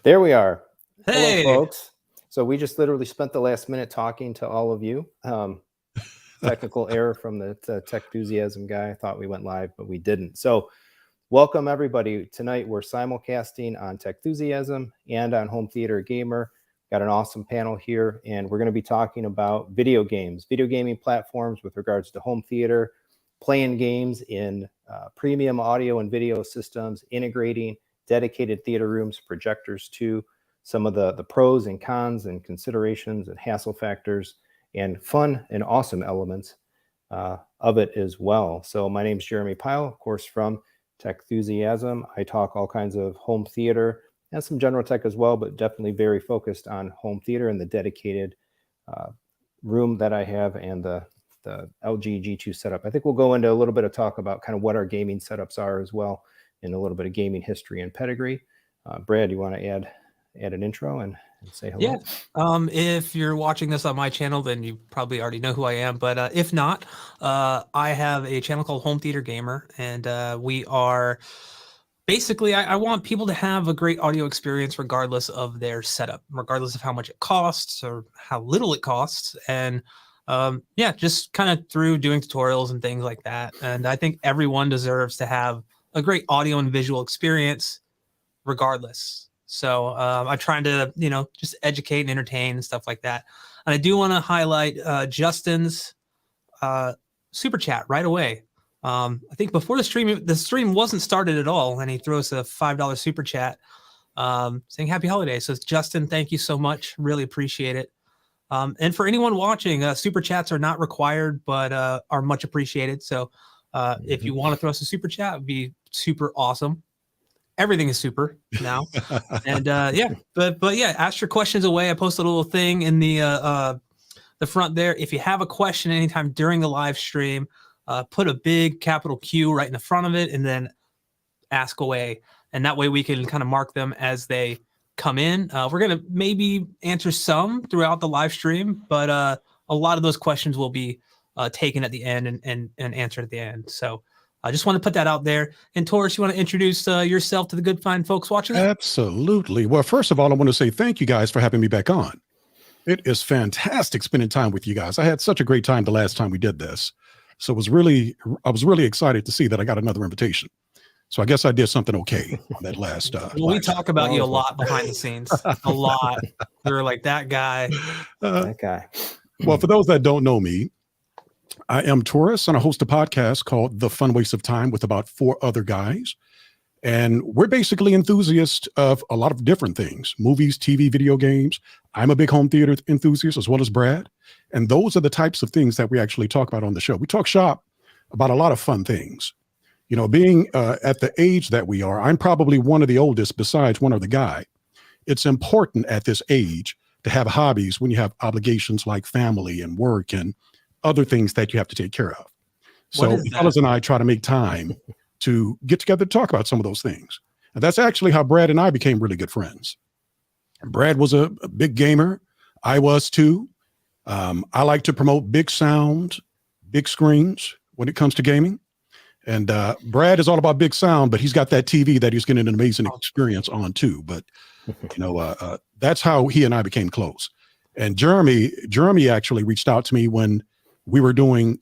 There we are. Hey. Hello, folks. So we just literally spent the last minute talking to all of you. Technical error from the Techthusiasm guy. I thought we went live, but we didn't. So welcome, everybody. Tonight we're simulcasting on Techthusiasm and on Home Theater Gamer. Got an awesome panel here, and we're going to be talking about video games, video gaming platforms with regards to home theater, playing games in premium audio and video systems, integrating dedicated theater rooms, projectors too, some of the pros and cons and considerations and hassle factors and fun and awesome elements of it as well. So my name is Jeremy Pyle, of course, from Techthusiasm. I talk all kinds of home theater and some general tech as well, but definitely very focused on home theater and the dedicated room that I have and the LG G2 setup. I think we'll go into a little bit of talk about kind of what our gaming setups are as well, and a little bit of gaming history and pedigree. Brad, you want to add an intro and say hello? Yeah. If you're watching this on my channel, then you probably already know who I am. But if not, I have a channel called Home Theater Gamer, and we are basically, I want people to have a great audio experience regardless of their setup, regardless of how much it costs or how little it costs. And yeah, just kind of through doing tutorials and things like that. And I think everyone deserves to have a great audio and visual experience regardless. So I'm trying to, just educate and entertain and stuff like that. And I do want to highlight Justin's super chat right away. I think before the stream wasn't started at all, and he threw us a $5 super chat saying happy holidays. So Justin, thank you so much. Really appreciate it. And for anyone watching, super chats are not required, but are much appreciated. So if you want to throw us a super chat, it'd be super awesome. Everything is super now. And yeah, but yeah, ask your questions away. I posted a little thing in the front there. If you have a question anytime during the live stream, put a big capital Q right in the front of it and then ask away. And that way we can kind of mark them as they come in. We're going to maybe answer some throughout the live stream, but a lot of those questions will be taken at the end and answered at the end. So I just want to put that out there. And Taurus, you want to introduce yourself to the good, fine folks watching? Absolutely. Well, first of all, I want to say thank you guys for having me back on. It is fantastic spending time with you guys. I had such a great time the last time we did this. So I was really excited to see that I got another invitation. So I guess I did something okay on that last. Well, we talk about you a lot behind the scenes, a lot. We were like that guy. That guy. Well, for those that don't know me, I am Taurus, and I host a podcast called The Fun Waste of Time with about 4 other guys. And we're basically enthusiasts of a lot of different things: movies, TV, video games. I'm a big home theater enthusiast, as well as Brad. And those are the types of things that we actually talk about on the show. We talk shop about a lot of fun things. Being at the age that we are, I'm probably one of the oldest besides one other guy. It's important at this age to have hobbies when you have obligations like family and work and other things that you have to take care of. So fellas and I try to make time to get together to talk about some of those things. And that's actually how Brad and I became really good friends. Brad was a big gamer. I was too. I like to promote big sound, big screens when it comes to gaming. And Brad is all about big sound, but he's got that TV that he's getting an amazing experience on too. But, that's how he and I became close. And Jeremy actually reached out to me when we were doing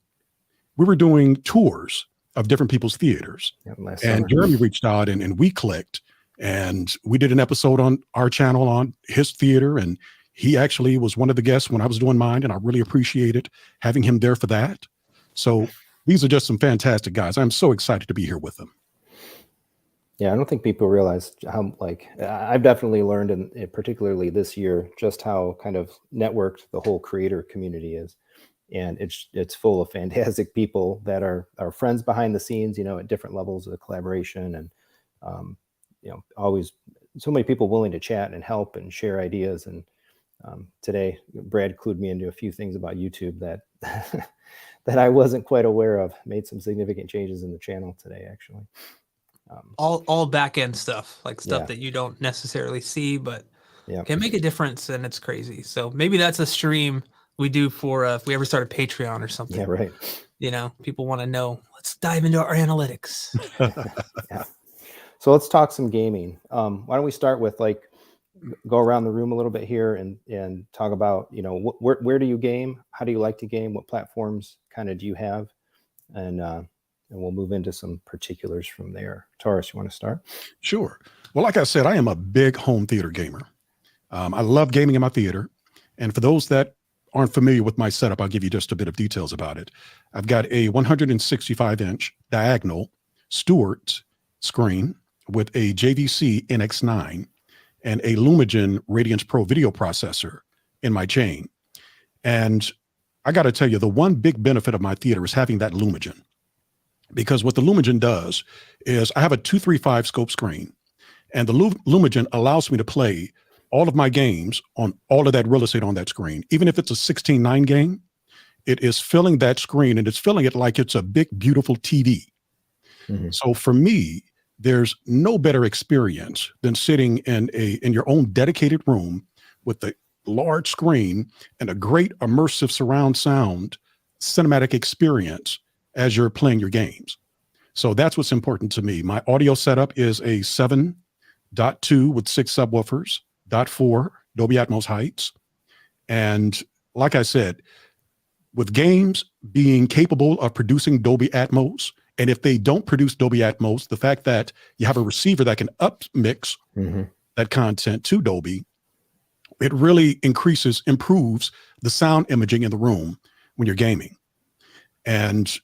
tours of different people's theaters. And Jeremy reached out and we clicked, and we did an episode on our channel on his theater. And he actually was one of the guests when I was doing mine. And I really appreciated having him there for that. So these are just some fantastic guys. I'm so excited to be here with them. Yeah, I don't think people realize how, I've definitely learned, particularly this year, just how kind of networked the whole creator community is. And it's full of fantastic people that are friends behind the scenes, at different levels of collaboration. And, always so many people willing to chat and help and share ideas. And today, Brad clued me into a few things about YouTube that that I wasn't quite aware of. Made some significant changes in the channel today, actually. All back end stuff, like stuff that you don't necessarily see, but can make a difference, and it's crazy. So maybe that's a stream we do for if we ever start a Patreon or something. Yeah, right. People want to know. Let's dive into our analytics. Yeah. So let's talk some gaming. Why don't we start with like go around the room a little bit here and talk about, you know, where do you game? How do you like to game? What platforms kind of do you have? And we'll move into some particulars from there. Taurus, you want to start? Sure. Well, like I said, I am a big home theater gamer. I love gaming in my theater. And for those that aren't familiar with my setup, I'll give you just a bit of details about it. I've got a 165-inch diagonal Stewart screen with a JVC NX9 and a Lumagen Radiance Pro video processor in my chain. And I got to tell you, the one big benefit of my theater is having that Lumagen. Because what the Lumagen does is I have a 235 scope screen, and the Lumagen allows me to play all of my games on all of that real estate on that screen. Even if it's a 16:9 game, it is filling that screen, and it's filling it like it's a big, beautiful TV. Mm-hmm. So for me, there's no better experience than sitting in your own dedicated room with the large screen and a great immersive surround sound cinematic experience as you're playing your games. So that's what's important to me. My audio setup is a 7.2 with 6 subwoofers, .4 Dolby Atmos heights. And like I said, with games being capable of producing Dolby Atmos, and if they don't produce Dolby Atmos, the fact that you have a receiver that can upmix that content to Dolby, it really improves the sound imaging in the room when you're gaming. And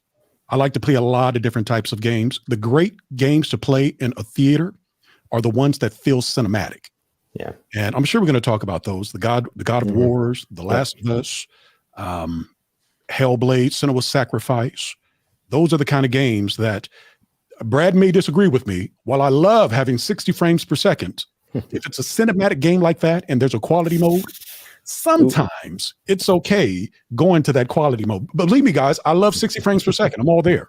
I like to play a lot of different types of games. The great games to play in a theater are the ones that feel cinematic. Yeah. And I'm sure we're going to talk about those. The God of Wars, The Last of Us, Hellblade, Senua's Sacrifice. Those are the kind of games that Brad may disagree with me. While I love having 60 frames per second, if it's a cinematic game like that and there's a quality mode, sometimes it's okay going to that quality mode. Believe me, guys, I love 60 frames per second. I'm all there.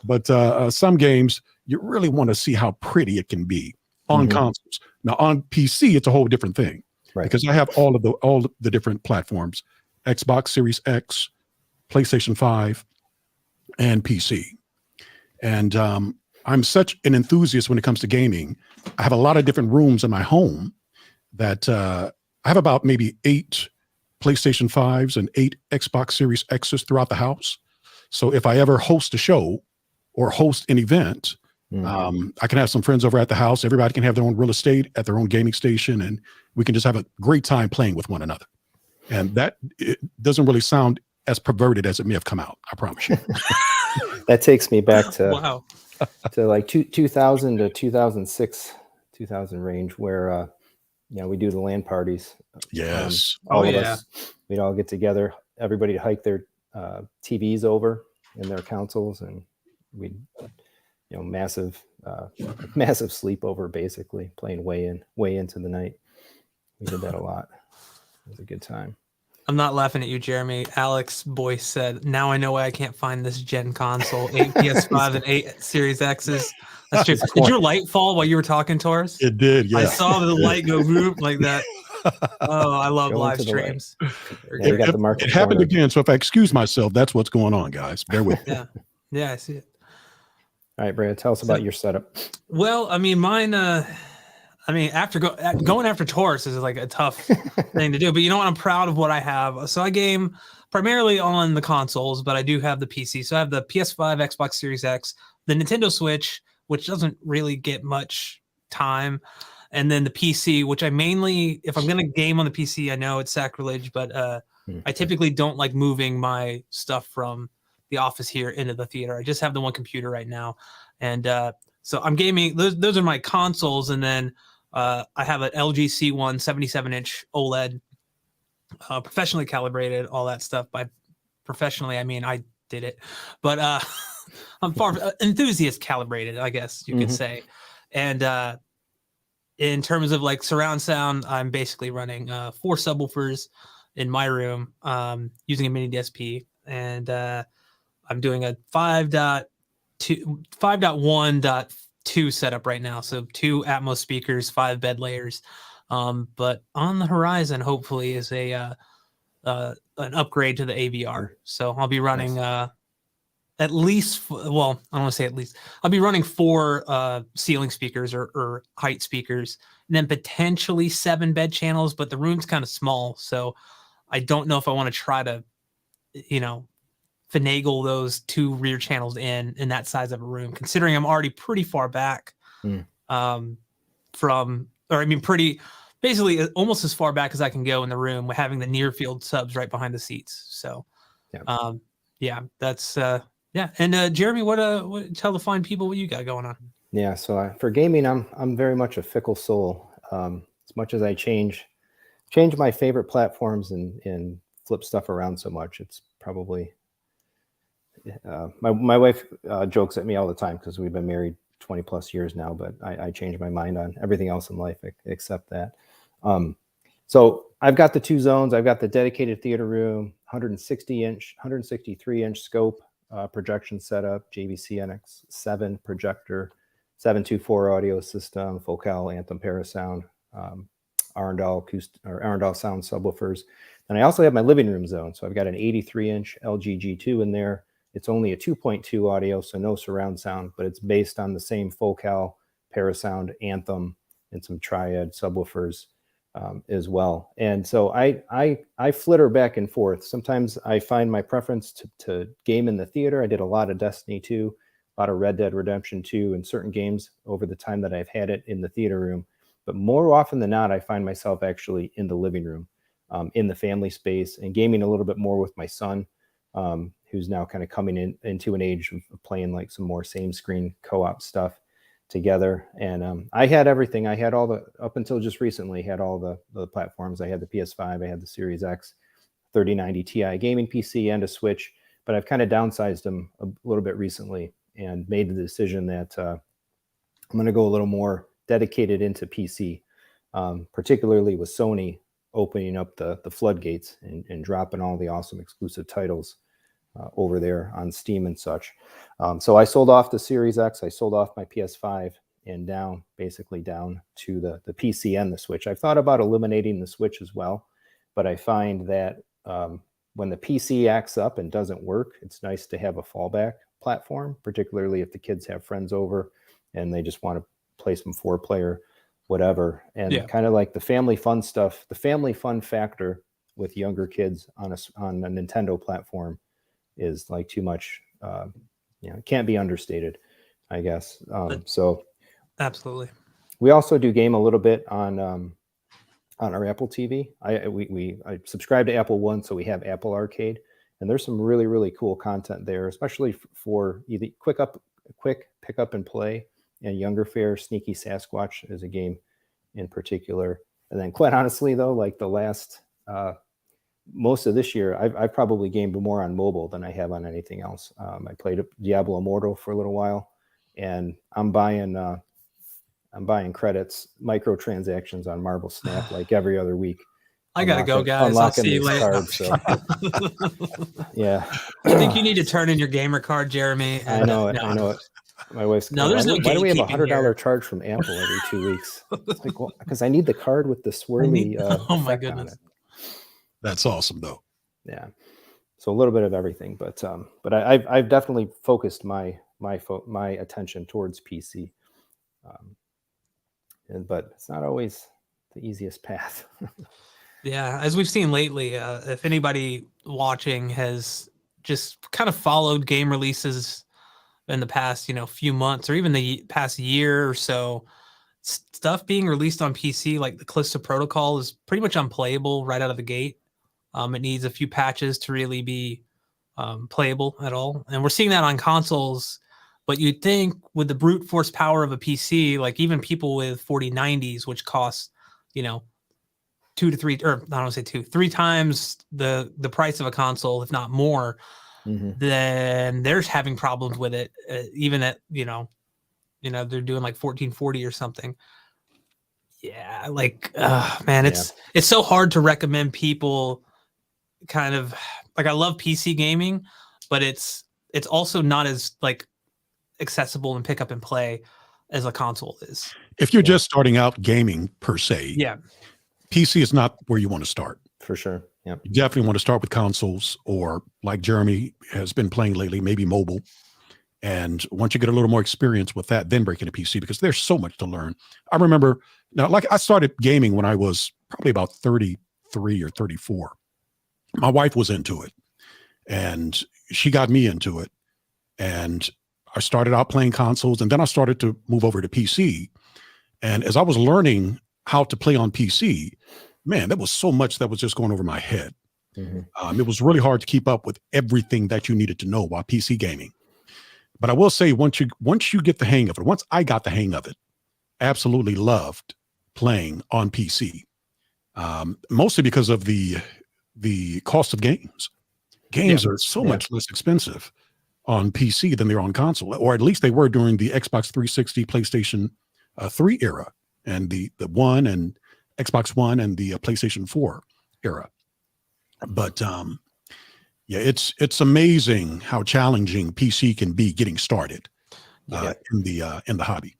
But some games, you really want to see how pretty it can be on consoles. Now, on PC, it's a whole different thing, right? Because I have all the different platforms: Xbox Series X, PlayStation 5, and PC. And I'm such an enthusiast when it comes to gaming. I have a lot of different rooms in my home that I have about maybe 8 PlayStation 5s and 8 Xbox Series X's throughout the house. So if I ever host a show or host an event, I can have some friends over at the house. Everybody can have their own real estate at their own gaming station, and we can just have a great time playing with one another. And that it doesn't really sound as perverted as it may have come out. I promise you. That takes me back to Wow. to like 2000 to 2006, 2000 range, where you know, we do the LAN parties. Yes. All of us, we'd all get together. Everybody would hike their TVs over in their consoles, and we'd, you know, massive sleepover, basically playing way into the night. We did that a lot. It was a good time. I'm not laughing at you, Jeremy. Alex Boyce said, "Now I know why I can't find this gen console. 8 PS5 and 8 Series X's." That's true. Did your light fall while you were talking, Taurus? It did. Yeah. I saw the light go whoop like that. Oh, I love live streams. Yeah, you got the market it happened corner. again. So if I excuse myself, that's what's going on, guys. Bear with me. Yeah, I see it. All right, Brad, tell us about your setup. Well, I mean, mine. After going after Taurus is like a tough thing to do, but you know what? I'm proud of what I have. So I game primarily on the consoles, but I do have the PC. So I have the PS5, Xbox Series X, the Nintendo Switch, which doesn't really get much time, and then the PC, which I mainly, if I'm going to game on the PC, I know it's sacrilege, but I typically don't like moving my stuff from the office here into the theater. I just have the one computer right now, and so I'm gaming. Those are my consoles, and then I have an LG C1 77-inch OLED, professionally calibrated, all that stuff. By professionally, I mean I did it, but I'm far enthusiast calibrated, I guess you could say. And in terms of like surround sound, I'm basically running 4 subwoofers in my room, using a mini DSP, and I'm doing a 5.1.2 setup right now. So 2 Atmos speakers, 5 bed layers. But on the horizon, hopefully, is an upgrade to the AVR. So I'll be running at least, well, I don't want to say at least, I'll be running 4 ceiling speakers or height speakers, and then potentially 7 bed channels, but the room's kind of small. So I don't know if I want to try to, finagle those 2 rear channels in that size of a room, considering I'm already pretty far back pretty, basically basically almost as far back as I can go in the room, with having the near field subs right behind the seats. So, that's And Jeremy, what tell the fine people what you got going on? Yeah, so for gaming, I'm very much a fickle soul. As much as I change my favorite platforms and flip stuff around so much, it's probably my wife jokes at me all the time because we've been married 20 plus years now, but I change my mind on everything else in life except that. So I've got the 2 zones. I've got the dedicated theater room, 163-inch scope projection setup, JVC NX7 projector, 724 audio system, Focal Anthem Parasound, Arundel sound subwoofers. And I also have my living room zone. So I've got an 83-inch LG G2 in there. It's only a 2.2 audio, so no surround sound, but it's based on the same Focal Parasound Anthem and some Triad subwoofers as well. And so I flitter back and forth. Sometimes I find my preference to game in the theater. I did a lot of Destiny 2, a lot of Red Dead Redemption 2, and certain games over the time that I've had it in the theater room. But more often than not, I find myself actually in the living room, in the family space, and gaming a little bit more with my son, who's now kind of coming into an age of playing like some more same screen co-op stuff together. And I had everything. I had up until just recently, had all the platforms. I had the PS5, I had the Series X, 3090 Ti gaming PC, and a Switch, but I've kind of downsized them a little bit recently and made the decision that I'm going to go a little more dedicated into PC, particularly with Sony opening up the floodgates and dropping all the awesome exclusive titles over there on Steam and such. So I sold off the Series X, I sold off my PS5, and basically down to the PC and the Switch. I've thought about eliminating the Switch as well, but I find that when the PC acts up and doesn't work, it's nice to have a fallback platform, particularly if the kids have friends over and they just want to play some 4-player whatever. And kind of like the family fun stuff, the family fun factor with younger kids on a Nintendo platform is like too much, it can't be understated, I guess. So absolutely. We also do game a little bit on our Apple TV. I subscribe to Apple One, so we have Apple Arcade, and there's some really, really cool content there, especially for either quick pick up and play, and younger fare. Sneaky Sasquatch is a game in particular. And then quite honestly though, like the last most of this year, I've probably gamed more on mobile than I have on anything else. I played Diablo Immortal for a little while, and I'm buying credits, microtransactions on Marble Snap like every other week. I gotta go, guys. I'll see you later. Cards, so. Yeah. I think you need to turn in your gamer card, Jeremy. I know it. My wife's no, there's no. Why do we have a $100 charge from Apple every 2 weeks? It's like, well, because I need the card with the swirly. Oh my goodness. That's awesome, though. Yeah. So a little bit of everything, but I've definitely focused my attention towards PC, but it's not always the easiest path. Yeah, as we've seen lately, if anybody watching has just kind of followed game releases in the past, few months or even the past year or so, stuff being released on PC, like the Callisto Protocol, is pretty much unplayable right out of the gate. It needs a few patches to really be playable at all. And we're seeing that on consoles, but you'd think with the brute force power of a PC, like even people with 4090s, which costs, 2 to 3, or I don't want to say 2, 3 times the price of a console, if not more, then they're having problems with it, even at, they're doing like 1440 or something. Yeah, like, man, it's so hard to recommend people kind of like, I love PC gaming, but it's also not as like accessible and pick up and play as a console is. If you're just starting out gaming per se, yeah, PC is not where you want to start. For sure. Yep. You definitely want to start with consoles, or like Jeremy has been playing lately, maybe mobile. And once you get a little more experience with that, then break into PC, because there's so much to learn. I remember now, like I started gaming when I was probably about 33 or 34. My wife was into it and she got me into it. And I started out playing consoles, and then I started to move over to PC. And as I was learning how to play on PC, man, there was so much that was just going over my head. It was really hard to keep up with everything that you needed to know while PC gaming. But I will say, once you get the hang of it, once I got the hang of it, absolutely loved playing on PC. Mostly because of the cost of games. Games are so much less expensive on PC than they're on console, or at least they were during the Xbox 360, PlayStation 3 era, and the One and Xbox One and the PlayStation 4 era. But yeah, it's amazing how challenging PC can be getting started in the hobby.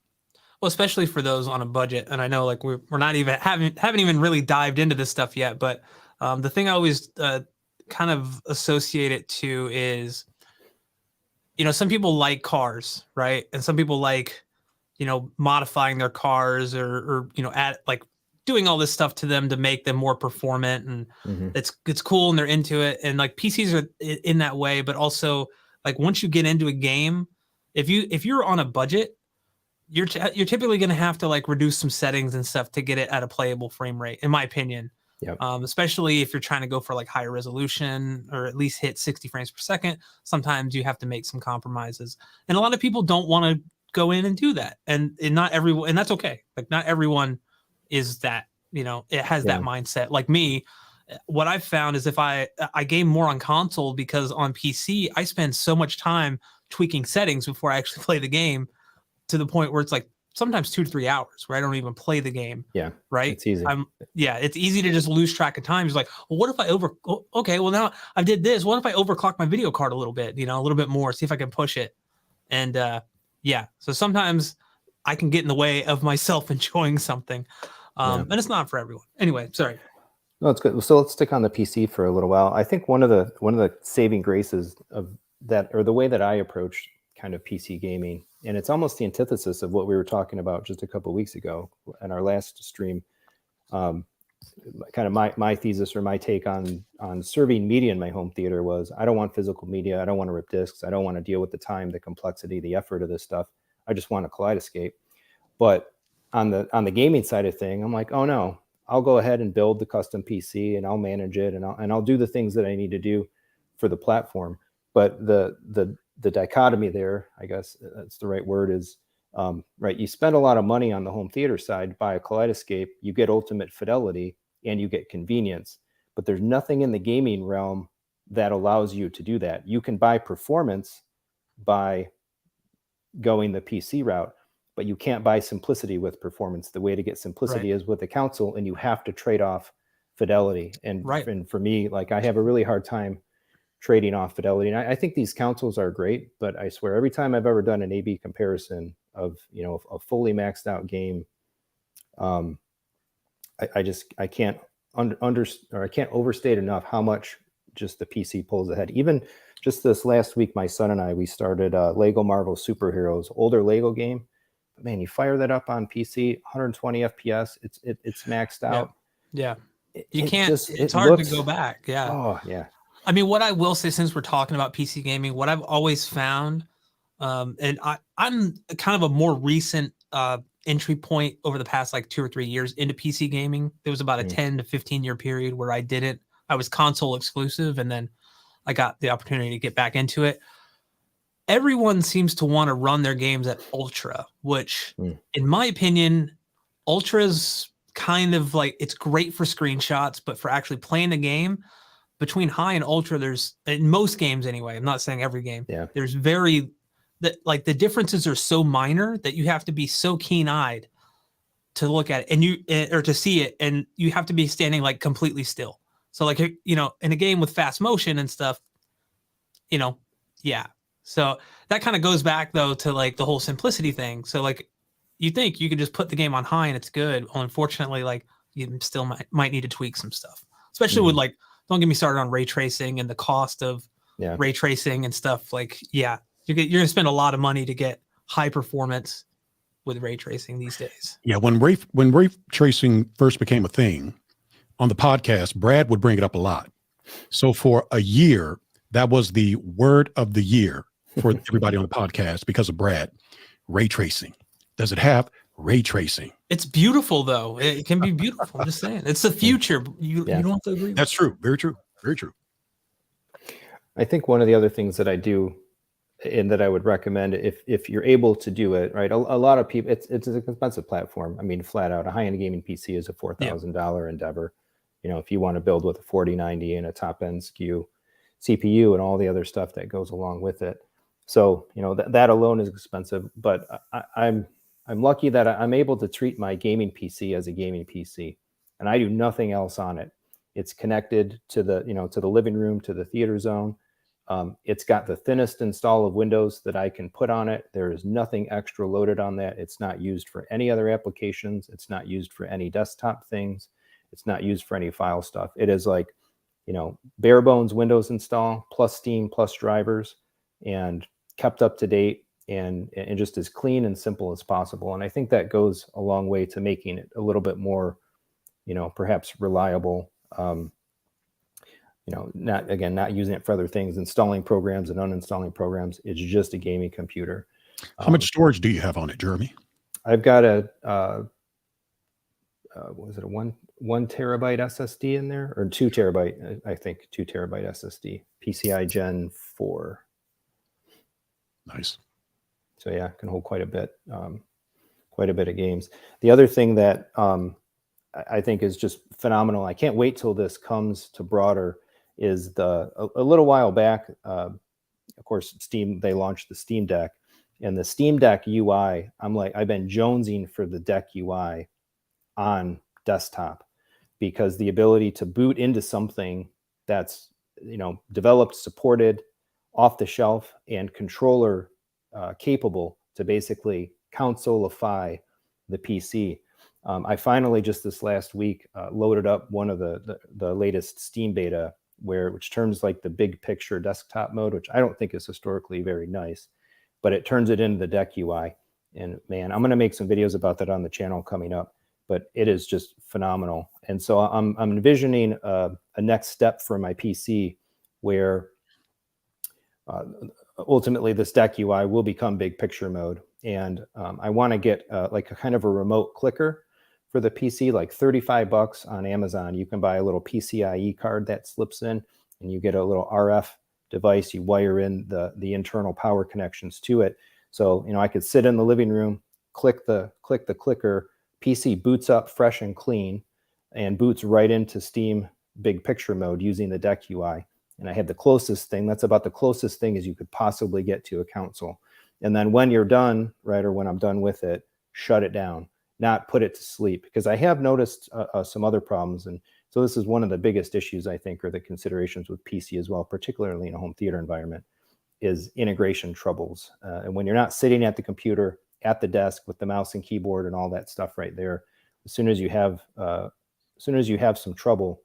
Well, especially for those on a budget. And I know like we're not even haven't even really dived into this stuff yet, but the thing I always kind of associate it to is, you know, some people like cars, right? And some people like, you know, modifying their cars or you know, like doing all this stuff to them to make them more performant, and it's cool and they're into it. And like PCs are in that way, but also like once you get into a game, if you're on a budget, you're typically going to have to like reduce some settings and stuff to get it at a playable frame rate, in my opinion. Yep. Especially if you're trying to go for like higher resolution or at least hit 60 frames per second. Sometimes you have to make some compromises, and a lot of people don't want to go in and do that. And not everyone, and that's okay. Like not everyone is that, you know, it has that mindset. Like me, what I've found is if I game more on console, because on PC, I spend so much time tweaking settings before I actually play the game, to the point where it's like sometimes 2 to 3 hours where I don't even play the game. Yeah. Right. It's easy. It's easy to just lose track of time. It's like, well, what if I okay, well now I did this. What if I overclock my video card a little bit, you know, a little bit more, see if I can push it. And so sometimes I can get in the way of myself enjoying something. And it's not for everyone. Anyway, sorry. No, it's good. So let's stick on the PC for a little while. I think one of the saving graces of that, or the way that I approach kind of PC gaming, and it's almost the antithesis of what we were talking about just a couple of weeks ago in our last stream. Kind of my thesis or my take on serving media in my home theater was, I don't want physical media. I don't want to rip discs. I don't want to deal with the time, the complexity, the effort of this stuff. I just want a Kaleidescape. But on the gaming side of thing, I'm like, oh no, I'll go ahead and build the custom PC and I'll manage it and I'll do the things that I need to do for the platform. But the dichotomy there, I guess that's the right word, is right. You spend a lot of money on the home theater side, buy a Kaleidescape, you get ultimate fidelity and you get convenience. But there's nothing in the gaming realm that allows you to do that. You can buy performance by going the PC route, but you can't buy simplicity with performance. The way to get simplicity is with a console, and you have to trade off fidelity. And for me, like I have a really hard time trading off fidelity. And I think these consoles are great, but I swear every time I've ever done an A/B comparison of, you know, a fully maxed out game, I can't I can't overstate enough how much just the PC pulls ahead. Even just this last week, my son and we started Lego Marvel Superheroes, older Lego game. But man, you fire that up on PC, 120 FPS, it's maxed out. Yeah. You can't, it's hard to go back. Yeah. Oh yeah. I mean, what I will say, since we're talking about PC gaming, what I've always found, and I'm kind of a more recent entry point over the past like 2 or 3 years into PC gaming. There was about a 10 to 15 year period where I was console exclusive, and then I got the opportunity to get back into it. Everyone seems to want to run their games at ultra, which in my opinion, ultra's kind of like, it's great for screenshots, but for actually playing the game, between high and ultra, there's, in most games anyway, I'm not saying every game, there's the differences are so minor that you have to be so keen-eyed to look at it or to see it, and you have to be standing like completely still. So like, you know, in a game with fast motion and stuff, you know, so that kind of goes back though to like the whole simplicity thing. So like, you think you could just put the game on high and it's good. Well, unfortunately, like you still might need to tweak some stuff, especially with like don't get me started on ray tracing and the cost of ray tracing and stuff. Like, you're gonna spend a lot of money to get high performance with ray tracing these days. Yeah, when ray tracing first became a thing on the podcast, Brad would bring it up a lot. So for a year, that was the word of the year for everybody on the podcast because of Brad. Ray tracing. Does it have ray tracing? It's beautiful, though. It can be beautiful. I'm just saying, it's the future. You don't have to agree. That's true. Very true. Very true. I think one of the other things that I do and that I would recommend if you're able to do it, right? A lot of people, it's an expensive platform. I mean, flat out, a high-end gaming PC is a $4,000 endeavor. You know, if you want to build with a 4090 and a top-end SKU CPU and all the other stuff that goes along with it. So, you know, that alone is expensive, but I'm lucky that I'm able to treat my gaming PC as a gaming PC, and I do nothing else on it. It's connected to the, to the living room, to the theater zone. It's got the thinnest install of Windows that I can put on it. There is nothing extra loaded on that. It's not used for any other applications. It's not used for any desktop things. It's not used for any file stuff. It is like, bare bones Windows install plus Steam plus drivers, and kept up to date and just as clean and simple as possible. And I think that goes a long way to making it a little bit more, perhaps reliable. Not using it for other things, installing programs and uninstalling programs. It's just a gaming computer. How much storage do you have on it, Jeremy? I've got a, was it a one terabyte SSD in there, or 2 terabyte? I think 2 terabyte SSD, PCI Gen 4. Nice. So yeah, can hold quite a bit of games. The other thing that I think is just phenomenal, I can't wait till this comes to broader, is a little while back, of course, Steam, they launched the Steam Deck, and the Steam Deck UI, I've been jonesing for the Deck UI on desktop, because the ability to boot into something that's, developed, supported, off the shelf, and controller capable to basically consoleify the PC. I finally, just this last week, loaded up one of the latest Steam beta, which turns like the big picture desktop mode, which I don't think is historically very nice, but it turns it into the Deck UI. And man, I'm going to make some videos about that on the channel coming up, but it is just phenomenal. And so I'm envisioning a next step for my PC where ultimately this Deck UI will become big picture mode. And I want to get like a kind of a remote clicker for the PC, like $35 on Amazon. You can buy a little PCIe card that slips in, and you get a little RF device. You wire in the internal power connections to it. So, I could sit in the living room, click the clicker, PC boots up fresh and clean, and boots right into Steam big picture mode using the Deck UI. And I had the closest thing. That's about the closest thing as you could possibly get to a console. And then when you're done, right, or when I'm done with it, shut it down, not put it to sleep, because I have noticed some other problems. And so this is one of the biggest issues, I think, or the considerations with PC as well, particularly in a home theater environment, is integration troubles. And when you're not sitting at the computer, at the desk with the mouse and keyboard and all that stuff right there, as soon as you have some trouble,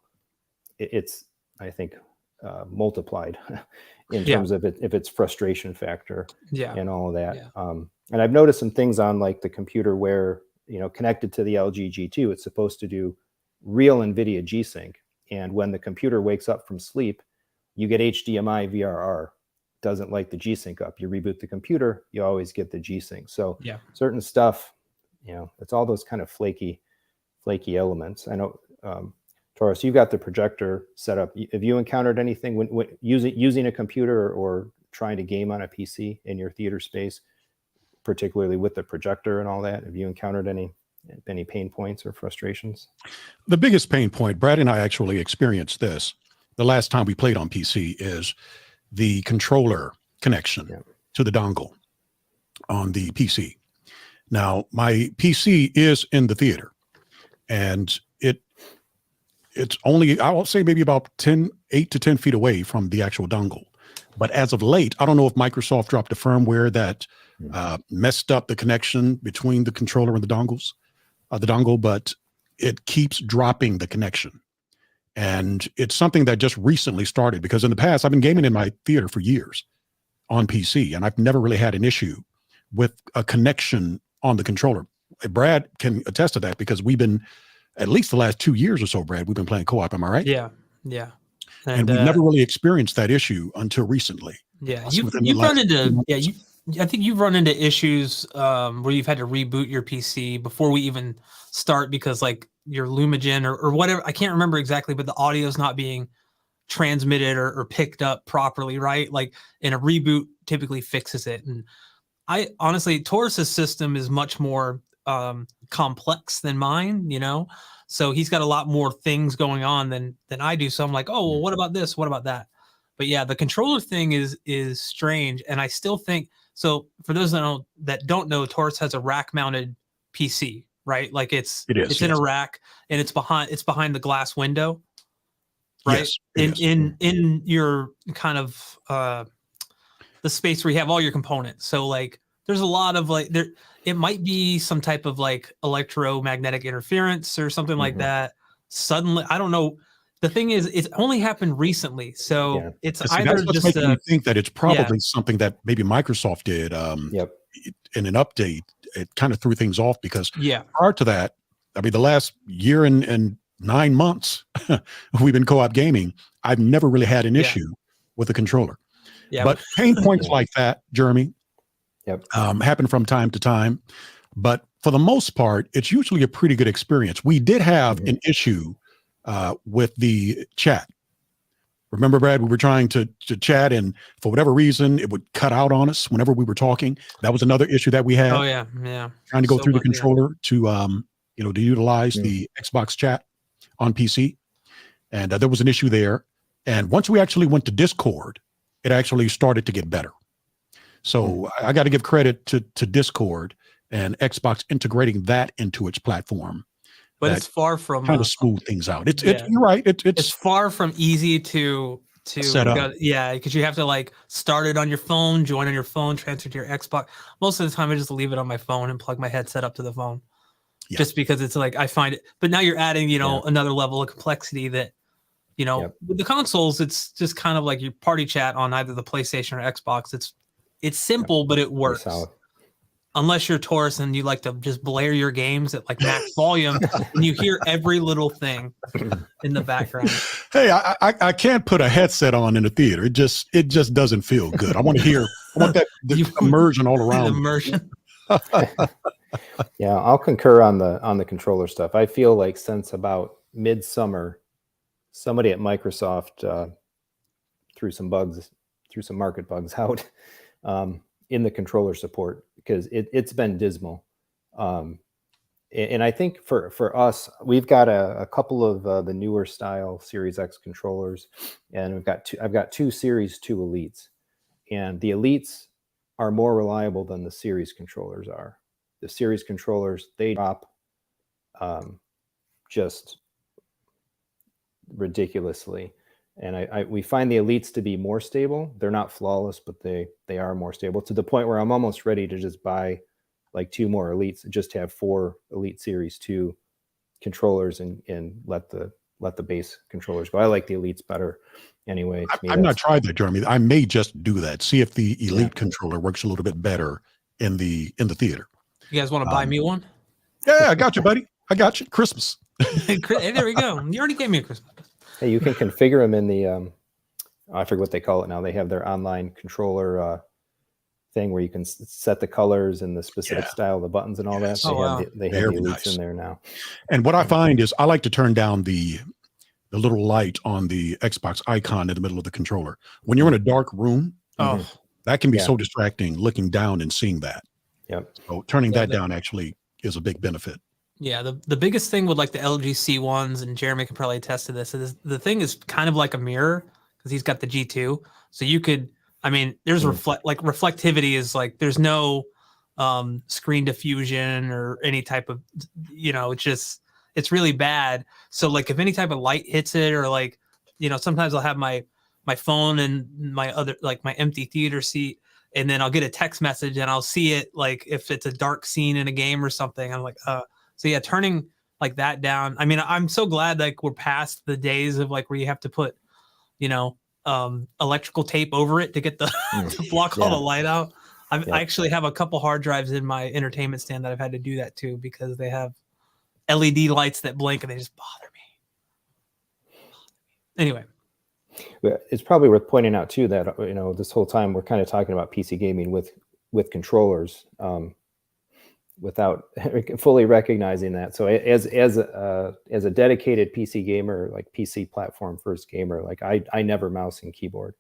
it's, I think, multiplied in terms of if it's frustration factor and all of that. And I've noticed some things on like the computer where, connected to the LG G2, it's supposed to do real NVIDIA G-Sync. And when the computer wakes up from sleep, you get HDMI VRR. Doesn't like the G-Sync up. You reboot the computer, you always get the G-Sync. So certain stuff, it's all those kind of flaky elements. I know, Taurus, you've got the projector set up. Have you encountered anything when using a computer or trying to game on a PC in your theater space, particularly with the projector and all that? Have you encountered any pain points or frustrations? The biggest pain point, Brad and I actually experienced this the last time we played on PC, is the controller connection to the dongle on the PC. Now, my PC is in the theater, and it's only, I will say, maybe about 8 to 10 feet away from the actual dongle. But as of late, I don't know if Microsoft dropped a firmware that messed up the connection between the controller and the dongle, but it keeps dropping the connection. And it's something that just recently started, because in the past, I've been gaming in my theater for years on PC, and I've never really had an issue with a connection on the controller. Brad can attest to that, because we've been, at least the last 2 years or so, Brad, we've been playing co-op. Am I right? Yeah. And we've never really experienced that issue until recently. Yeah, you've run into I think you've run into issues where you've had to reboot your PC before we even start, because like your Lumagen or whatever, I can't remember exactly, but the audio is not being transmitted or picked up properly, right? Like, and a reboot typically fixes it. And I honestly, Taurus's system is much more complex than mine, so he's got a lot more things going on than I do. So I'm like, oh, well, what about this? What about that? But yeah, the controller thing is strange. And I still think, so for those that don't know, Taurus has a rack mounted PC, right? Like it's in a rack, and it's behind the glass window, right? Yes, in your kind of the space where you have all your components. So like there's a lot of like it might be some type of like electromagnetic interference or something like that. Suddenly, I don't know. The thing is, it's only happened recently, so it's either that's what's just making me think that it's probably something that maybe Microsoft did in an update. It kind of threw things off, because prior to that, I mean, the last year and 9 months we've been co-op gaming, I've never really had an issue with the controller. But pain points like that, Jeremy, happen from time to time. But for the most part, it's usually a pretty good experience. We did have an issue with the chat. Remember, Brad, we were trying to chat, and for whatever reason, it would cut out on us whenever we were talking. That was another issue that we had. Oh yeah. Trying to go through the controller to to utilize the Xbox chat on PC, and there was an issue there. And once we actually went to Discord, it actually started to get better. So I got to give credit to Discord and Xbox integrating that into its platform. But it's far from kind of smooth things out. You're right. It's far from easy to set up. Because you have to like start it on your phone, join on your phone, transfer to your Xbox. Most of the time, I just leave it on my phone and plug my headset up to the phone, just because it's like I find it. But now you're adding, another level of complexity that, with the consoles, it's just kind of like your party chat on either the PlayStation or Xbox. It's simple, but it works. Unless you're Taurus and you like to just blare your games at like max volume, and you hear every little thing in the background. Hey, I can't put a headset on in a theater. It just doesn't feel good. I want that immersion all around. Immersion. Yeah, I'll concur on the controller stuff. I feel like since about midsummer, somebody at Microsoft threw some market bugs out in the controller support, because it's been dismal. And I think for us, we've got a couple of the newer style Series X controllers, and I've got two Series 2 Elites, and the Elites are more reliable than the Series controllers are. The Series controllers, they drop just ridiculously. And we find the Elites to be more stable. They're not flawless, but they are more stable, to the point where I'm almost ready to just buy like 2 more Elites and just have 4 Elite Series 2 controllers and let the base controllers go. I like the Elites better anyway. I've not tried that, Jeremy. I may just do that. See if the Elite controller works a little bit better in the theater. You guys want to buy me one? Yeah, I got you, buddy. I got you. Christmas. Hey, there we go. You already gave me a Christmas. Hey, you can configure them in the I forget what they call it now. They have their online controller thing where you can set the colors and the specific style of the buttons and all that. They have the Elites in there now. And what I find is I like to turn down the little light on the Xbox icon in the middle of the controller. When you're in a dark room, that can be so distracting, looking down and seeing that. Yep. So turning that down actually is a big benefit. Yeah, the biggest thing with like the LG C1s, and Jeremy can probably attest to this, is the thing is kind of like a mirror, because he's got the G2. So you could, I mean, there's reflectivity is like, there's no screen diffusion or any type of, it's really bad. So like if any type of light hits it, or like, sometimes I'll have my phone and my other, like my empty theater seat, and then I'll get a text message and I'll see it, like if it's a dark scene in a game or something, I'm like, so yeah, turning like that down. I mean, I'm so glad like we're past the days of like where you have to put, you know, electrical tape over it to get the to block all the light out. I actually have a couple hard drives in my entertainment stand that I've had to do that too, because they have LED lights that blink and they just bother me. Anyway, it's probably worth pointing out too that, you know, this whole time we're kind of talking about PC gaming with controllers, without fully recognizing that. So as a dedicated PC gamer, like PC platform first gamer, like I never mouse and keyboard.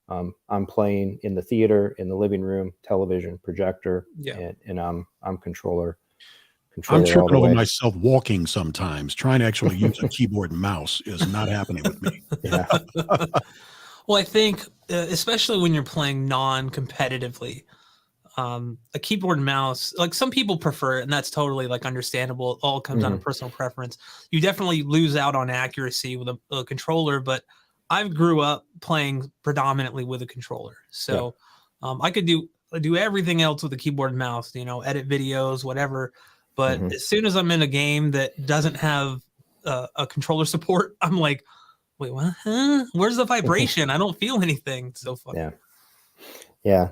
I'm playing in the theater, in the living room, television, projector, and I'm controller. I'm tripping all the over way. myself walking sometimes. Trying to actually use a keyboard and mouse is not happening with me. Yeah. Well, I think especially when you're playing non-competitively, a keyboard and mouse, like some people prefer it, and that's totally like understandable. It all comes down to personal preference. You definitely lose out on accuracy with a controller, but I grew up playing predominantly with a controller, so I could do everything else with a keyboard and mouse, you know, edit videos, whatever. But as soon as I'm in a game that doesn't have a controller support, I'm like, wait, what? Huh? Where's the vibration? I don't feel anything. It's so funny. Yeah.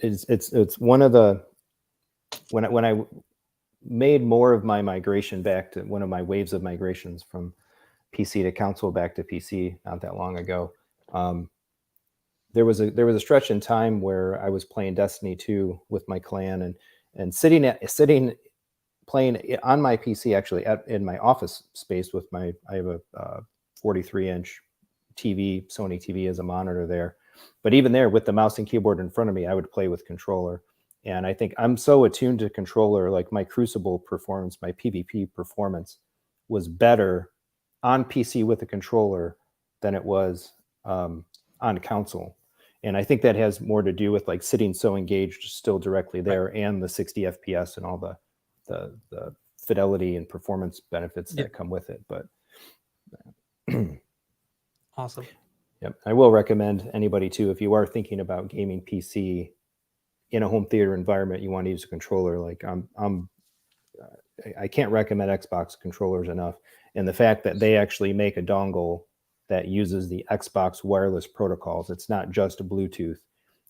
It's one of the when I made more of my migration back to one of my waves of migrations from PC to console back to PC not that long ago. There was a stretch in time where I was playing Destiny 2 with my clan and sitting playing on my PC, actually in my office space with I have a 43-inch TV, Sony TV as a monitor there. But even there, with the mouse and keyboard in front of me, I would play with controller. And I think I'm so attuned to controller, like my Crucible performance, my PvP performance was better on PC with a controller than it was on console. And I think that has more to do with like sitting so engaged still directly there, and the 60 FPS and all the fidelity and performance benefits that come with it. But Awesome. Yep. I will recommend anybody too, if you are thinking about gaming PC in a home theater environment, you want to use a controller. Like I can't recommend Xbox controllers enough. And the fact that they actually make a dongle that uses the Xbox wireless protocols, it's not just a Bluetooth,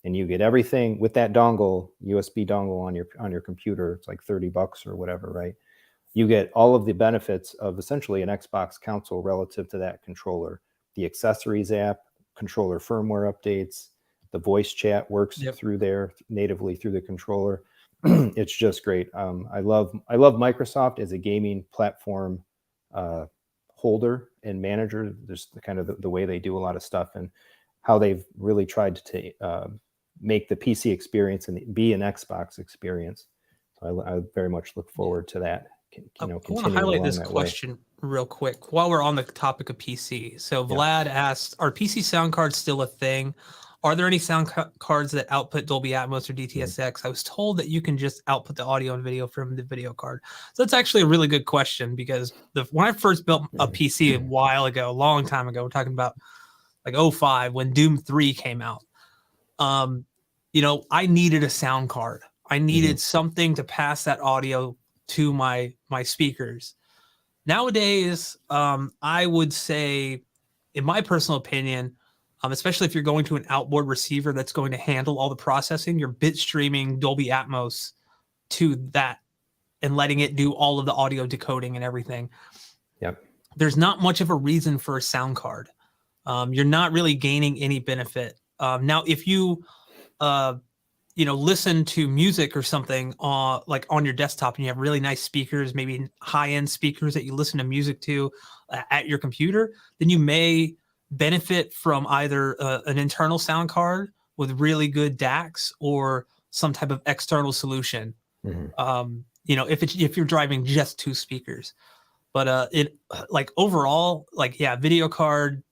and you get everything with that dongle, USB dongle on your computer. It's like $30 or whatever, right? You get all of the benefits of essentially an Xbox console relative to that controller. The accessories app, controller firmware updates, the voice chat works through there natively through the controller. It's just great. I love Microsoft as a gaming platform holder and manager. Just kind of the way they do a lot of stuff and how they've really tried to make the PC experience and be an Xbox experience. So I very much look forward to that. I want to highlight this question real quick while we're on the topic of PC. So Vlad asked, are PC sound cards still a thing? Are there any sound cards that output Dolby Atmos or DTSX? I was told that you can just output the audio and video from the video card. So that's actually a really good question, because when I first built a PC a while ago, a long time ago, we're talking about like 05 when Doom 3 came out. You know, I needed a sound card. I needed something to pass that audio to my speakers. Nowadays, I would say, in my personal opinion, especially if you're going to an outboard receiver that's going to handle all the processing, you're bit streaming Dolby Atmos to that and letting it do all of the audio decoding and everything. Yep. There's not much of a reason for a sound card. You're not really gaining any benefit. Now, if you listen to music or something like on your desktop and you have really nice speakers, maybe high-end speakers that you listen to music to at your computer, then you may benefit from either an internal sound card with really good DACs or some type of external solution. If you're driving just two speakers, but overall, video card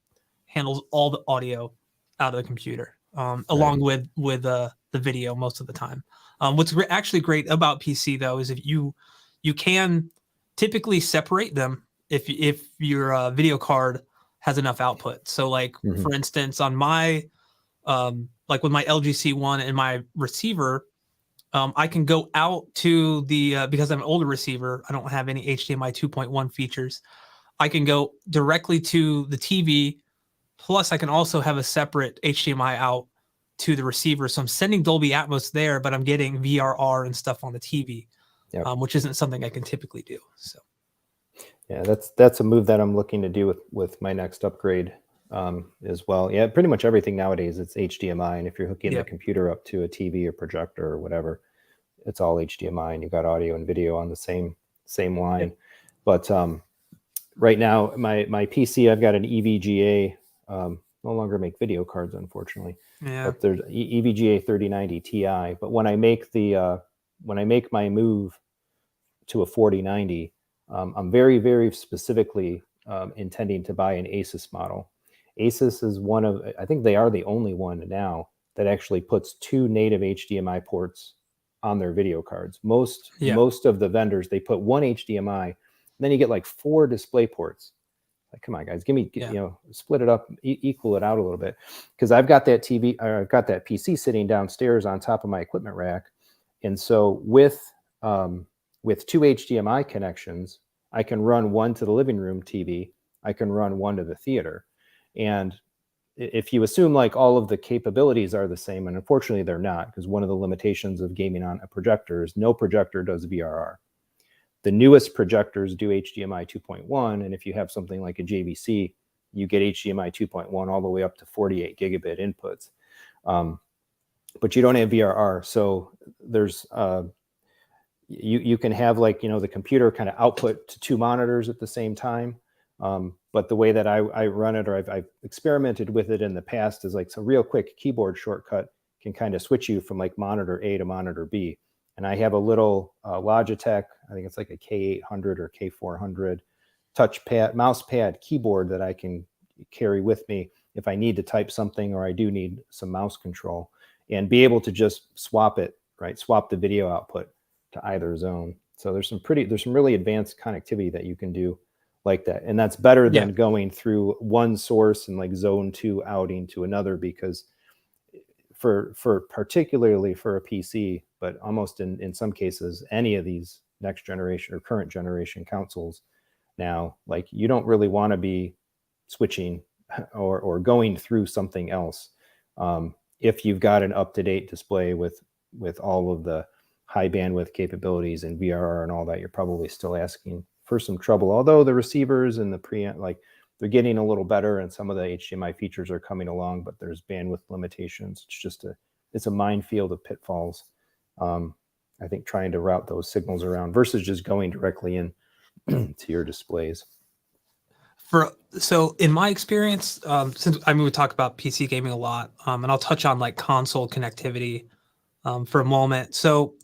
handles all the audio out of the computer, along with the video most of the time. What's actually great about PC though is if you can typically separate them if your video card has enough output. So for instance, on my with my LG C1 and my receiver, I can go out to the because I'm an older receiver, I don't have any HDMI 2.1 features. I can go directly to the TV. Plus, I can also have a separate HDMI out to the receiver. So I'm sending Dolby Atmos there, but I'm getting VRR and stuff on the TV, Yep. which isn't something I can typically do. So, yeah, that's a move that I'm looking to do with my next upgrade as well. Yeah, pretty much everything nowadays it's HDMI, and if you're hooking the computer up to a TV or projector or whatever, it's all HDMI, and you've got audio and video on the same line. Yep. But right now, my PC, I've got an EVGA. No longer make video cards, unfortunately. Yeah. But there's EVGA 3090 Ti. But when I make my move to a 4090, I'm very, very specifically intending to buy an Asus model. Asus is one of, I think they are the only one now that actually puts 2 native HDMI ports on their video cards. Most of the vendors, they put 1 HDMI, and then you get like 4 display ports. Like, come on, guys, split it up, equal it out a little bit. Because I've got that PC sitting downstairs on top of my equipment rack, and so with 2 HDMI connections, I can run one to the living room TV, I can run one to the theater, and if you assume like all of the capabilities are the same, and unfortunately they're not, because one of the limitations of gaming on a projector is no projector does VRR. The newest projectors do HDMI 2.1, and if you have something like a JVC, you get HDMI 2.1 all the way up to 48 gigabit inputs. But you don't have VRR, so there's you can have like the computer kind of output to 2 monitors at the same time. But the way that I run it, or I've experimented with it in the past, is like a real quick keyboard shortcut can kind of switch you from like monitor A to monitor B. And I have a little Logitech, I think it's like a K800 or K400 touchpad, mouse pad keyboard that I can carry with me if I need to type something, or I do need some mouse control, and be able to just swap the video output to either zone. So there's some really advanced connectivity that you can do like that. And that's better than going through one source and like zone 2 outing to another, because for particularly for a PC, but almost in some cases, any of these next generation or current generation consoles now, like you don't really want to be switching or going through something else. If you've got an up-to-date display with all of the high bandwidth capabilities and VRR and all that, you're probably still asking for some trouble. Although the receivers and the preamp, like they're getting a little better, and some of the HDMI features are coming along, but there's bandwidth limitations. It's a minefield of pitfalls. I think trying to route those signals around versus just going directly in to your displays. So in my experience, we talk about PC gaming a lot, and I'll touch on like console connectivity for a moment. So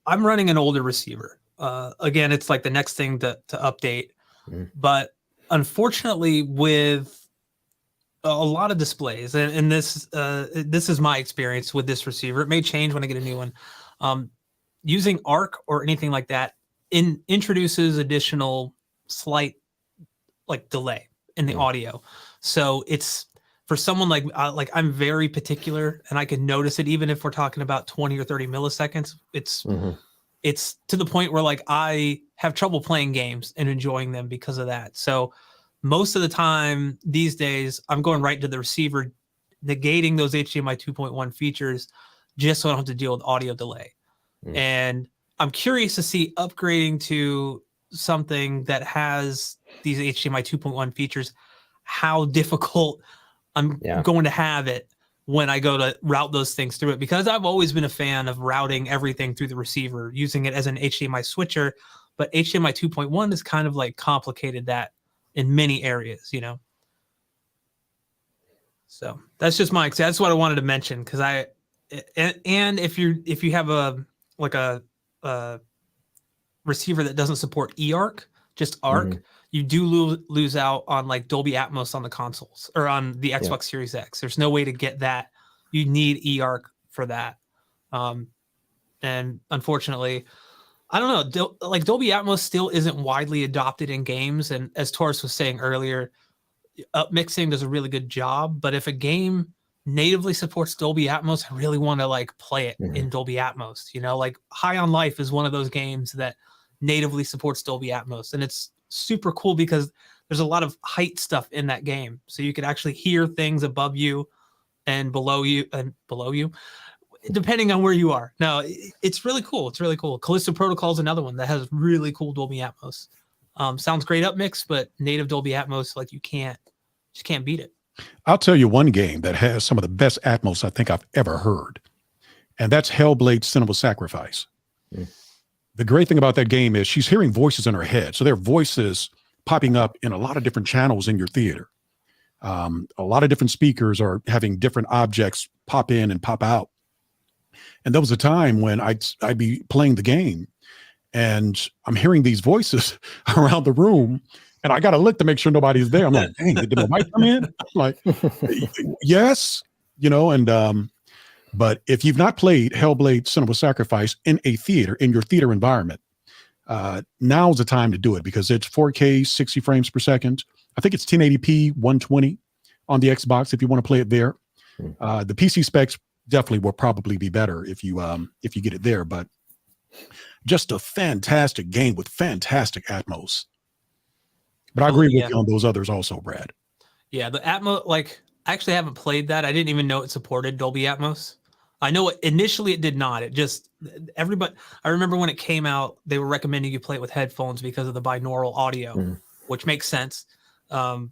I'm running an older receiver. Again, it's like the next thing to update, but unfortunately with a lot of displays, and this is my experience with this receiver. It may change when I get a new one. Using ARC or anything like that introduces additional slight like delay in the audio. So it's for someone like I'm very particular, and I can notice it even if we're talking about 20 or 30 milliseconds. It's to the point where like I have trouble playing games and enjoying them because of that. So most of the time these days, I'm going right to the receiver, negating those HDMI 2.1 features just so I don't have to deal with audio delay. And I'm curious to see upgrading to something that has these HDMI 2.1 features, how difficult I'm going to have it when I go to route those things through it, because I've always been a fan of routing everything through the receiver, using it as an HDMI switcher, but HDMI 2.1 is kind of like complicated that in many areas, So that's just that's what I wanted to mention, because and if you have a receiver that doesn't support eARC, just ARC, you do lose out on like Dolby Atmos on the consoles or on the Xbox Series X. There's no way to get that. You need eARC for that. And unfortunately, I don't know, like Dolby Atmos still isn't widely adopted in games. And as Taurus was saying earlier, upmixing does a really good job. But if a game natively supports Dolby Atmos, I really want to like play it in Dolby Atmos. You know, like High on Life is one of those games that natively supports Dolby Atmos, and it's super cool because there's a lot of height stuff in that game, so you could actually hear things above you and below you, depending on where you are. No, it's really cool. It's really cool. Callisto Protocol is another one that has really cool Dolby Atmos. Sounds great up mix, but native Dolby Atmos, like just can't beat it. I'll tell you one game that has some of the best Atmos I think I've ever heard, and that's Hellblade: Cinema Sacrifice. The great thing about that game is she's hearing voices in her head. So there are voices popping up in a lot of different channels in your theater. A lot of different speakers are having different objects pop in and pop out. And there was a time when I'd be playing the game and I'm hearing these voices around the room, and I got to look to make sure nobody's there. I'm like, dang, did my mic come in? I'm like, yes, but if you've not played Hellblade: Cinema Sacrifice in a theater, in your theater environment, now's the time to do it because it's 4K, 60 frames per second. I think it's 1080p, 120 on the Xbox if you want to play it there. The PC specs definitely will probably be better if you get it there, but just a fantastic game with fantastic Atmos. But I agree with you on those others also, Brad. Yeah, the Atmos, like, I actually haven't played that. I didn't even know it supported Dolby Atmos. I know initially it did not. It just, everybody, I remember when it came out, they were recommending you play it with headphones because of the binaural audio, which makes sense. But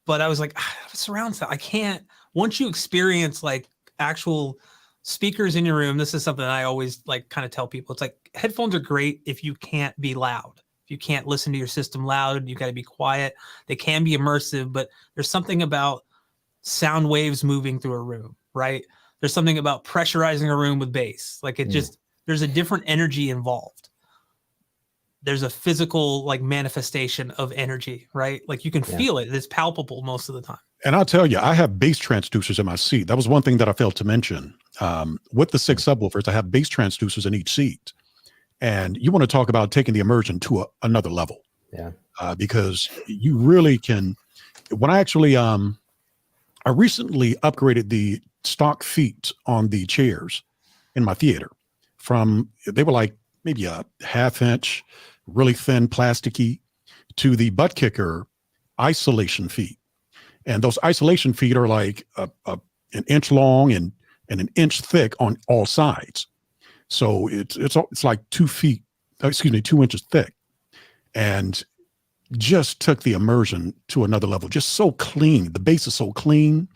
I was like, surround sound, I can't, once you experience like actual speakers in your room, this is something I always like kind of tell people. It's like headphones are great if you can't be loud. If you can't listen to your system loud, you got to be quiet. They can be immersive, but there's something about sound waves moving through a room, right? There's something about pressurizing a room with bass. Like it just, there's a different energy involved. There's a physical like manifestation of energy, right? Like you can feel it. It's palpable most of the time. And I'll tell you, I have bass transducers in my seat. That was one thing that I failed to mention. With the 6 subwoofers, I have bass transducers in each seat. And you want to talk about taking the immersion to another level. Yeah. Because you really can, when I actually, I recently upgraded the stock feet on the chairs in my theater from, they were like maybe a ½ inch, really thin, plasticky, to the butt kicker isolation feet. And those isolation feet are like an inch long and an inch thick on all sides. So it's like 2 inches thick, and just took the immersion to another level. Just so clean. The bass is so clean.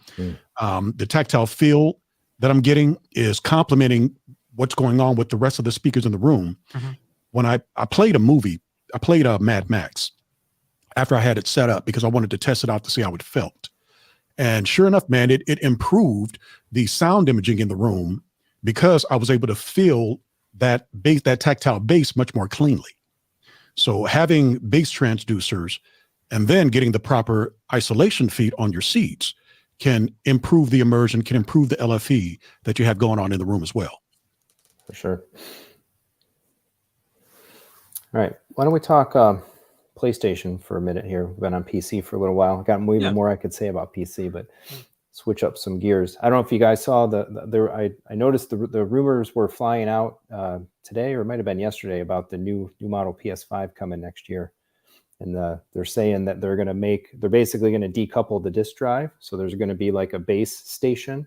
The tactile feel that I'm getting is complementing what's going on with the rest of the speakers in the room. When I played a movie, I played Mad Max after I had it set up because I wanted to test it out to see how it felt. And sure enough, man, it improved the sound imaging in the room because I was able to feel that bass, that tactile bass much more cleanly. So having bass transducers and then getting the proper isolation feet on your seats can improve the immersion, can improve the LFE that you have going on in the room as well. For sure. All right. Why don't we talk PlayStation for a minute here? We've been on PC for a little while. I got way more I could say about PC, but switch up some gears. I don't know if you guys saw I noticed the rumors were flying out today, or it might have been yesterday, about the new model PS5 coming next year. And they're saying that they're basically going to decouple the disk drive. So there's going to be like a base station,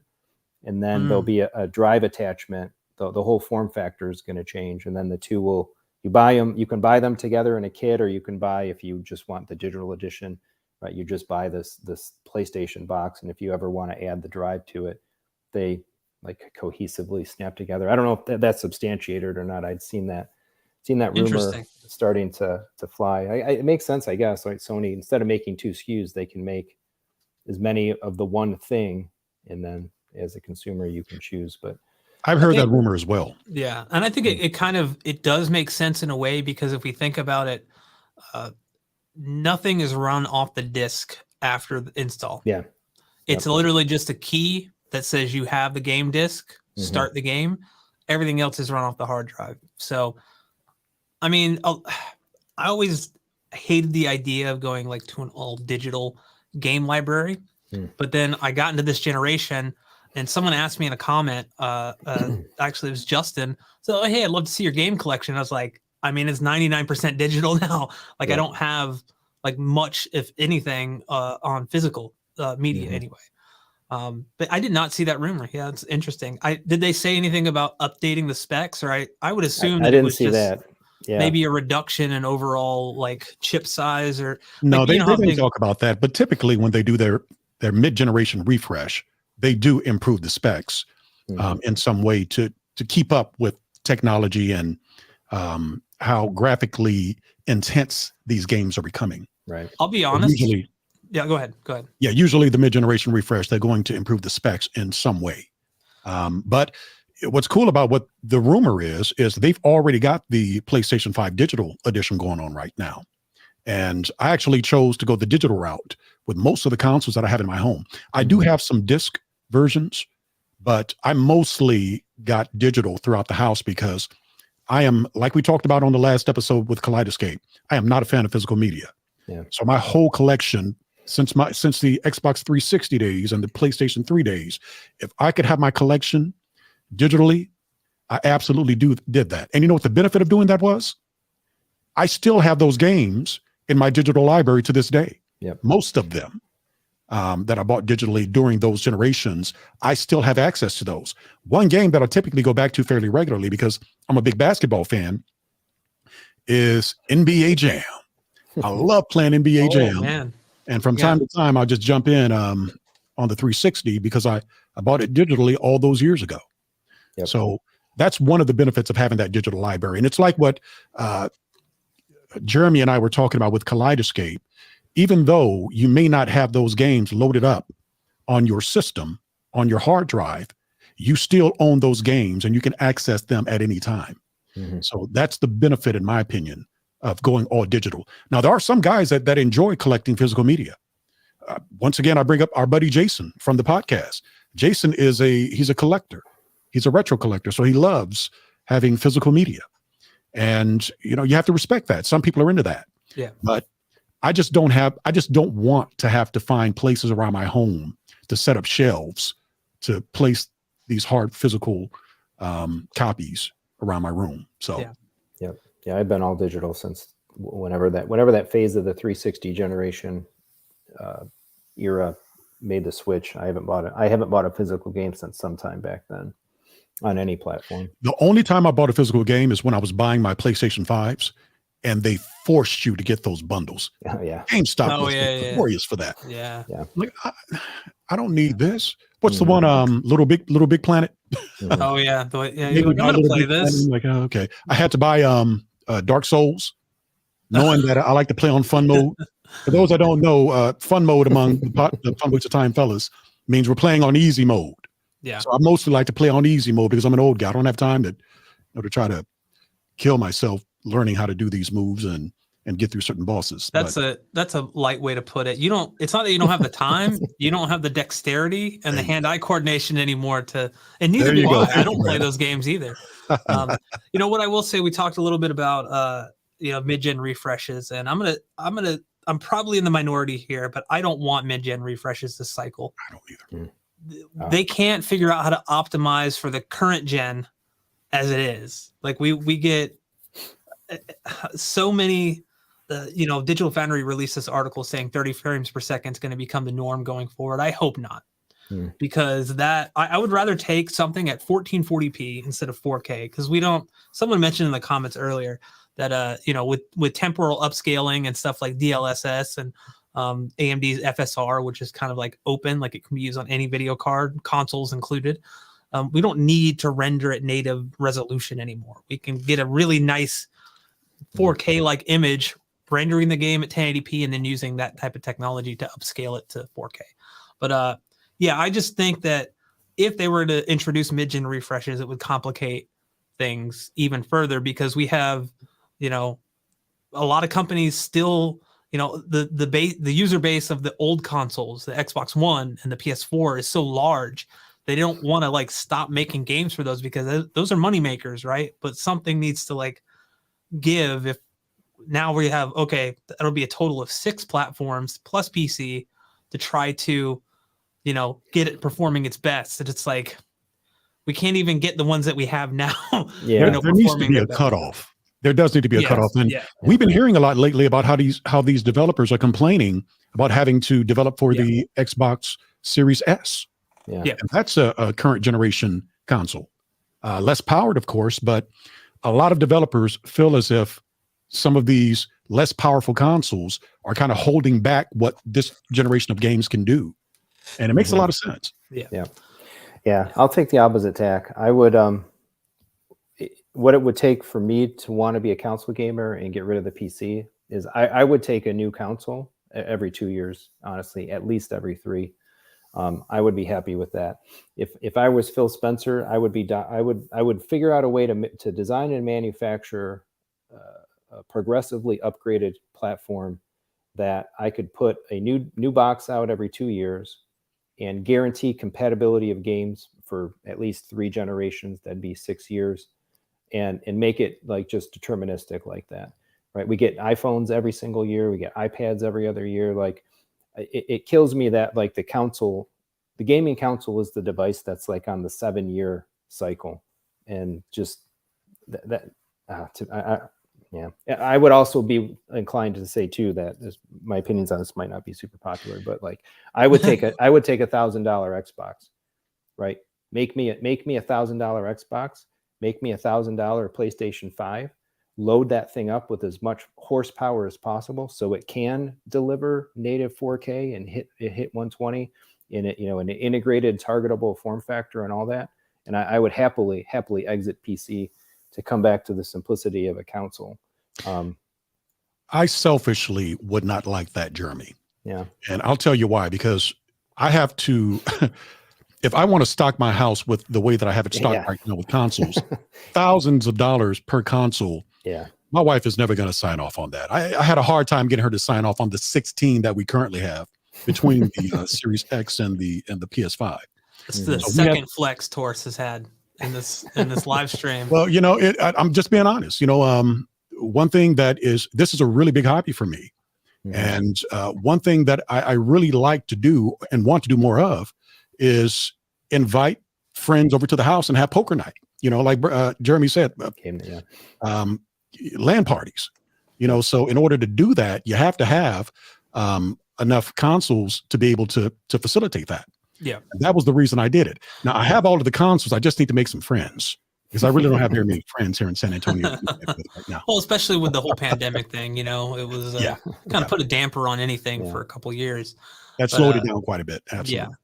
and then there'll be a drive attachment. The whole form factor is going to change. And then the two you can buy them together in a kit, or you can buy, if you just want the digital edition, right, you just buy this PlayStation box. And if you ever want to add the drive to it, they like cohesively snap together. I don't know if that's substantiated or not. I'd seen that rumor starting to fly. It makes sense, I guess. Like Sony, instead of making 2 SKUs, they can make as many of the one thing, and then as a consumer you can choose. But I've heard that rumor as well. Yeah. And I think it does make sense in a way, because if we think about it, nothing is run off the disk after the install. Yeah. It's literally just a key that says you have the game disc, start the game. Everything else is run off the hard drive. So, I mean, I always hated the idea of going like to an all digital game library. But then I got into this generation, and someone asked me in a comment, actually it was Justin, so hey, I'd love to see your game collection. I was like, I mean, it's 99% digital now. Like, I don't have like much, if anything, on physical media anyway. But I did not see that rumor. Yeah, it's interesting. Did they say anything about updating the specs, or I would assume that I it didn't was see just that. Yeah. maybe a reduction in overall like chip size, or No, like, they how didn't big- talk about that. But typically, when they do their mid-generation refresh, they do improve the specs in some way to keep up with technology and how graphically intense these games are becoming. Right. I'll be honest. Usually, Yeah, go ahead. Go ahead. yeah, usually the mid-generation refresh, they're going to improve the specs in some way. But what's cool about what the rumor is they've already got the PlayStation 5 digital edition going on right now. And I actually chose to go the digital route with most of the consoles that I have in my home. I do have some disc versions, but I mostly got digital throughout the house because I am, like we talked about on the last episode with Kaleidescape, I am not a fan of physical media. Yeah. So my whole collection, since the Xbox 360 days and the PlayStation 3 days, if I could have my collection digitally, I absolutely did that. And you know what the benefit of doing that was? I still have those games in my digital library to this day. Yep. Most of them that I bought digitally during those generations, I still have access to those. One game that I typically go back to fairly regularly because I'm a big basketball fan is NBA Jam. I love playing NBA Jam. Man. And from time to time, I'll just jump in on the 360 because I bought it digitally all those years ago. Yep. So that's one of the benefits of having that digital library. And it's like what Jeremy and I were talking about with Kaleidescape. Even though you may not have those games loaded up on your system, on your hard drive, you still own those games and you can access them at any time. So that's the benefit, in my opinion, of going all digital. Now, there are some guys that enjoy collecting physical media. Once again, I bring up our buddy Jason from the podcast. Jason he's a collector. He's a retro collector. So he loves having physical media. And, you have to respect that. Some people are into that. Yeah. But I just don't want to have to find places around my home to set up shelves to place these hard physical copies around my room. So, yeah, I've been all digital since whenever that phase of the 360 generation era made the switch. I haven't bought a physical game since sometime back then on any platform. The only time I bought a physical game is when I was buying my PlayStation 5s. And they forced you to get those bundles. Oh, yeah. GameStop was notorious for that. Yeah. Like, I don't need this. What's the one? Little Big Planet. Oh yeah. I'm Little gonna play Big this. Planet. Like, okay. I had to buy Dark Souls, knowing that I like to play on fun mode. For those that don't know, fun mode among the Fun Weeks of Time fellas means we're playing on easy mode. Yeah. So I mostly like to play on easy mode because I'm an old guy. I don't have time to try to kill myself learning how to do these moves and get through certain bosses. That's a light way to put it. It's not that you don't have the time, you don't have the dexterity and the hand-eye coordination anymore and neither do I. I don't play those games either. What I will say, we talked a little bit about mid-gen refreshes, and I'm probably in the minority here, but I don't want mid-gen refreshes this cycle. I don't either. They can't figure out how to optimize for the current gen as it is. Like we get so many, Digital Foundry released this article saying 30 frames per second is going to become the norm going forward. I hope not, because I would rather take something at 1440p instead of 4K, because someone mentioned in the comments earlier that, with temporal upscaling and stuff like DLSS and AMD's FSR, which is kind of like open, like it can be used on any video card, consoles included. We don't need to render at native resolution anymore. We can get a really nice 4K like image, rendering the game at 1080p, and then using that type of technology to upscale it to 4K. But I just think that if they were to introduce mid-gen refreshes, it would complicate things even further, because we have, a lot of companies still, the user base of the old consoles, the Xbox One and the PS4 is so large. They don't want to stop making games for those, because those are money makers, right? But something needs to give. If now we have, that'll be a total of 6 platforms plus PC to try to get it performing its best. And it's like, we can't even get the ones that we have now. Yeah. There needs to be a cutoff. There does need to be a cutoff. And we've been hearing a lot lately about how these developers are complaining about having to develop for the Xbox Series S. Yeah. And that's a current generation console. Less powered, of course, but a lot of developers feel as if some of these less powerful consoles are kind of holding back what this generation of games can do. And it makes a lot of sense. Yeah. I'll take the opposite tack. I would, what it would take for me to want to be a console gamer and get rid of the PC is I would take a new console every 2 years, honestly, at least every 3. I would be happy with that. If I was Phil Spencer, I would figure out a way to design and manufacture a progressively upgraded platform that I could put a new box out every 2 years and guarantee compatibility of games for at least 3 generations. That'd be 6 years, and make it like just deterministic like that, right? We get iPhones every single year. We get iPads every other year. Like it kills me that like the gaming console is the device that's like on the 7-year cycle, and just I would also be inclined to say too that my opinions on this might not be super popular, but like I would take $1,000 Xbox, right? Make me $1,000 Xbox, make me $1,000 PlayStation 5, load that thing up with as much horsepower as possible so it can deliver native 4K and hit 120 in it, an integrated targetable form factor and all that. And I would happily exit PC to come back to the simplicity of a console. I selfishly would not like that, Jeremy. Yeah. And I'll tell you why, because I have to, if I want to stock my house with the way that I have it stocked right now with consoles, thousands of dollars per console. Yeah. My wife is never going to sign off on that. I had a hard time getting her to sign off on the 16 that we currently have between the Series X and the PS5. It's the second flex Taurus has had in this live stream. Well, I'm just being honest. One thing this is a really big hobby for me. And one thing that I really like to do and want to do more of is invite friends over to the house and have poker night. Like Jeremy said, LAN parties. So in order to do that, you have to have enough consoles to be able to facilitate that. Yeah, and that was the reason I did it. Now I have all of the consoles. I just need to make some friends because I really don't have very many friends here in San Antonio right now. Well, especially with the whole pandemic thing, it was kind of put a damper on anything for a couple of years. That slowed it down quite a bit. Absolutely.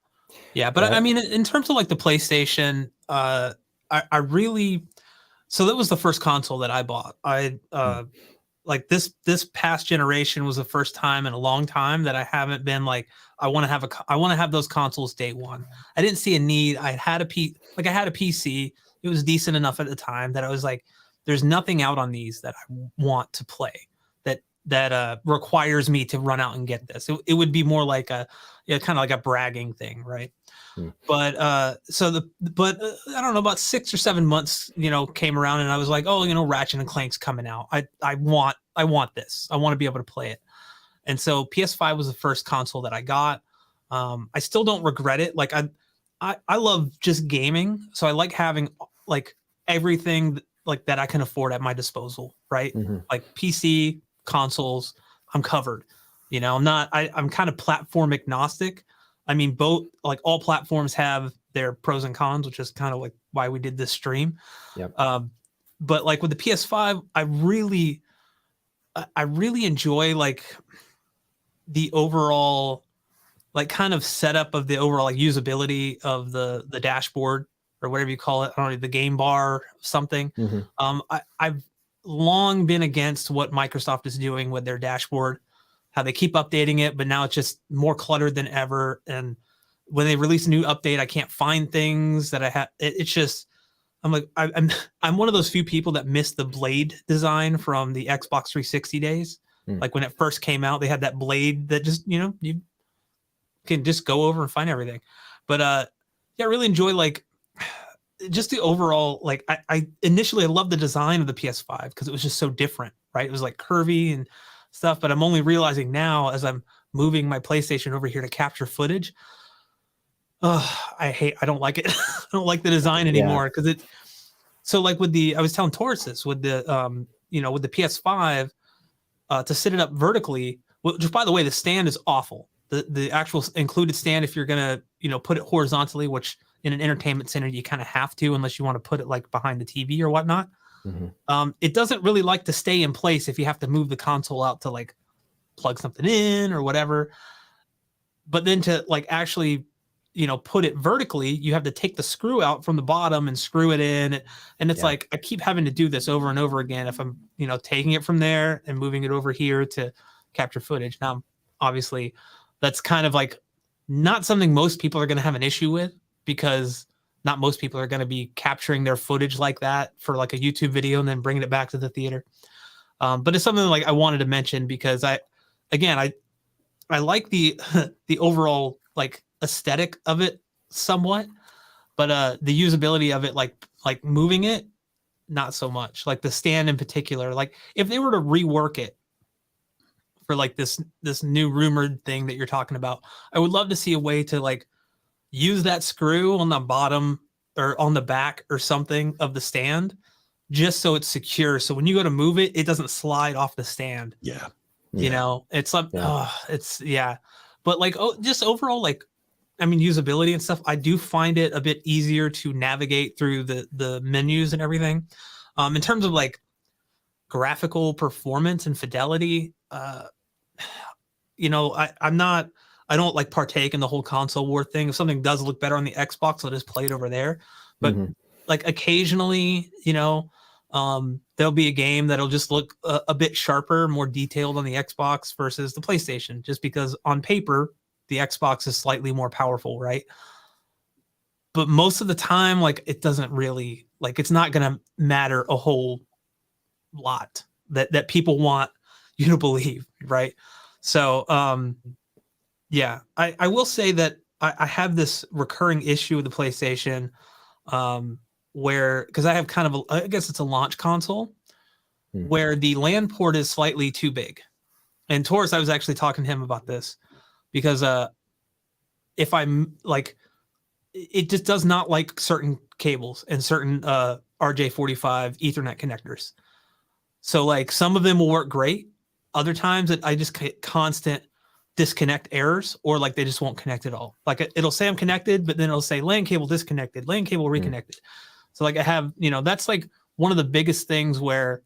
Yeah. But I mean, in terms of like the PlayStation, I really, so that was the first console that I bought. Like this past generation was the first time in a long time that I haven't been like, I want to have those consoles day one. I didn't see a need. I had a PC. It was decent enough at the time that I was like, there's nothing out on these that I want to play that requires me to run out and get this. It would be more like kind of like a bragging thing, right? But I don't know, about 6 or 7 months, came around and I was like, oh, Ratchet and Clank's coming out. I want this. I want to be able to play it. And so PS5 was the first console that I got. I still don't regret it. Like I love just gaming. So I like having like everything like that I can afford at my disposal, right? Like PC, consoles, I'm covered. I'm kind of platform agnostic. I mean, both, like all platforms have their pros and cons, which is kind of like why we did this stream. Yep. But like with the PS5, I really enjoy like the overall, like kind of setup of the overall like usability of the dashboard or whatever you call it. I don't know, the game bar, something. I've long been against what Microsoft is doing with their dashboard, how they keep updating it, but now it's just more cluttered than ever. And when they release a new update, I can't find things that I have. It's just, I'm like, I'm one of those few people that missed the blade design from the Xbox 360 days. Like when it first came out, they had that blade that just, you can just go over and find everything. But I really enjoy like just the overall, like I initially loved the design of the PS5 because it was just so different, right? It was like curvy and stuff, but I'm only realizing now as I'm moving my PlayStation over here to capture footage, I don't like it. I don't like the design anymore because it. So like I was telling Taurus this with the with the PS5, to sit it up vertically. Which, by the way, the stand is awful. The actual included stand, if you're gonna put it horizontally, which in an entertainment center you kind of have to, unless you want to put it like behind the TV or whatnot. It doesn't really like to stay in place if you have to move the console out to like plug something in or whatever. But then to like actually put it vertically, you have to take the screw out from the bottom and screw it in. And it's like, I keep having to do this over and over again. If I'm, taking it from there and moving it over here to capture footage. Now, obviously that's kind of like not something most people are going to have an issue with, because not most people are going to be capturing their footage like that for like a YouTube video and then bringing it back to the theater. But it's something like I wanted to mention because I like the overall like aesthetic of it somewhat, but the usability of it, like moving it, not so much. Like the stand in particular, like if they were to rework it for like this new rumored thing that you're talking about, I would love to see a way to like use that screw on the bottom or on the back or something of the stand, just so it's secure. So when you go to move it, it doesn't slide off the stand. Yeah. It's like, but like, just overall, like, I mean, usability and stuff, I do find it a bit easier to navigate through the menus and everything. In terms of like graphical performance and fidelity, I don't like partake in the whole console war thing. If something does look better on the Xbox, I'll just play it over there. But like occasionally, there'll be a game that'll just look a bit sharper, more detailed on the Xbox versus the PlayStation, just because on paper, the Xbox is slightly more powerful, right? But most of the time, like, it doesn't really, like, it's not going to matter a whole lot that people want you to believe, right? So, I will say that I have this recurring issue with the PlayStation, where, because I have kind of I guess it's a launch console, where the LAN port is slightly too big. And Taurus, I was actually talking to him about this, because if I'm like, it just does not like certain cables and certain RJ45 Ethernet connectors. So like some of them will work great. Other times I just get constant disconnect errors, or like they just won't connect at all. Like it'll say I'm connected, but then it'll say LAN cable disconnected, LAN cable reconnected. So like I have, that's like one of the biggest things where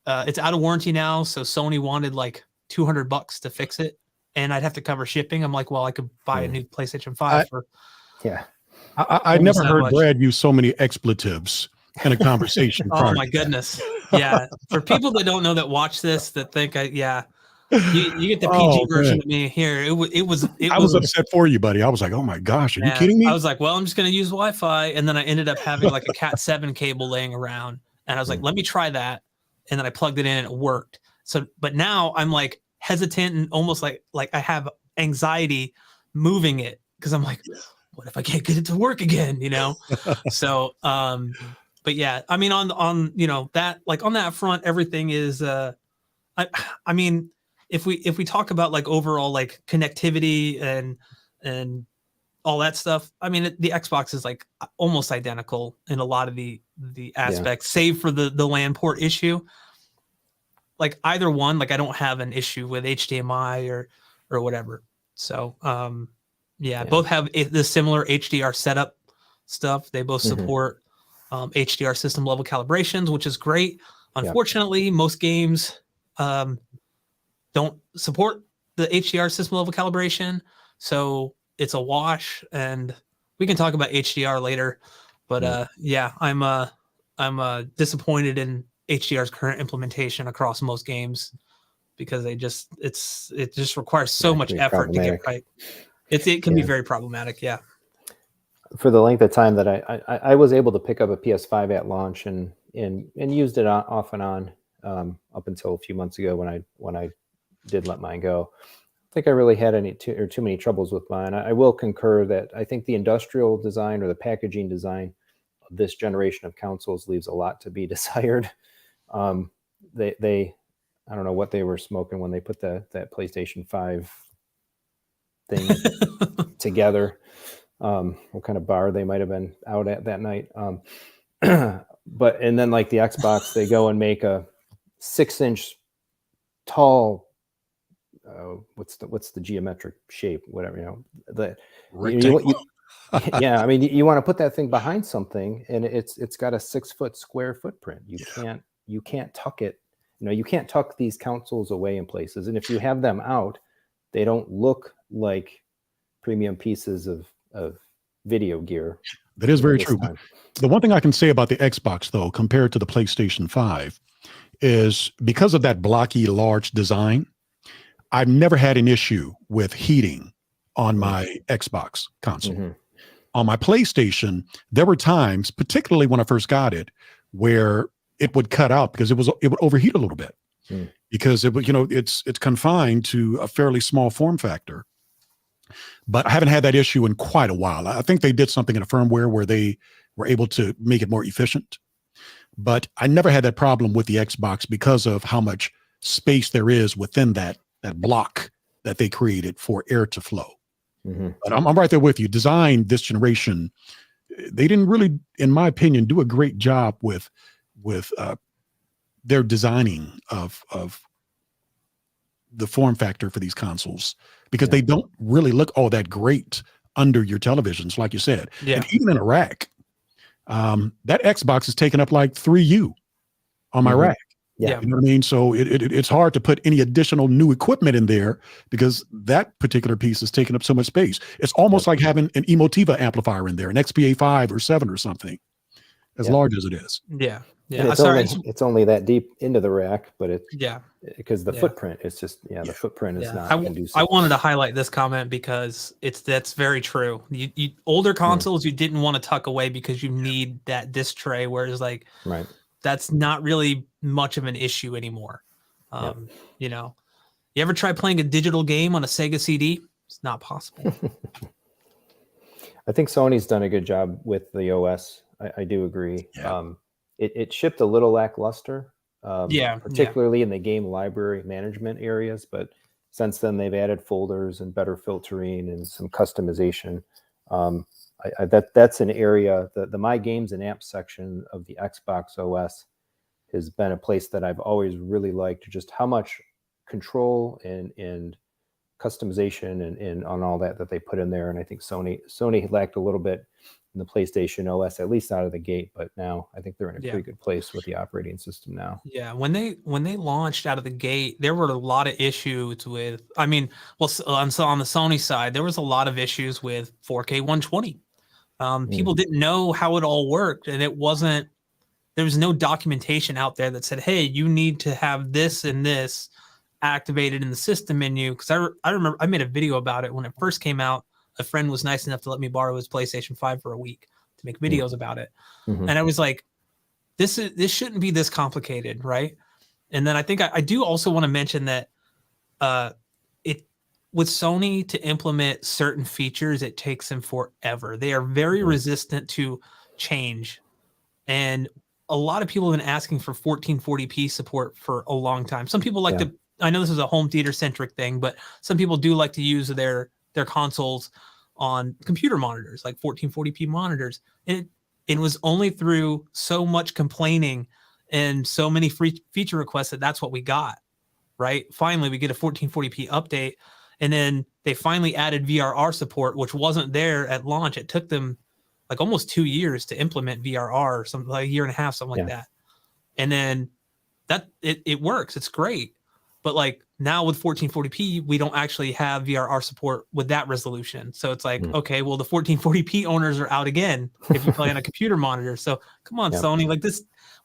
it's out of warranty now. So Sony wanted like $200 to fix it, and I'd have to cover shipping. I'm like, well, I could buy a new PlayStation 5 for. Yeah. I never heard Brad use so many expletives in a conversation. Oh my goodness. Yeah. For people that don't know, that watch this, that think you get the PG version of me here. It was I was upset for you, buddy. I was like, oh my gosh, are you kidding me? I was like, well, I'm just going to use Wi-Fi. And then I ended up having like a Cat 7 cable laying around, and I was like, let me try that. And then I plugged it in and it worked. So, but now I'm like hesitant and almost like I have anxiety moving it, because I'm like, what if I can't get it to work again? So, but yeah, I mean, on that, like on that front, everything is, I mean, if we talk about like overall like connectivity and all that stuff, I mean, the Xbox is like almost identical in a lot of the aspects, save for the LAN port issue. Like either one, like I don't have an issue with HDMI or whatever. So, both have the similar HDR setup stuff. They both support HDR system level calibrations, which is great. Unfortunately, most games don't support the HDR system level calibration, so it's a wash. And we can talk about HDR later, but I'm disappointed in HDR's current implementation across most games, because it just requires so much effort to get right. It can be very problematic. Yeah. For the length of time that I was able to pick up a PS5 at launch and used it off and on up until a few months ago when I did let mine go. I think I really had too many troubles with mine. I will concur that I think the industrial design or the packaging design of this generation of consoles leaves a lot to be desired. They I don't know what they were smoking when they put that PlayStation 5 thing together. what kind of bar they might have been out at that night. But and then like the Xbox, they go and make a 6-inch tall. What's the geometric shape? Whatever, you know. Yeah, I mean, you want to put that thing behind something, and it's got a 6-foot square footprint. You can't tuck it. You know, you can't tuck these consoles away in places, and if you have them out, they don't look like premium pieces of video gear. That is very true. The one thing I can say about the Xbox, though, compared to the PlayStation 5, is because of that blocky, large design, I've never had an issue with heating on my Xbox console. Mm-hmm. On my PlayStation, there were times, particularly when I first got it, where it would cut out because it would overheat a little bit because it would, you know, it's confined to a fairly small form factor. But I haven't had that issue in quite a while. I think they did something in a firmware where they were able to make it more efficient. But I never had that problem with the Xbox because of how much space there is within that block that they created for air to flow. Mm-hmm. But I'm right there with you. Design this generation, they didn't really, in my opinion, do a great job with their designing of the form factor for these consoles, because they don't really look all that great under your televisions, like you said. Yeah. And even in a rack, that Xbox is taking up like 3U on my rack. Yeah. You know what I mean? So it's hard to put any additional new equipment in there because that particular piece is taking up so much space. It's almost like having an Emotiva amplifier in there, an XPA 5 or 7 or something, as large as it is. Yeah. Yeah. It's only that deep into the rack, but because the footprint is just, the footprint is not conducive. I wanted to highlight this comment because that's very true. You older consoles, you didn't want to tuck away because you need that disc tray, whereas that's not really much of an issue anymore. You know, you ever try playing a digital game on a Sega CD? It's not possible. I think Sony's done a good job with the OS. I do agree. Yeah. It shipped a little lackluster, particularly in the game library management areas. But since then, they've added folders and better filtering and some customization. That's an area, the My Games and Apps section of the Xbox OS has been a place that I've always really liked, just how much control and customization and on all that they put in there. And I think Sony lacked a little bit in the PlayStation OS, at least out of the gate, but now I think they're in a pretty good place with the operating system now. Yeah, when they launched out of the gate, there were a lot of issues with, on the Sony side, there was a lot of issues with 4K 120. People didn't know how it all worked, and there was no documentation out there that said, hey, you need to have this and this activated in the system menu. Because I remember I made a video about it when it first came out. A friend was nice enough to let me borrow his PlayStation 5 for a week to make videos about it. Mm-hmm. And I was like, this shouldn't be this complicated, right? And then I think I do also want to mention that with Sony to implement certain features, it takes them forever. They are very resistant to change. And a lot of people have been asking for 1440p support for a long time. Some people like to, I know this is a home theater centric thing, but some people do like to use their consoles on computer monitors, like 1440p monitors. And it was only through so much complaining and so many free feature requests that's what we got, right? Finally, we get a 1440p update. And then they finally added VRR support, which wasn't there at launch. It took them like almost 2 years to implement VRR, or something like a year and a half, something like that. And then it works. It's great. But like now with 1440p, we don't actually have VRR support with that resolution. So it's like, okay, well, the 1440p owners are out again if you play on a computer monitor. So come on, Sony,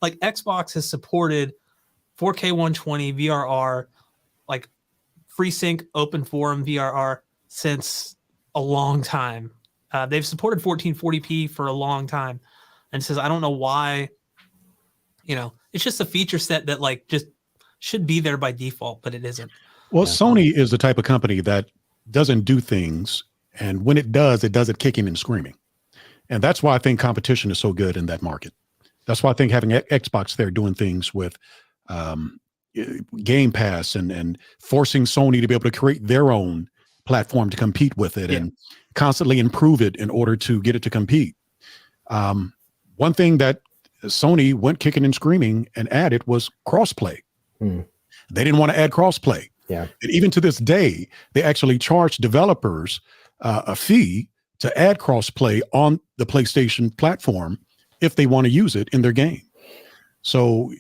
like Xbox has supported 4K 120 VRR, like FreeSync open forum VRR since a long time. They've supported 1440p for a long time. And says, I don't know why, it's just a feature set that like just should be there by default, but it isn't. Well, Sony is the type of company that doesn't do things, and when it does it kicking and screaming. And that's why I think competition is so good in that market. That's why I think having Xbox there doing things with Game Pass and forcing Sony to be able to create their own platform to compete with it and constantly improve it in order to get it to compete. One thing that Sony went kicking and screaming and added was crossplay. They didn't want to add crossplay. Yeah. And even to this day, they actually charge developers a fee to add crossplay on the PlayStation platform if they want to use it in their game. So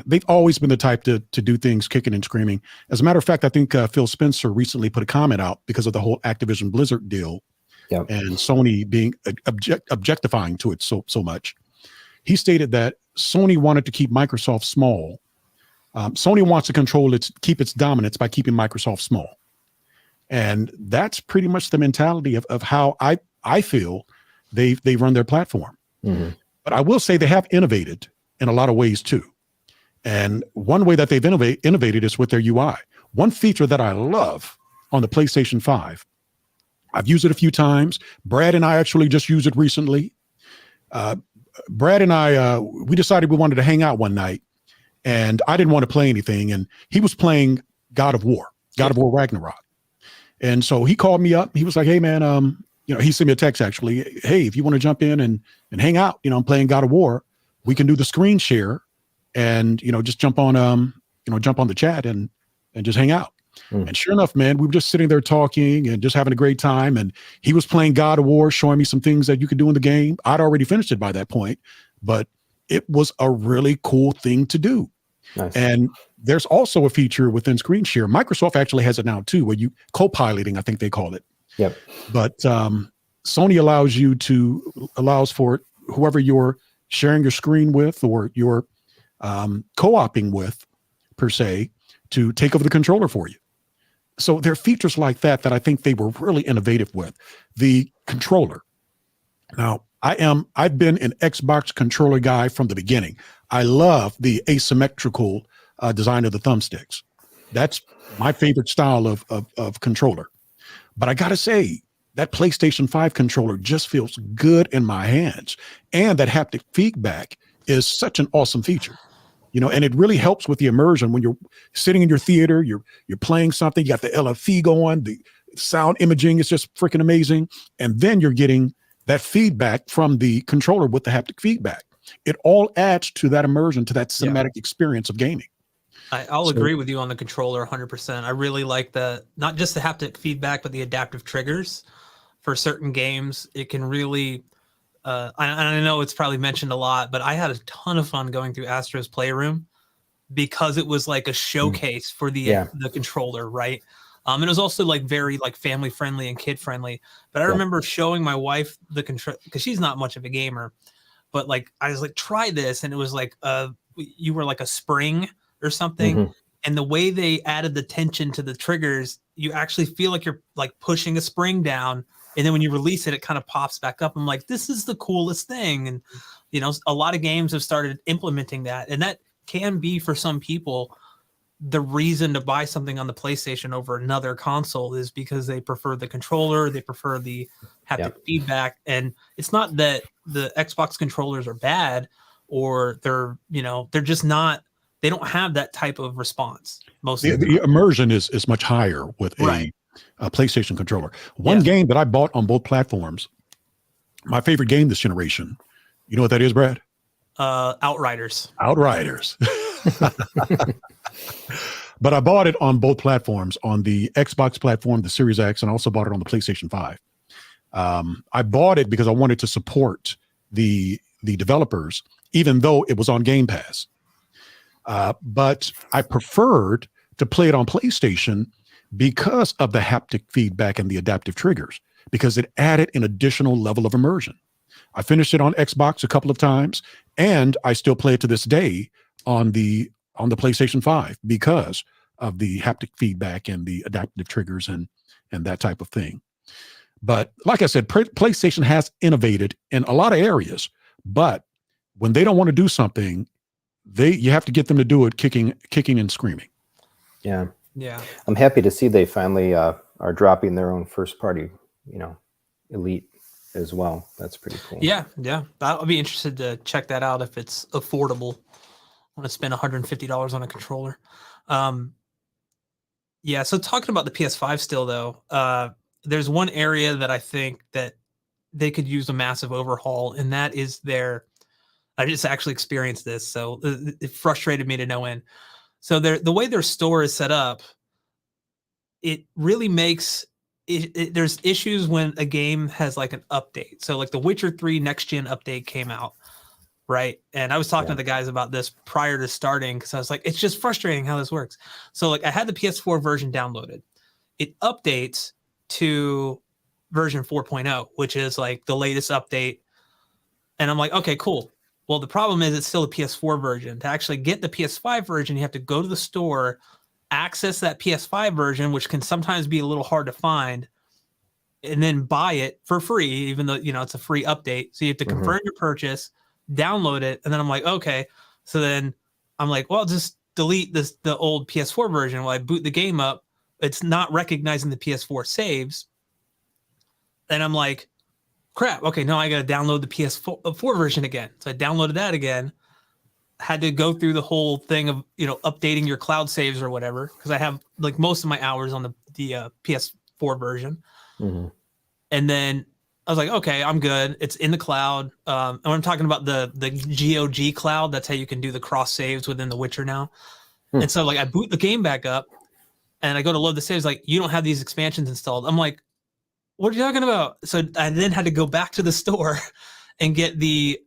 they've always been the type to do things kicking and screaming. As a matter of fact, I think Phil Spencer recently put a comment out because of the whole Activision Blizzard deal and Sony being objectifying to it so much. He stated that Sony wanted to keep Microsoft small. Sony wants to keep its dominance by keeping Microsoft small. And that's pretty much the mentality of how I feel they run their platform. But I will say they have innovated in a lot of ways too. And one way that they've innovated is with their UI. One feature that I love on the PlayStation 5, I've used it a few times. Brad and I actually just used it recently. Brad and I, we decided we wanted to hang out one night, and I didn't want to play anything. And he was playing God of War Ragnarok. And so he called me up. He was like, hey man, he sent me a text actually. Hey, if you want to jump in and hang out, I'm playing God of War. We can do the screen share and, just jump on the chat and just hang out. And sure enough, man, we were just sitting there talking and just having a great time. And he was playing God of War, showing me some things that you could do in the game. I'd already finished it by that point, but it was a really cool thing to do. Nice. And there's also a feature within screen share. Microsoft actually has it now too, where you co-piloting, I think they call it. Yep. But Sony allows for whoever you're sharing your screen with or you're co-oping with, per se, to take over the controller for you. So there are features like that I think they were really innovative with. The controller. Now, I've been an Xbox controller guy from the beginning. I love the asymmetrical design of the thumbsticks. That's my favorite style of controller. But I gotta say, that PlayStation 5 controller just feels good in my hands. And that haptic feedback is such an awesome feature. And it really helps with the immersion when you're sitting in your theater, you're playing something, you got the LFE going, the sound imaging is just freaking amazing. And then you're getting that feedback from the controller with the haptic feedback. It all adds to that immersion, to that cinematic experience of gaming. I'll agree with you on the controller 100%. I really like not just the haptic feedback, but the adaptive triggers. For certain games, it can really, I know it's probably mentioned a lot, but I had a ton of fun going through Astro's Playroom because it was like a showcase for the controller, right? It was also like very like family friendly and kid friendly. But I remember showing my wife the control because she's not much of a gamer, but like I was like, try this, and it was like you were like a spring or something, and the way they added the tension to the triggers, you actually feel like you're like pushing a spring down. And then when you release it, it kind of pops back up. I'm like, this is the coolest thing. And, a lot of games have started implementing that. And that can be, for some people, the reason to buy something on the PlayStation over another console is because they prefer the controller, they prefer the haptic feedback. And it's not that the Xbox controllers are bad or they're just not, they don't have that type of response. The immersion is much higher with a PlayStation controller. One game that I bought on both platforms, my favorite game this generation. You know what that is, Brad? Outriders. But I bought it on both platforms, on the Xbox platform, the Series X, and I also bought it on the PlayStation 5. I bought it because I wanted to support the developers, even though it was on Game Pass. But I preferred to play it on PlayStation because of the haptic feedback and the adaptive triggers, because it added an additional level of immersion. I finished it on Xbox a couple of times, and I still play it to this day on the PlayStation 5 because of the haptic feedback and the adaptive triggers and that type of thing. But like I said, PlayStation has innovated in a lot of areas, but when they don't want to do something, you have to get them to do it kicking and screaming. Yeah. Yeah. I'm happy to see they finally are dropping their own first party, Elite as well. That's pretty cool. Yeah. I'll be interested to check that out if it's affordable. I want to spend $150 on a controller. So talking about the PS5 still though, there's one area that I think that they could use a massive overhaul, and that is I just actually experienced this, so it frustrated me to no end. So the way their store is set up, it really makes there's issues when a game has like an update. So like the Witcher 3 next gen update came out, right? And I was talking to the guys about this prior to starting because I was like, it's just frustrating how this works. So like I had the PS4 version downloaded. It updates to version 4.0, which is like the latest update. And I'm like, okay, cool. Well, the problem is it's still a PS4 version. To actually get the PS5 version, you have to go to the store, access that PS5 version, which can sometimes be a little hard to find, and then buy it for free, even though, it's a free update. So you have to confirm your purchase, download it. And then I'm like, okay. So then I'm like, well, just delete the old PS4 version. While I boot the game up, it's not recognizing the PS4 saves. And I'm like, crap. Okay, now I got to download the PS4 version again. So I downloaded that again. Had to go through the whole thing of, updating your cloud saves or whatever, because I have like most of my hours on the PS4 version. Mm-hmm. And then I was like, okay, I'm good. It's in the cloud. And I'm talking about the GOG cloud. That's how you can do the cross saves within The Witcher now. And so like I boot the game back up and I go to load the saves, like, you don't have these expansions installed. I'm like, what are you talking about? So I then had to go back to the store and get the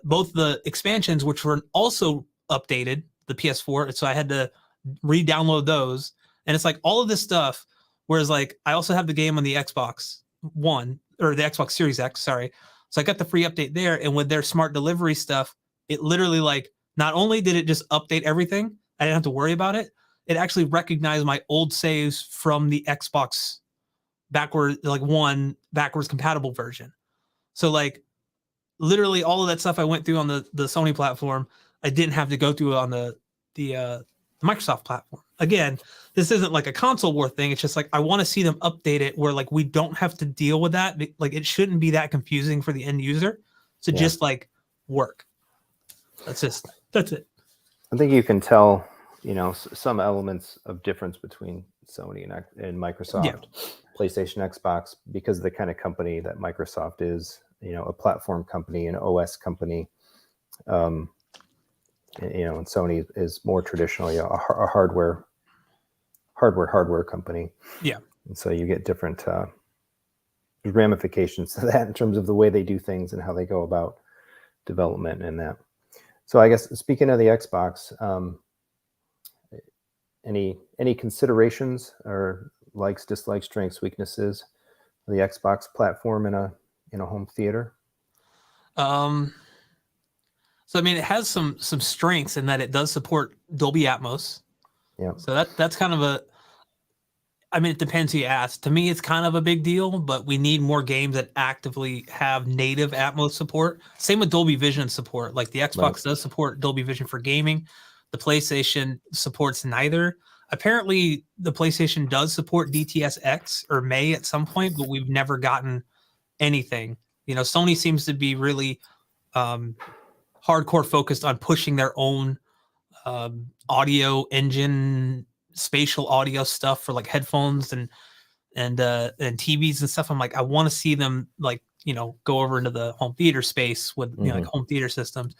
both the expansions, which were also updated, the PS4. So I had to re-download those. And it's like all of this stuff. Whereas like I also have the game on the Xbox One, or the Xbox Series X, sorry. So I got the free update there. And with their smart delivery stuff, it literally like, not only did it just update everything, I didn't have to worry about it. It actually recognized my old saves from the Xbox backwards compatible version. So like literally all of that stuff I went through on the Sony platform, I didn't have to go through on the Microsoft platform. Again, this isn't like a console war thing. It's just like I want to see them update it where like we don't have to deal with that. Like it shouldn't be that confusing for the end user to just like work. That's it. I think you can tell, some elements of difference between Sony and Microsoft, PlayStation, Xbox, because of the kind of company that Microsoft is, a platform company, an OS company, and Sony is more traditionally a hardware company. Yeah. And so you get different ramifications to that in terms of the way they do things and how they go about development and that. So I guess speaking of the Xbox, any considerations or likes, dislikes, strengths, weaknesses of the Xbox platform in a home theater? So I mean, it has some strengths in that it does support Dolby Atmos. Yeah. So that's kind of it depends who you ask. To me, it's kind of a big deal, but we need more games that actively have native Atmos support. Same with Dolby Vision support. Like the Xbox does support Dolby Vision for gaming. The PlayStation supports neither. Apparently, the PlayStation does support DTS:X or may at some point, but we've never gotten anything. Sony seems to be really hardcore focused on pushing their own audio engine, spatial audio stuff for like headphones and TVs and stuff. I'm like, I want to see them like, go over into the home theater space with like home theater systems.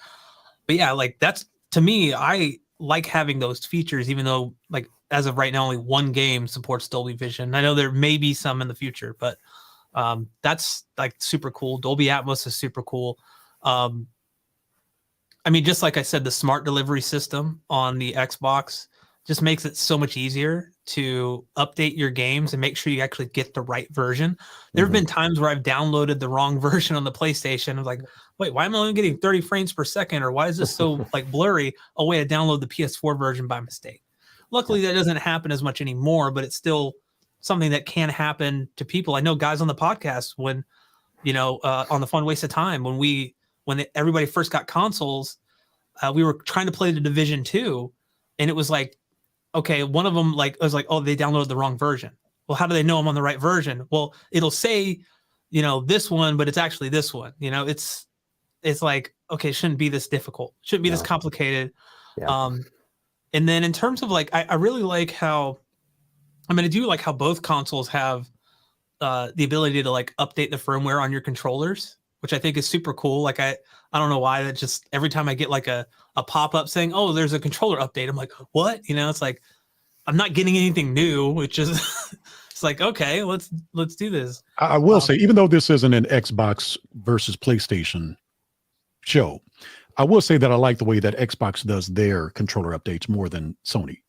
But yeah, like that's, to me, I like having those features, even though like as of right now, only one game supports Dolby Vision. I know there may be some in the future, but that's like super cool. Dolby Atmos is super cool. Just like I said, the smart delivery system on the Xbox just makes it so much easier to update your games and make sure you actually get the right version. There have been times where I've downloaded the wrong version on the PlayStation. I'm like, wait, why am I only getting 30 frames per second? Or why is this so like blurry? Oh, wait, I downloaded the PS4 version by mistake. Luckily, that doesn't happen as much anymore, but it's still something that can happen to people. I know guys on the podcast when, on the Fun Waste of Time, when everybody first got consoles, we were trying to play the Division 2, and it was like, okay, one of them like was like, oh, they downloaded the wrong version. Well, how do they know I'm on the right version? Well, it'll say, this one, but it's actually this one. It's like, okay, it shouldn't be this difficult. Shouldn't be this complicated. Yeah. And then in terms of like, I really like how, I do like how both consoles have the ability to like update the firmware on your controllers, which I think is super cool. Like I don't know why, that just every time I get like a pop-up saying, oh, there's a controller update, I'm like, what? It's like I'm not getting anything new, which is it's like, okay, let's do this. I will say, even though this isn't an Xbox versus PlayStation show, I will say that I like the way that Xbox does their controller updates more than Sony.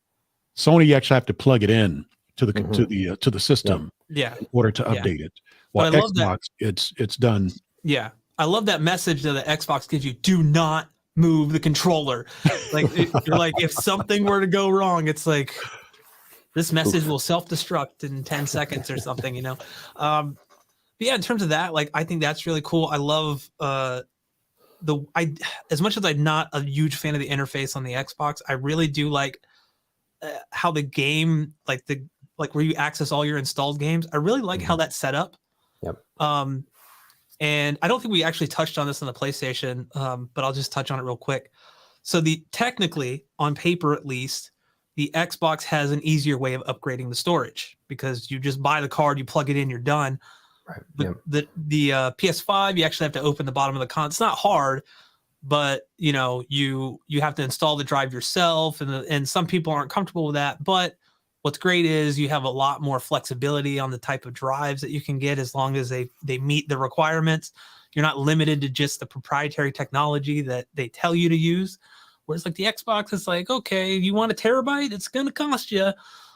Sony, you actually have to plug it in to the to the system in order to update it. While But I love Xbox, it's done. Yeah, I love that message that the Xbox gives you: do not move the controller. Like you're like, if something were to go wrong, it's like this message will self-destruct in 10 seconds or something. But yeah, in terms of that, like I think that's really cool. I love as much as I'm not a huge fan of the interface on the Xbox, I really do like how the game, like where you access all your installed games. I really like how that's set up. Yep. And I don't think we actually touched on this on the PlayStation, but I'll just touch on it real quick. So technically, on paper at least, the Xbox has an easier way of upgrading the storage because you just buy the card, you plug it in, you're done. Right. The PS5, you actually have to open the bottom of the console. It's not hard, but you have to install the drive yourself, and some people aren't comfortable with that. But what's great is you have a lot more flexibility on the type of drives that you can get as long as they meet the requirements. You're not limited to just the proprietary technology that they tell you to use. Whereas like the Xbox, it's like, okay, you want a terabyte? It's going to cost you.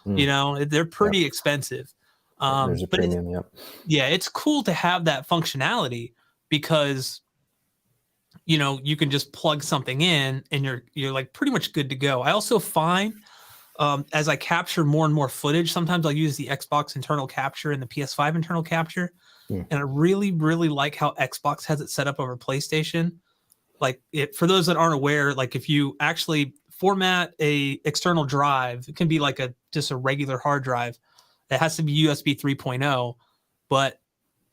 They're pretty expensive. There's a premium. It's cool to have that functionality because you can just plug something in and you're like pretty much good to go. I also find as I capture more and more footage, sometimes I'll use the Xbox internal capture and the PS5 internal capture. And I really, really like how Xbox has it set up over PlayStation. Like for those that aren't aware, like if you actually format a external drive, it can be like just a regular hard drive. It has to be USB 3.0, but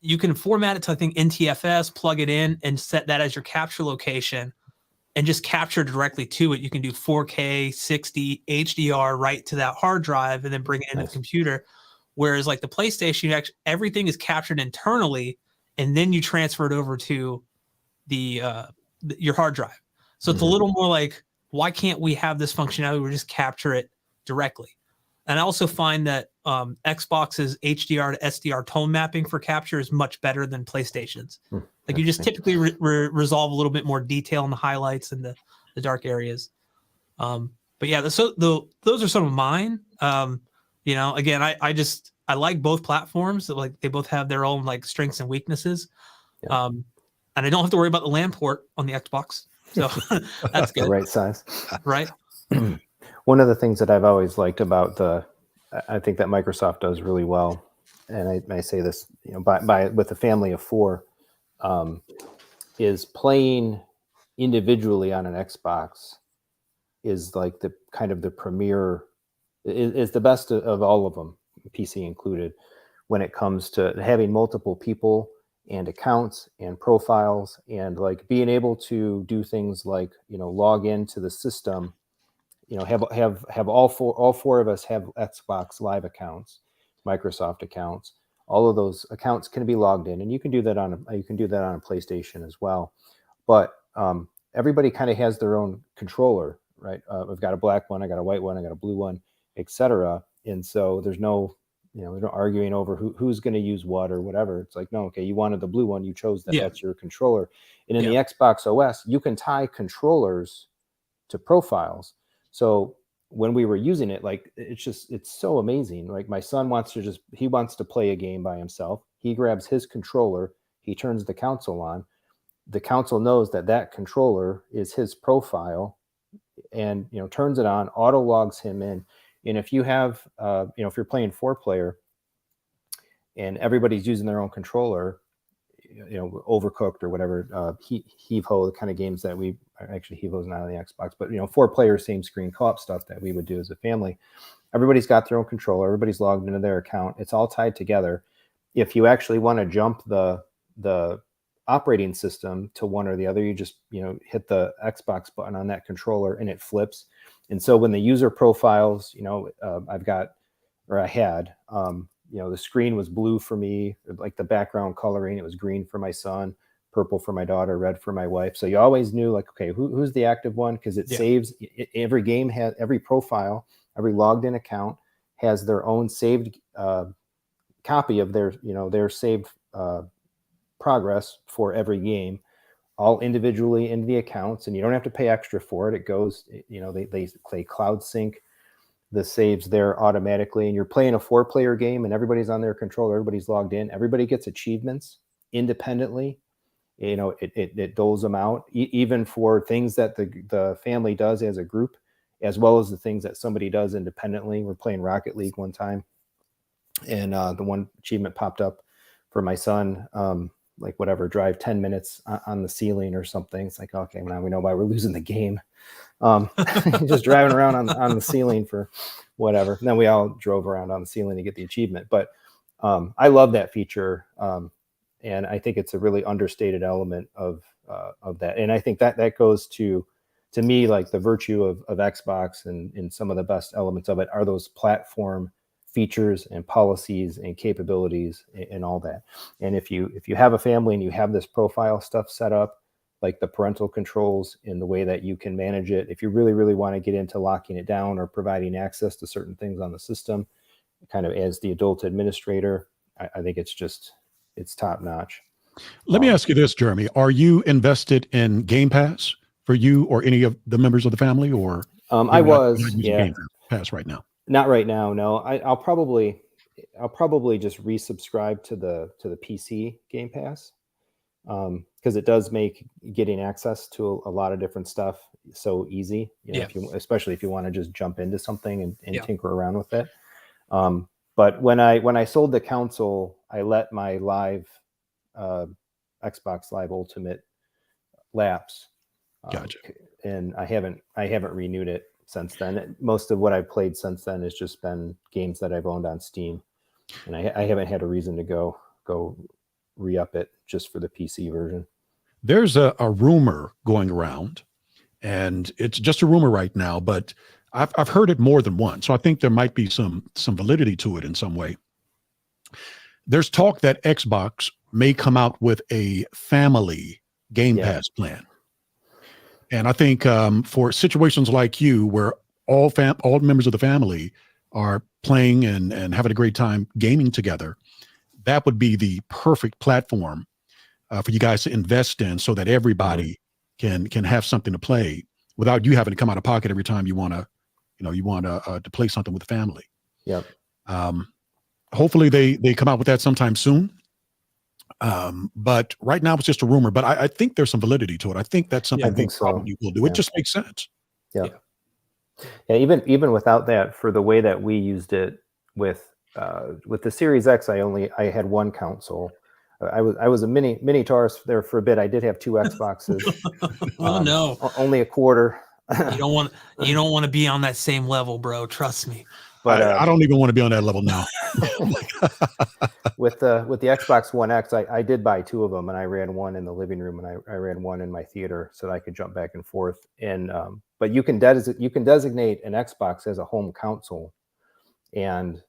you can format it to, I think, NTFS, plug it in and set that as your capture location and just capture directly to it. You can do 4K, 60, HDR right to that hard drive and then bring it into the computer. Whereas like the PlayStation, everything is captured internally and then you transfer it over to your hard drive. So it's a little more like, why can't we have this functionality where we just capture it directly? And I also find that Xbox's HDR to SDR tone mapping for capture is much better than PlayStation's. Like you just typically resolve a little bit more detail in the highlights and the dark areas. But yeah, those are some of mine. Again, I like both platforms. Like they both have their own like strengths and weaknesses. And I don't have to worry about the LAN port on the Xbox. So that's good. The right size. Right. One of the things that I've always liked about I think that Microsoft does really well, and I say this, with a family of 4, is playing individually on an Xbox is like the kind of the premier, is the best of all of them, PC included, when it comes to having multiple people and accounts and profiles and like being able to do things like, log into the system. Have all four of us have Xbox Live accounts, Microsoft accounts. All of those accounts can be logged in, and you can do that on a PlayStation as well. But everybody kind of has their own controller, right? I've got a black one, I got a white one, I got a blue one, etc. And so there's no arguing over who's going to use what or whatever. It's like, no, okay, you wanted the blue one, you chose that. That's your controller. And in the Xbox OS, you can tie controllers to profiles. So when we were using it, like it's so amazing. Like my son wants to play a game by himself. He grabs his controller, he turns the console on. The console knows that controller is his profile, and turns it on, auto logs him in. And if you have, if you're playing 4-player, and everybody's using their own controller, Overcooked or whatever, Heave-Ho, the kind of games that Heave-Ho's not on the Xbox, but 4-player same screen co-op stuff that we would do as a family. Everybody's got their own controller, everybody's logged into their account, it's all tied together. If you actually want to jump the operating system to one or the other, you just hit the Xbox button on that controller and it flips. And so when the user profiles, I had the screen was blue for me, like the background coloring, it was green for my son, purple for my daughter, red for my wife. So you always knew, like, okay, who's the active one? Because it saves, every game has, every profile, every logged in account has their own saved copy of their saved progress for every game, all individually into the accounts, and you don't have to pay extra for it. It goes, they play cloud sync the saves there automatically, and you're playing a 4-player game and everybody's on their controller, everybody's logged in, everybody gets achievements independently. It doles them out, even for things that the family does as a group, as well as the things that somebody does independently. We're playing Rocket League one time, and the one achievement popped up for my son, like whatever, drive 10 minutes on the ceiling or something. It's like, okay, now we know why we're losing the game. Just driving around on the ceiling for whatever. And then we all drove around on the ceiling to get the achievement. But I love that feature. And I think it's a really understated element of that. And I think that goes to me, like the virtue of Xbox, and some of the best elements of it are those platform features and policies and capabilities and all that. And if you have a family and you have this profile stuff set up, like the parental controls and the way that you can manage it, if you really, really want to get into locking it down or providing access to certain things on the system, kind of as the adult administrator, I think it's top notch. Let me ask you this, Jeremy. Are you invested in Game Pass for you or any of the members of the family, or I was, not using Game Pass right now? Not right now, no. I'll probably just resubscribe to the PC Game Pass, because it does make getting access to a lot of different stuff so easy. Especially if you want to just jump into something and tinker around with it. But when I sold the console, I let my live Xbox Live Ultimate lapse. Gotcha. And I haven't renewed it since then. Most of what I've played since then has just been games that I've owned on Steam, and I haven't had a reason to go re-up it just for the PC version. There's a rumor going around, and it's just a rumor right now, but I've heard it more than once, so I think there might be some validity to it in some way. There's talk that Xbox may come out with a family Game Pass plan. And I think for situations like you, where all members of the family are playing and having a great time gaming together, that would be the perfect platform for you guys to invest in, so that everybody can have something to play without you having to come out of pocket every time you want to play something with the family. Yep. Hopefully they come out with that sometime soon. But right now it's just a rumor, but I think there's some validity to it. I think that's something they probably will do. It just makes sense. Yeah. Even without that, for the way that we used it with the Series X, I had one console. I was a mini Taurus there for a bit. I did have 2 Xboxes. Oh no, only a quarter. You don't want to be on that same level, bro. Trust me. But I don't even want to be on that level now. With the Xbox One X, I did buy 2 of them, and I ran one in the living room, and I ran one in my theater, so that I could jump back and forth. And but you can designate an Xbox as a home console, and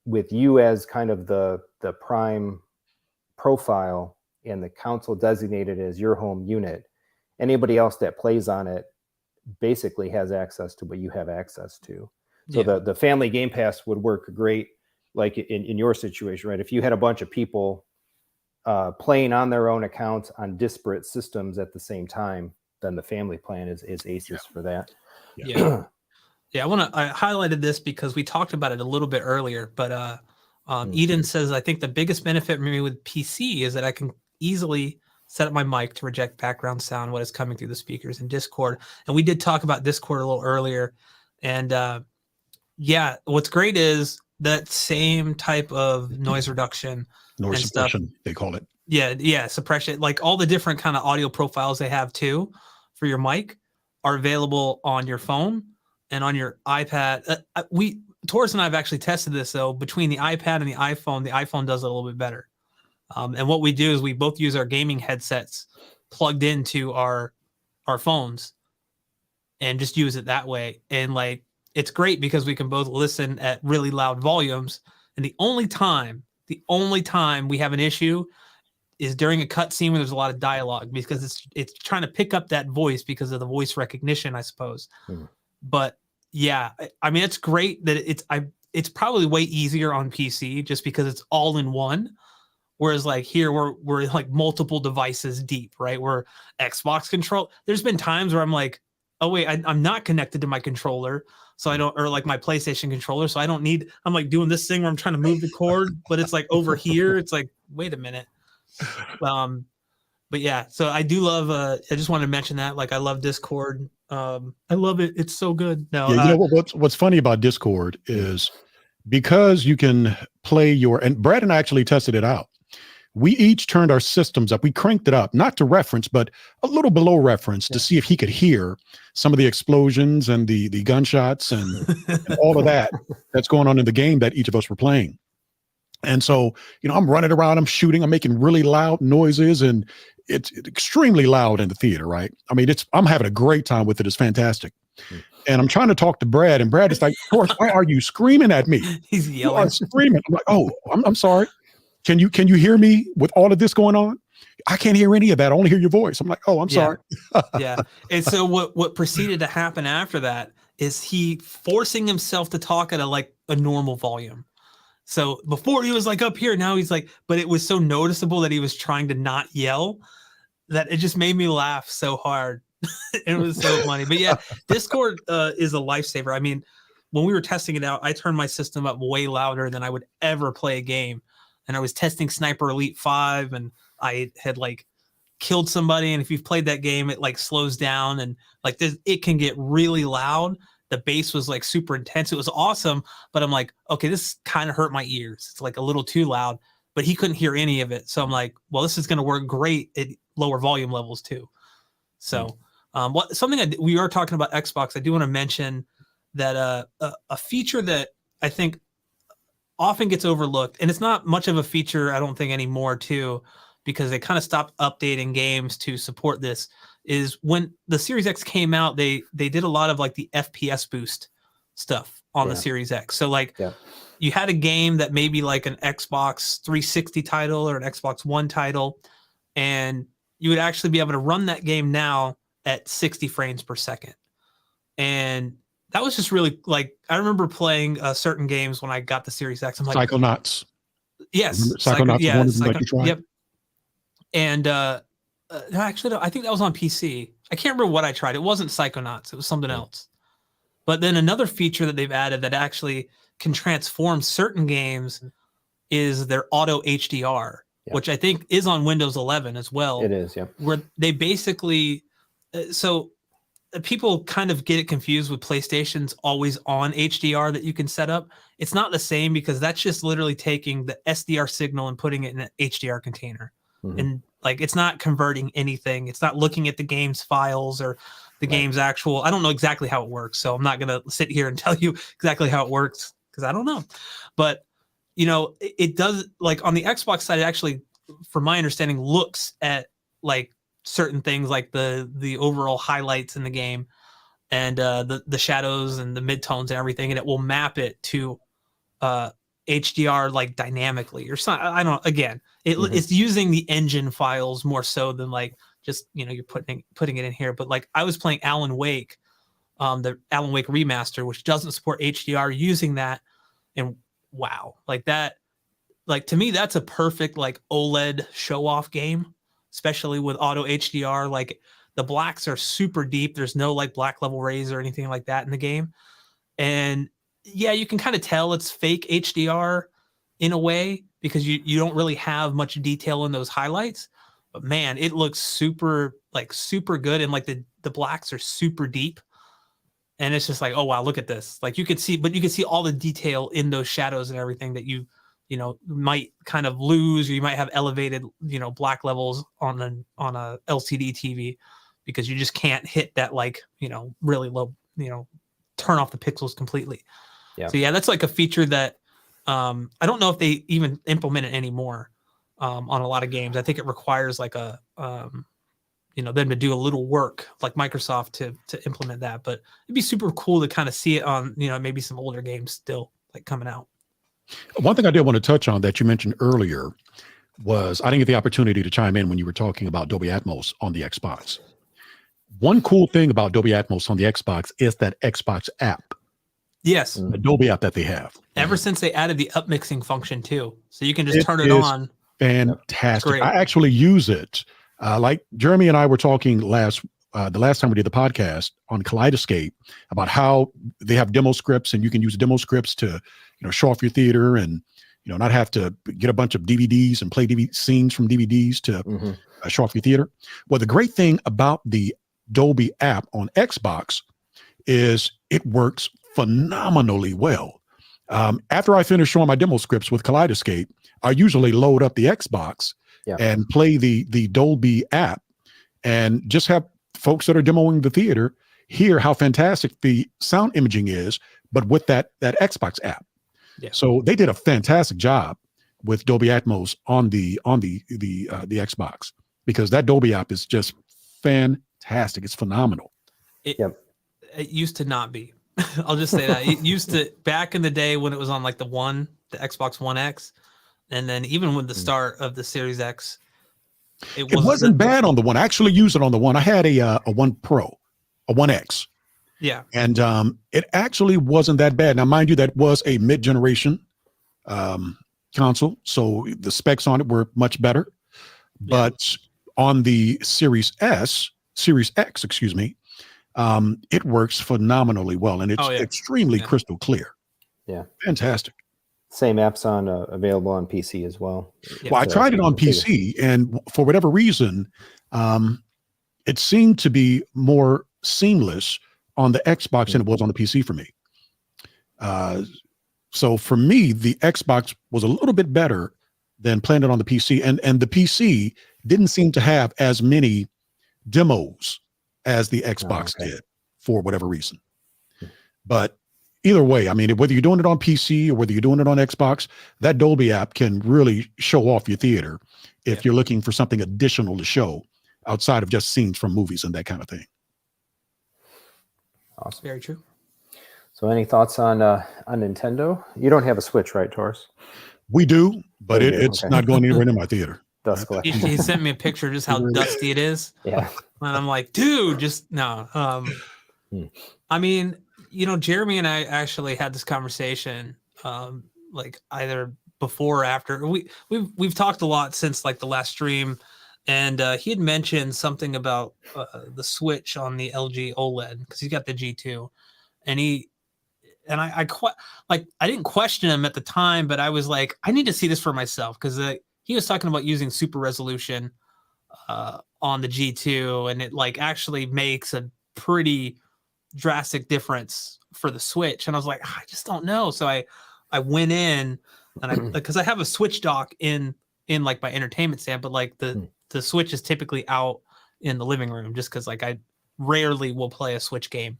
with you as kind of the prime profile and the console designated as your home unit, anybody else that plays on it basically has access to what you have access to. So the family Game Pass would work great, like in your situation, right? If you had a bunch of people playing on their own accounts on disparate systems at the same time, then the family plan is ACES for that. Yeah. I highlighted this because we talked about it a little bit earlier, but Eden says, I think the biggest benefit for me with PC is that I can easily set up my mic to reject background sound when it's coming through the speakers in Discord. And we did talk about Discord a little earlier. And what's great is that same type of noise reduction, noise suppression, they call it. Yeah, suppression. Like all the different kind of audio profiles they have too for your mic are available on your phone and on your iPad. Taurus and I have actually tested this though. Between the iPad and the iPhone does it a little bit better. And what we do is we both use our gaming headsets plugged into our phones and just use it that way. And like, it's great because we can both listen at really loud volumes And the only time we have an issue is during a cutscene where there's a lot of dialogue, because it's trying to pick up that voice because of the voice recognition, I suppose. But yeah, I mean, it's great that it's probably way easier on PC just because it's all in one. Whereas like here we're like multiple devices deep, right? We're Xbox control. There's been times where I'm like, oh wait, I'm not connected to my controller, so I don't, or like my PlayStation controller, so I don't need. I'm like doing this thing where I'm trying to move the cord, but it's like over here. It's like, wait a minute. But yeah, so I do love. I just wanted to mention that. Like, I love Discord. I love it. It's so good. No, Yeah, you know what's funny about Discord is because you can play and Brad and I actually tested it out. We each turned our systems up. We cranked it up, not to reference, but a little below reference to see if he could hear some of the explosions and the gunshots and all of that's going on in the game that each of us were playing. And so, I'm running around, I'm shooting, I'm making really loud noises, and it's extremely loud in the theater, right? I mean, I'm having a great time with it. It's fantastic. And I'm trying to talk to Brad, and Brad is like, of course, why are you screaming at me? He's yelling. You are screaming. I'm like, oh, I'm sorry. Can you hear me with all of this going on? I can't hear any of that. I only hear your voice. I'm like, oh, I'm sorry. Yeah. And so what proceeded to happen after that is he forcing himself to talk at a normal volume. So before he was like up here, now he's like, but it was so noticeable that he was trying to not yell that it just made me laugh so hard. It was so funny. But yeah, Discord is a lifesaver. I mean, when we were testing it out, I turned my system up way louder than I would ever play a game. And I was testing Sniper Elite 5, and I had like killed somebody. And if you've played that game, it like slows down and like it can get really loud. The bass was like super intense. It was awesome. But I'm like, okay, this kind of hurt my ears. It's like a little too loud, but he couldn't hear any of it. So I'm like, well, this is going to work great at lower volume levels too. So we are talking about Xbox. I do want to mention that a feature that I think often gets overlooked, and it's not much of a feature, I don't think, anymore too, because they kind of stopped updating games to support this, is when the Series X came out, they did a lot of like the FPS boost stuff on the Series X. So like you had a game that maybe like an Xbox 360 title or an Xbox One title, and you would actually be able to run that game now at 60 frames per second. And that was just really like, I remember playing certain games when I got the Series X. I'm like, Psychonauts. Yes. Psychonauts. Yep. And actually, no, I think that was on PC. I can't remember what I tried. It wasn't Psychonauts. It was something else. But then another feature that they've added that actually can transform certain games is their auto HDR, which I think is on Windows 11 as well. It is, yeah. Where they basically, people kind of get it confused with PlayStation's always on HDR that you can set up. It's not the same, because that's just literally taking the SDR signal and putting it in an HDR container. And like, it's not converting anything. It's not looking at the game's files or the game's actual, I don't know exactly how it works. So I'm not going to sit here and tell you exactly how it works, because I don't know. But, it does, like on the Xbox side, it actually, from my understanding, looks at like certain things like the overall highlights in the game and the shadows and the midtones and everything, and it will map it to HDR like dynamically or something. I don't, again, it's using the engine files more so than like just, you're putting it in here. But like, I was playing Alan Wake, the Alan Wake remaster, which doesn't support HDR, using that, and wow, like that, like to me, that's a perfect like OLED show off game, especially with auto HDR. Like the blacks are super deep. There's no like black level rays or anything like that in the game. And yeah, you can kind of tell it's fake HDR in a way, because you don't really have much detail in those highlights. But man, it looks super good. And like the blacks are super deep. And it's just like, oh wow, look at this. Like you could see all the detail in those shadows and everything that you might kind of lose, or you might have elevated, black levels on a LCD TV, because you just can't hit that like, really low, turn off the pixels completely. Yeah. So yeah, that's like a feature that I don't know if they even implement it anymore on a lot of games. I think it requires like a them to do a little work like Microsoft to implement that. But it'd be super cool to kind of see it on maybe some older games still like coming out. One thing I did want to touch on that you mentioned earlier was I didn't get the opportunity to chime in when you were talking about Dolby Atmos on the Xbox. One cool thing about Dolby Atmos on the Xbox is that Xbox app, Yes. the Dolby app that they have. Ever since they added the upmixing function too, so you can just It turn it is on. Fantastic. Great. I actually use it. Like Jeremy and I were talking the last time we did the podcast on Kaleidescape about how they have demo scripts and you can use demo scripts to, show off your theater and, not have to get a bunch of DVDs and play scenes from DVDs to show off your theater. Well, the great thing about the Dolby app on Xbox is it works phenomenally well. After I finish showing my demo scripts with Kaleidescape, I usually load up the Xbox and play the Dolby app and just have folks that are demoing the theater hear how fantastic the sound imaging is, but with that Xbox app. Yeah. So they did a fantastic job with Dolby Atmos on the Xbox, because that Dolby app is just fantastic. It's phenomenal. It used to not be. I'll just say that. It used to, back in the day when it was on like the Xbox One X, and then even with the start of the Series X, it wasn't bad on the one. I actually used it on the one. I had a One Pro, a One X. Yeah. And it actually wasn't that bad. Now, mind you, that was a mid-generation console, so the specs on it were much better. But on the Series X, it works phenomenally well, and it's extremely crystal clear. Yeah. Fantastic. Same apps on available on PC as well. Well, I tried it on PC, and for whatever reason, it seemed to be more seamless on the Xbox than it was on the PC for me. So for me, the Xbox was a little bit better than playing it on the PC, and the PC didn't seem to have as many demos as the Xbox did for whatever reason. But either way, I mean, whether you're doing it on PC or whether you're doing it on Xbox, that Dolby app can really show off your theater if you're looking for something additional to show outside of just scenes from movies and that kind of thing. Awesome. Very true. So any thoughts on Nintendo? You don't have a Switch, right, Taurus? We do, but it's not going anywhere in my theater. Dust collection. He sent me a picture of just how dusty it is. Yeah. And I'm like, dude, just no. I mean, Jeremy and I actually had this conversation, like either before or after. We've talked a lot since like the last stream, and he had mentioned something about the Switch on the LG OLED, because he's got the G2, and I didn't question him at the time, but I was like, I need to see this for myself, because he was talking about using super resolution on the G2, and it like actually makes a pretty drastic difference for the Switch. And I was like, I just don't know. So I went in, and because I have a Switch dock in like my entertainment stand, but like the Switch is typically out in the living room, just because like I rarely will play a Switch game.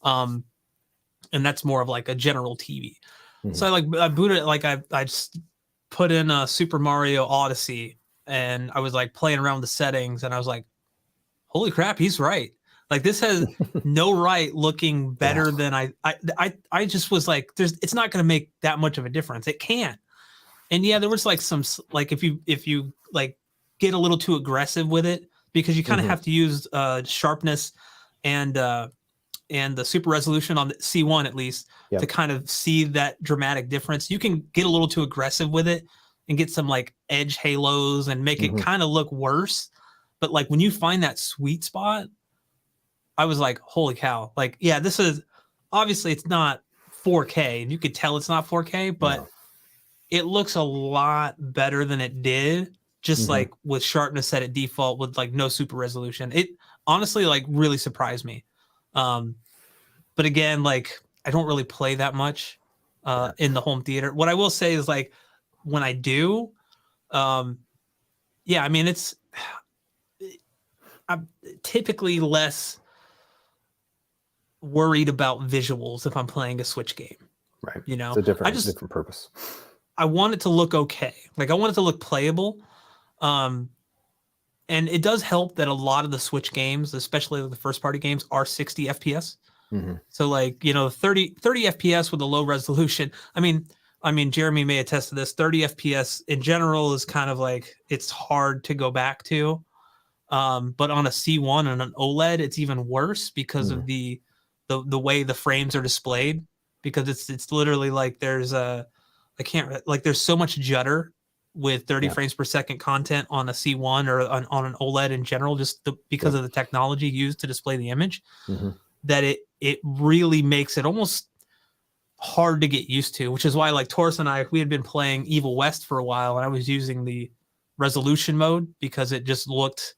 And that's more of like a general TV. So I booted it, like I just put in a Super Mario Odyssey, and I was like playing around with the settings, and I was like, holy crap, he's right. Like this has no right looking better than I just was like, it's not going to make that much of a difference. It can't. And there was like some, like if you like get a little too aggressive with it, because you kind of have to use sharpness and the super resolution on the C1 at least to kind of see that dramatic difference. You can get a little too aggressive with it and get some like edge halos and make it kind of look worse. But like when you find that sweet spot, I was like, holy cow. Like, yeah, this is obviously it's not 4K, and you could tell it's not 4K, but it looks a lot better than it did just like with sharpness set at default with like no super resolution. It honestly like really surprised me. But again, like I don't really play that much in the home theater. What I will say is like when I do, I mean, I'm typically less worried about visuals if I'm playing a Switch game. Right. It's a different purpose. I want it to look okay. Like I want it to look playable. And it does help that a lot of the Switch games, especially the first party games, are 60 FPS. So like, 30 FPS with a low resolution. I mean, I mean, Jeremy may attest to this. 30 FPS in general is kind of like it's hard to go back to. But on a C1 and an OLED, it's even worse because of the way the frames are displayed. Because it's literally like there's there's so much jutter with 30 frames per second content on a C1 or on an OLED in general, just because of the technology used to display the image, that it really makes it almost hard to get used to, which is why like Taurus and we had been playing Evil West for a while, and I was using the resolution mode because it just looked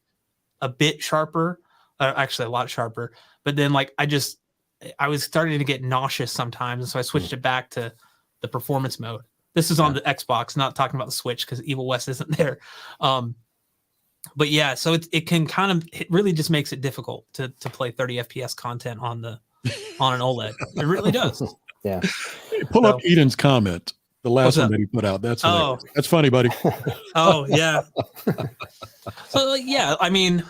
a bit sharper, actually a lot sharper. But then like I was starting to get nauseous sometimes, and so I switched it back to the performance mode. This is on the Xbox, not talking about the Switch because Evil West isn't there. But yeah, so it really just makes it difficult to play 30 FPS content on an OLED. It really does. Yeah. Pull up Eden's comment, the last one that he put out. That's hilarious. That's funny, buddy. Oh yeah. So yeah, I mean,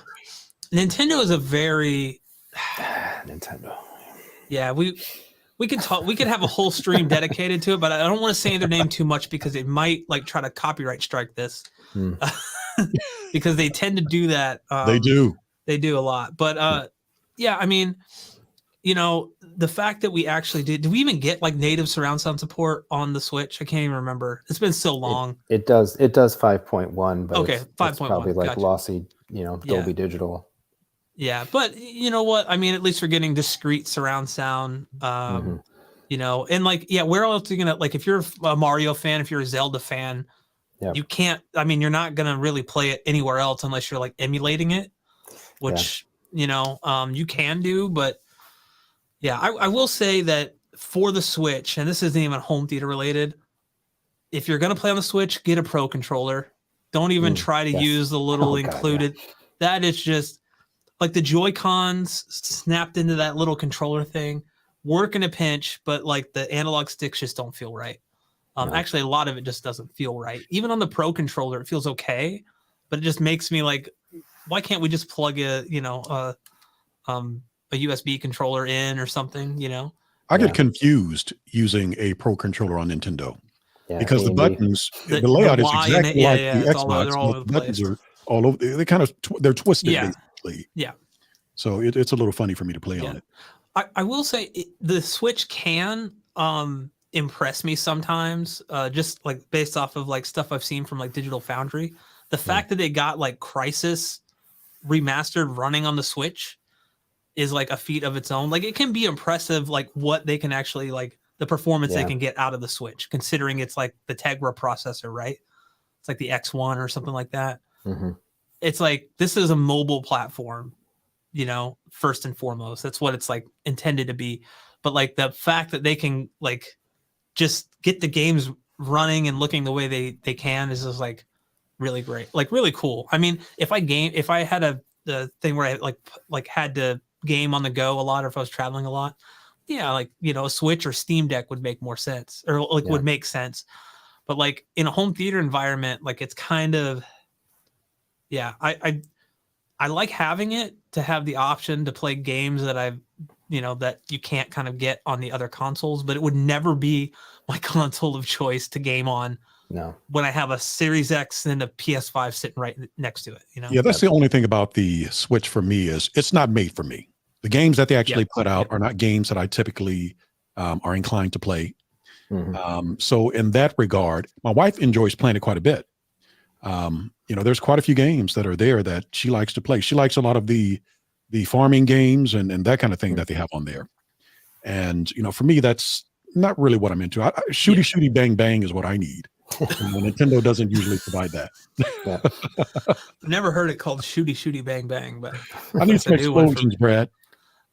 Nintendo is a very Nintendo. Yeah, we can talk. We could have a whole stream dedicated to it, but I don't want to say their name too much because it might like try to copyright strike this. Because they tend to do that. They do a lot. But yeah, I mean, the fact that we actually did we even get like native surround sound support on the Switch? I can't even remember. It's been so long. It does 5.1, but okay, 5.1. It's probably like lossy, Dolby Digital. Yeah, but you know what? I mean, at least we're getting discrete surround sound. And like, where else are you gonna like if you're a Mario fan, if you're a Zelda fan, you can't. I mean, you're not gonna really play it anywhere else unless you're like emulating it, which you can do. But yeah, I will say that for the Switch, and this isn't even home theater related. If you're gonna play on the Switch, get a Pro controller. Don't even try to use the little included. That is just like the Joy-Cons snapped into that little controller thing. Work in a pinch, but like the analog sticks just don't feel right. Actually, a lot of it just doesn't feel right. Even on the Pro controller, it feels okay, but it just makes me like, why can't we just plug a USB controller in or something? I get confused using a Pro controller on Nintendo because the buttons, the layout is exactly like the Xbox. The buttons are all over. They're twisted basically. Yeah. So it's a little funny for me to play on it. I will say the Switch can impress me sometimes, just like based off of like stuff I've seen from like Digital Foundry. The fact that they got like Crysis remastered running on the Switch is like a feat of its own. Like it can be impressive, like what they can actually like the performance they can get out of the Switch, considering it's like the Tegra processor, right? It's like the X1 or something like that. It's like this is a mobile platform, first and foremost. That's what it's like intended to be. But like the fact that they can like just get the games running and looking the way they can is just like really great, like really cool. I mean, if I had the thing where I like had to game on the go a lot, or if I was traveling a lot, like a Switch or Steam Deck would make more sense, or like would make sense. But like in a home theater environment, like it's kind of I like having it to have the option to play games that I've that you can't kind of get on the other consoles, but it would never be my console of choice to game on. No, when I have a Series X and a PS5 sitting right next to it, Yeah, that's the only thing about the Switch for me is it's not made for me. The games that they actually put out are not games that I typically are inclined to play. So in that regard, my wife enjoys playing it quite a bit. There's quite a few games that are there that she likes to play. She likes a lot of the farming games and that kind of thing that they have on there. And, for me, that's not really what I'm into. Shooty bang bang is what I need. Nintendo doesn't usually provide that. I've never heard it called shooty bang bang, but I need some explosions, Brad.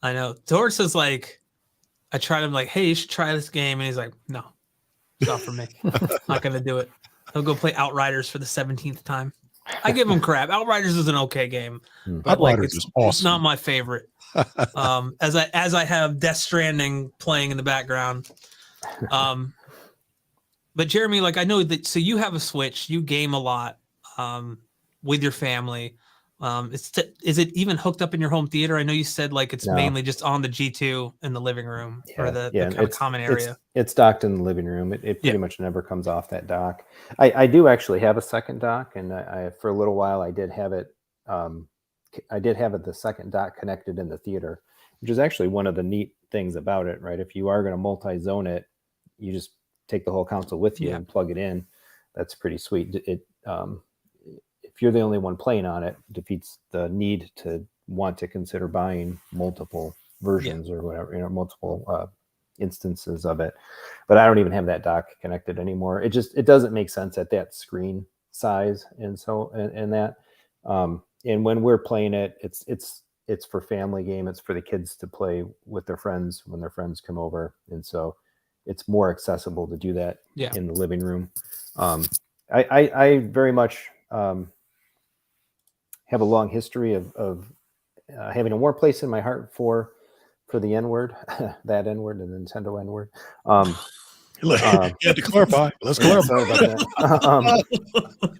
I know. Doris is like, I tried him like, hey, you should try this game. And he's like, no, it's not for me. Not going to do it. He'll go play Outriders for the 17th time. I give him crap. Outriders is an okay game, but Outriders is awesome. It's not my favorite. As I have Death Stranding playing in the background. But Jeremy, like I know that, so you have a Switch, you game a lot with your family. Is it even hooked up in your home theater? I know you said like it's No. mainly just on the G2 in the living room or the kind of common area. It's docked in the living room. It pretty much never comes off that dock. I do actually have a second dock, and I for a little while I did have it. The second dock connected in the theater, which is actually one of the neat things about it, right? If you are going to multi-zone it, you just take the whole console with you and plug it in. That's pretty sweet. If you're the only one playing on it, defeats the need to want to consider buying multiple versions or whatever, multiple instances of it. But I don't even have that dock connected anymore. It doesn't make sense at that screen size, and so and that. And when we're playing it, it's for family game. It's for the kids to play with their friends when their friends come over, and so it's more accessible to do that in the living room. I very much have a long history of having a warm place in my heart for the N-word, that N-word, the Nintendo N-word. You have to clarify. Let's clarify. Sorry about that.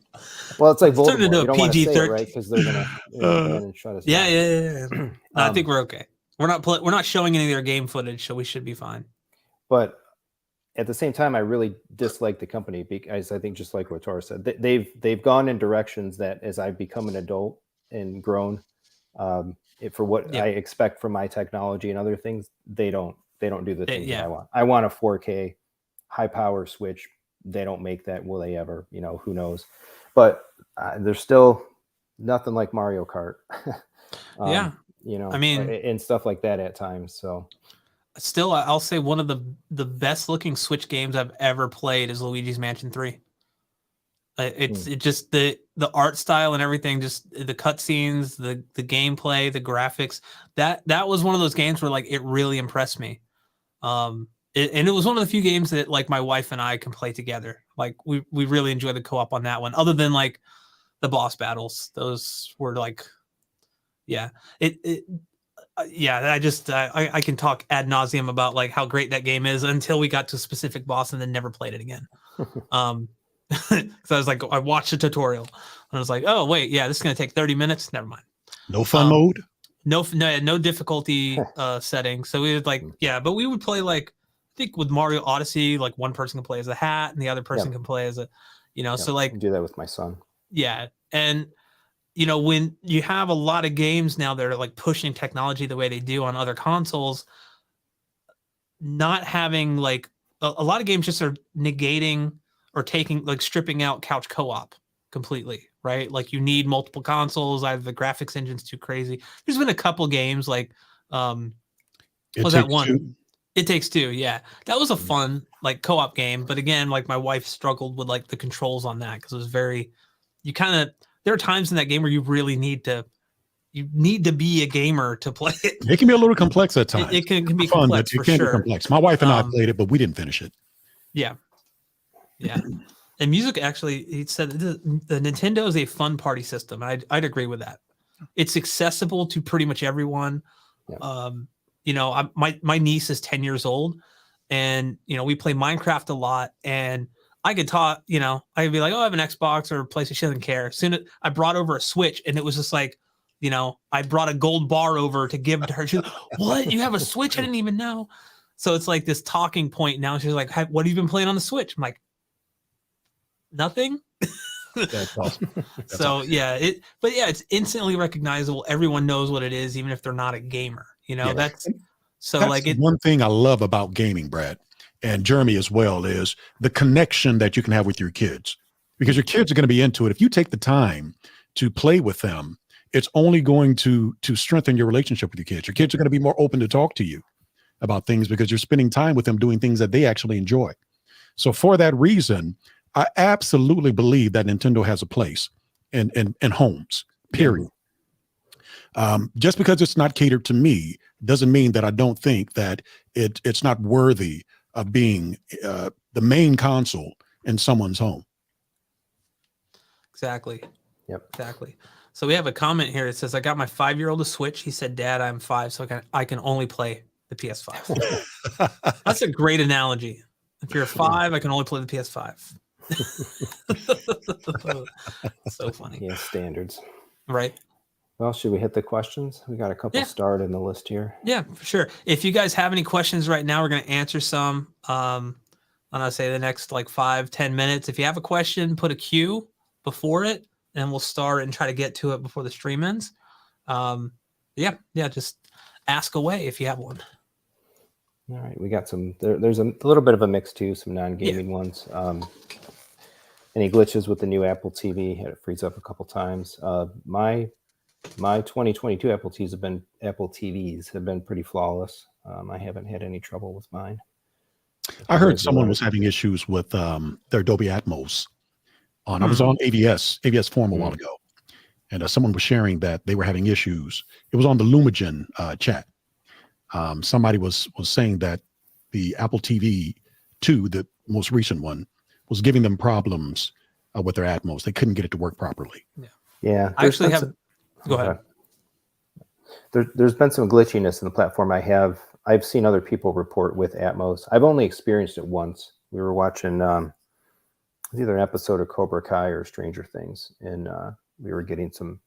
Well, it's like Voldemort. You don't want to say it, right? Because they're gonna shut us down. Yeah. No, I think we're okay. We're not showing any of their game footage, so we should be fine. But at the same time, I really dislike the company because I think, just like what Tora said, they've gone in directions that, as I've become an adult and grown, for what I expect from my technology and other things, they don't do the things that I want. I want a 4K high power Switch. They don't make that. Will they ever? Who knows? But there's still nothing like Mario Kart. And stuff like that at times. So still, I'll say one of the best looking Switch games I've ever played is Luigi's Mansion 3. It's just the art style and everything, just the cutscenes, the gameplay, the graphics. That was one of those games where like it really impressed me. And it was one of the few games that like my wife and I can play together. Like we really enjoy the co-op on that one. Other than like the boss battles, those were like, I can talk ad nauseum about like how great that game is until we got to a specific boss and then never played it again. So I was like, I watched a tutorial and I was like, oh wait, this is gonna take 30 minutes. Never mind. No fun mode. No difficulty setting. So we would like, but we would play like, I think with Mario Odyssey, like one person can play as a hat and the other person can play as a, so like I do that with my son. Yeah. And when you have a lot of games now that are like pushing technology the way they do on other consoles, not having like a lot of games just are negating or stripping out couch co-op completely, right? Like you need multiple consoles. Either the graphics engine's too crazy. There's been a couple games like, It Takes Two. Yeah. That was a fun like co-op game. But again, like my wife struggled with like the controls on that because it was there are times in that game where you really need to be a gamer to play it. It can be a little complex at times. It can be fun, complex, but it can be complex. My wife and I played it, but we didn't finish it. Yeah. And music, actually, he said the Nintendo is a fun party system. I'd agree with that. It's accessible to pretty much everyone. Yeah. My niece is 10 years old, and we play Minecraft a lot, and I could talk, I could be like, oh, I have an Xbox or a PlayStation. She doesn't care. Soon as I brought over a Switch, and it was just like, I brought a gold bar over to give to her. She's like, what? You have a Switch? I didn't even know. So it's like this talking point now. She's like, what have you been playing on the Switch? I'm like, nothing. That's awesome. That's awesome. It's instantly recognizable. Everyone knows what it is, even if they're not a gamer. That's one thing I love about gaming, Brad, and Jeremy as well, is the connection that you can have with your kids, because your kids are going to be into it. If you take the time to play with them, it's only going to strengthen your relationship with your kids. Your kids are going to be more open to talk to you about things because you're spending time with them doing things that they actually enjoy. So for that reason, I absolutely believe that Nintendo has a place in homes, period. Just because it's not catered to me doesn't mean that I don't think that it's not worthy of being the main console in someone's home. Exactly. Yep. Exactly. So we have a comment here. It says, I got my 5-year-old a Switch. He said, Dad, I'm 5, so I can only play the PS5. That's a great analogy. If you're 5, I can only play the PS5. So funny. Yeah, standards. Right. Well, should we hit the questions? We got a couple Yeah. starred in the list here. Yeah, for sure. If you guys have any questions right now, we're going to answer some. And I'll say the next like 5-10 minutes. If you have a question, put a Q before it, and we'll start and try to get to it before the stream ends. Yeah, just ask away if you have one. All right, we got some. There's a little bit of a mix too. Some non-gaming ones. Any glitches with the new Apple TV? It frees up a couple times. My 2022 Apple TVs have been pretty flawless. I haven't had any trouble with mine. I heard someone was having issues with their Dolby Atmos. I was on AVS Forum a while ago, and someone was sharing that they were having issues. It was on the Lumagen chat. Somebody was saying that the Apple TV 2, the most recent one, was giving them problems with their Atmos. They couldn't get it to work properly. Yeah. I actually have. Go ahead. There's been some glitchiness in the platform. I've seen other people report with Atmos. I've only experienced it once. We were watching either an episode of Cobra Kai or Stranger Things, and we were getting some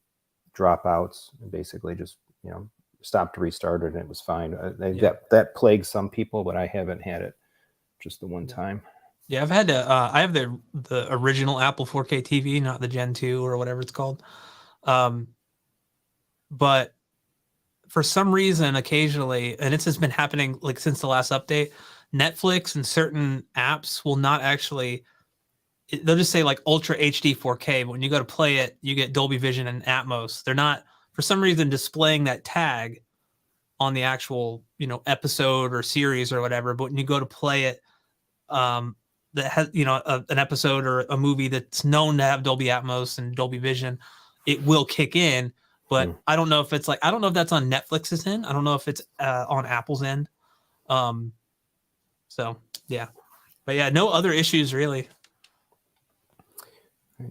dropouts, and basically just stopped to restart it, and it was fine. That plagues some people, but I haven't had it just the one time. Yeah, I've had to. I have the original Apple 4K TV, not the Gen 2 or whatever it's called. But for some reason, occasionally, and it's just been happening like since the last update, Netflix and certain apps will not actually. They'll just say like Ultra HD 4K, but when you go to play it, you get Dolby Vision and Atmos. They're not, for some reason, displaying that tag on the actual episode or series or whatever. But when you go to play it, that has an episode or a movie that's known to have Dolby Atmos and Dolby Vision, it will kick in. But I don't know if it's I don't know if that's on Netflix's end. I don't know if it's on Apple's end. So yeah, but yeah, no other issues really.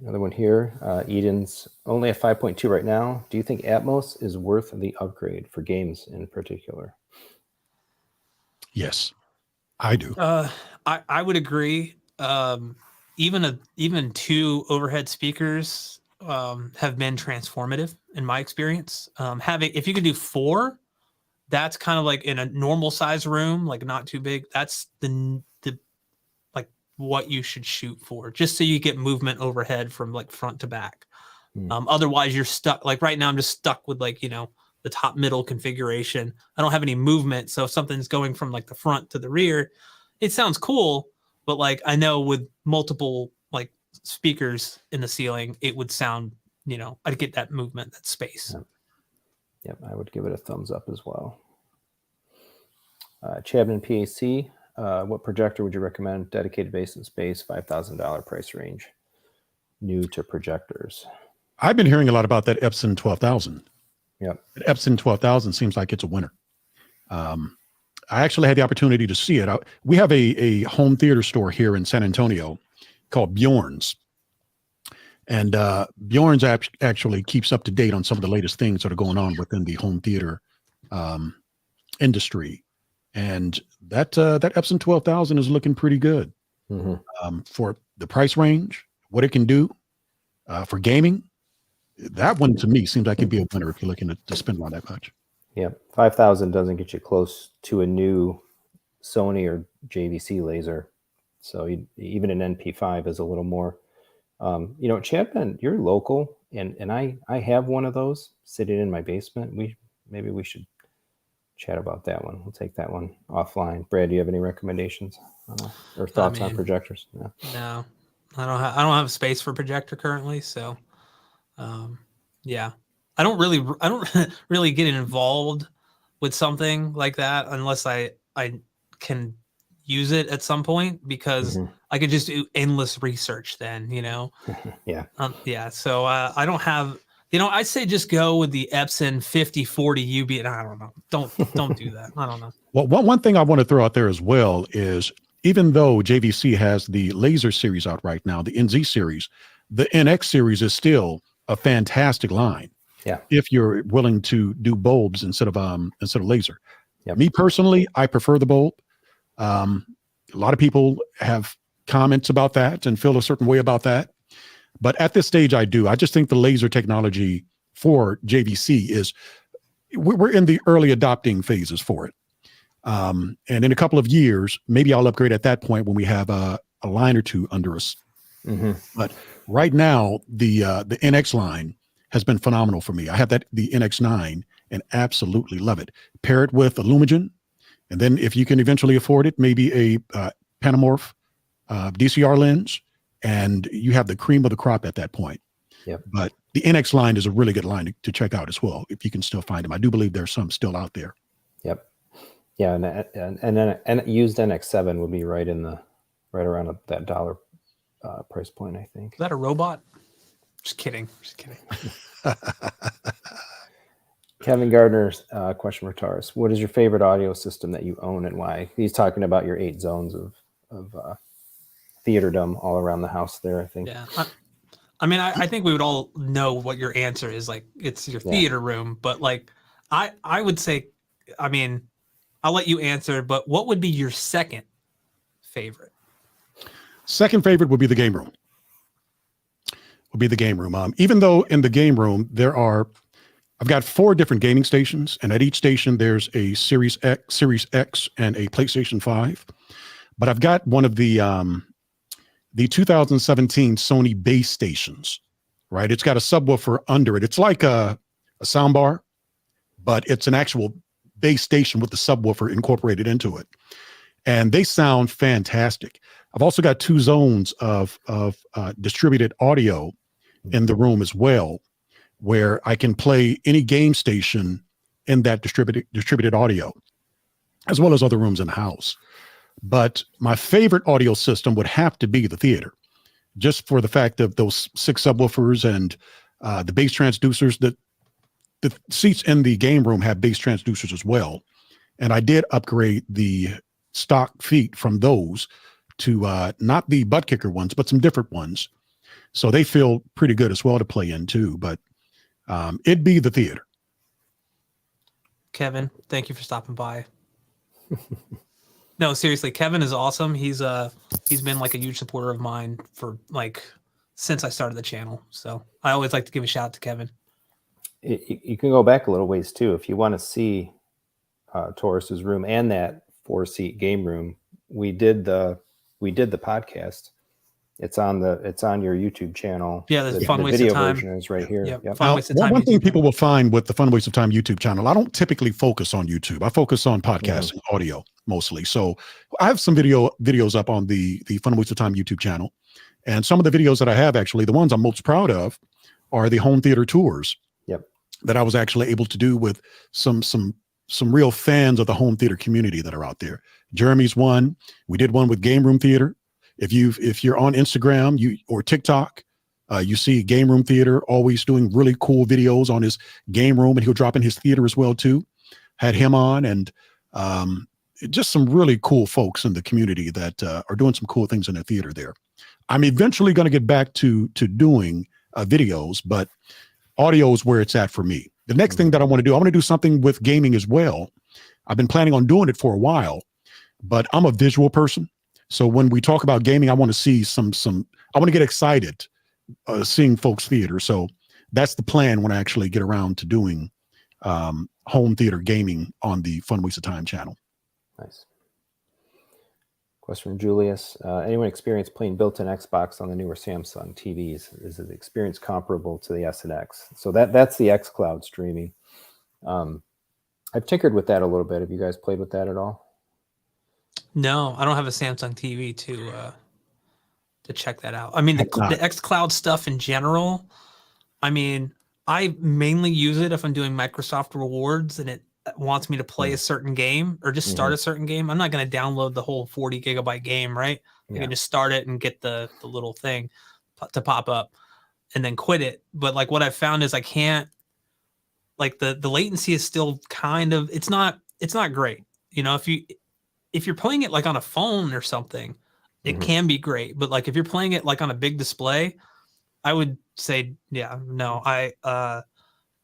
Another one here. Eden's only at 5.2 right now. Do you think Atmos is worth the upgrade for games in particular? Yes, I do. I would agree. Even 2 overhead speakers have been transformative in my experience. If you could do 4, that's kind of like in a normal size room, like not too big. That's the like what you should shoot for, just so you get movement overhead from like front to back. Otherwise, you're stuck. Like right now, I'm just stuck with the top middle configuration. I don't have any movement, so if something's going from like the front to the rear, it sounds cool, but like I know with multiple like speakers in the ceiling, it would sound, I'd get that movement, that space. Yep, I would give it a thumbs up as well. Chabin PAC, what projector would you recommend? Dedicated base and space, $5,000 price range. New to projectors. I've been hearing a lot about that Epson 12,000. Yep. Epson 12,000 seems like it's a winner. I actually had the opportunity to see it. We have a home theater store here in San Antonio called Bjorn's. And Bjorn's actually keeps up to date on some of the latest things that are going on within the home theater industry. And that Epson 12,000 is looking pretty good for the price range, what it can do for gaming. That one to me seems like it'd be a winner if you're looking to spend on that much. Yeah, 5,000 doesn't get you close to a new Sony or JVC laser. So even an NP5 is a little more. Chapman, you're local, and I have one of those sitting in my basement. Maybe we should chat about that one. We'll take that one offline. Brad, do you have any recommendations or thoughts on projectors? No, I don't have space for projector currently. So, yeah. I don't really get involved with something like that unless I can use it at some point, because I could just do endless research then, Yeah. So I don't have, I'd say just go with the Epson 5040 UB. And I don't know. Don't do that. I don't know. Well, one thing I want to throw out there as well is, even though JVC has the laser series out right now, the NZ series, the NX series is still a fantastic line. Yeah. If you're willing to do bulbs instead of laser. Yep. Me personally, I prefer the bulb. A lot of people have comments about that and feel a certain way about that. But at this stage, I do. I just think the laser technology for JVC is we're in the early adopting phases for it. And in a couple of years, maybe I'll upgrade at that point when we have a line or two under us. Mm-hmm. But right now, the NX line has been phenomenal for me. I have the NX9 and absolutely love it. Pair it with a Lumigen, and then if you can eventually afford it, maybe a Panamorph DCR lens, and you have the cream of the crop at that point. Yep. But the NX line is a really good line to check out as well, if you can still find them. I do believe there's some still out there. Yep. Yeah, and used NX7 would be right around that dollar price point, I think. Is that a robot? Just kidding. Kevin Gardner's question for Taurus: what is your favorite audio system that you own and why? He's talking about your 8 zones of theaterdom all around the house there, I think. Yeah. I mean, I think we would all know what your answer is. Like, it's your theater room, but like, I would say, I mean, I'll let you answer, but what would be your second favorite? Second favorite would be the game room. Even though in the game room, I've got 4 different gaming stations, and at each station, there's a Series X, and a PlayStation 5. But I've got one of the 2017 Sony base stations, right? It's got a subwoofer under it. It's like a sound bar, but it's an actual base station with the subwoofer incorporated into it. And they sound fantastic. I've also got 2 zones of distributed audio in the room as well, where I can play any game station in that distributed audio, as well as other rooms in the house. But my favorite audio system would have to be the theater, just for the fact of those 6 subwoofers and the bass transducers. That the seats in the game room have bass transducers as well. And I did upgrade the stock feet from those to not the butt kicker ones, but some different ones. So they feel pretty good as well to play in too. But it'd be the theater. Kevin, thank you for stopping by. No, seriously, Kevin is awesome. He's been like a huge supporter of mine for like since I started the channel. So I always like to give a shout out to Kevin. You can go back a little ways too if you want to see Taurus's room and that 4-seat game room. We did the podcast. It's on your YouTube channel. Yeah, the Fun Waste of video Time version is right here. Yep. Yep. Fun Waste of Time one thing YouTube people channel. will find with the Fun Waste of Time YouTube channel, I don't typically focus on YouTube. I focus on podcasting, audio mostly. So I have some videos up on the Fun Waste of Time YouTube channel. And some of the videos that I have, actually, the ones I'm most proud of are the home theater tours. Yep. That I was actually able to do with some real fans of the home theater community that are out there. Jeremy's one. We did one with Game Room Theater. If you're on Instagram or TikTok, you see Game Room Theater always doing really cool videos on his game room, and he'll drop in his theater as well too. Had him on, and just some really cool folks in the community that are doing some cool things in the theater there. I'm eventually going to get back to doing videos, but audio is where it's at for me. The next thing that I want to do something with gaming as well. I've been planning on doing it for a while, but I'm a visual person. So when we talk about gaming, I want to see I want to get excited seeing folks theater. So that's the plan when I actually get around to doing home theater gaming on the Fun Waste of Time channel. Nice. Question from Julius. Anyone experienced playing built-in Xbox on the newer Samsung TVs? Is the experience comparable to the S and X? So that's the xCloud streaming. I've tinkered with that a little bit. Have you guys played with that at all? No, I don't have a Samsung TV to check that out. I mean, the xCloud stuff in general, I mean, I mainly use it if I'm doing Microsoft Rewards and it wants me to play a certain game or just start a certain game. I'm not going to download the whole 40 gigabyte game, right? I can just start it and get the little thing to pop up and then quit it. But like what I've found is I can't, like the latency is still kind of, it's not great. You know, if you're playing it like on a phone or something, it can be great. But like if you're playing it like on a big display, I would say, no, I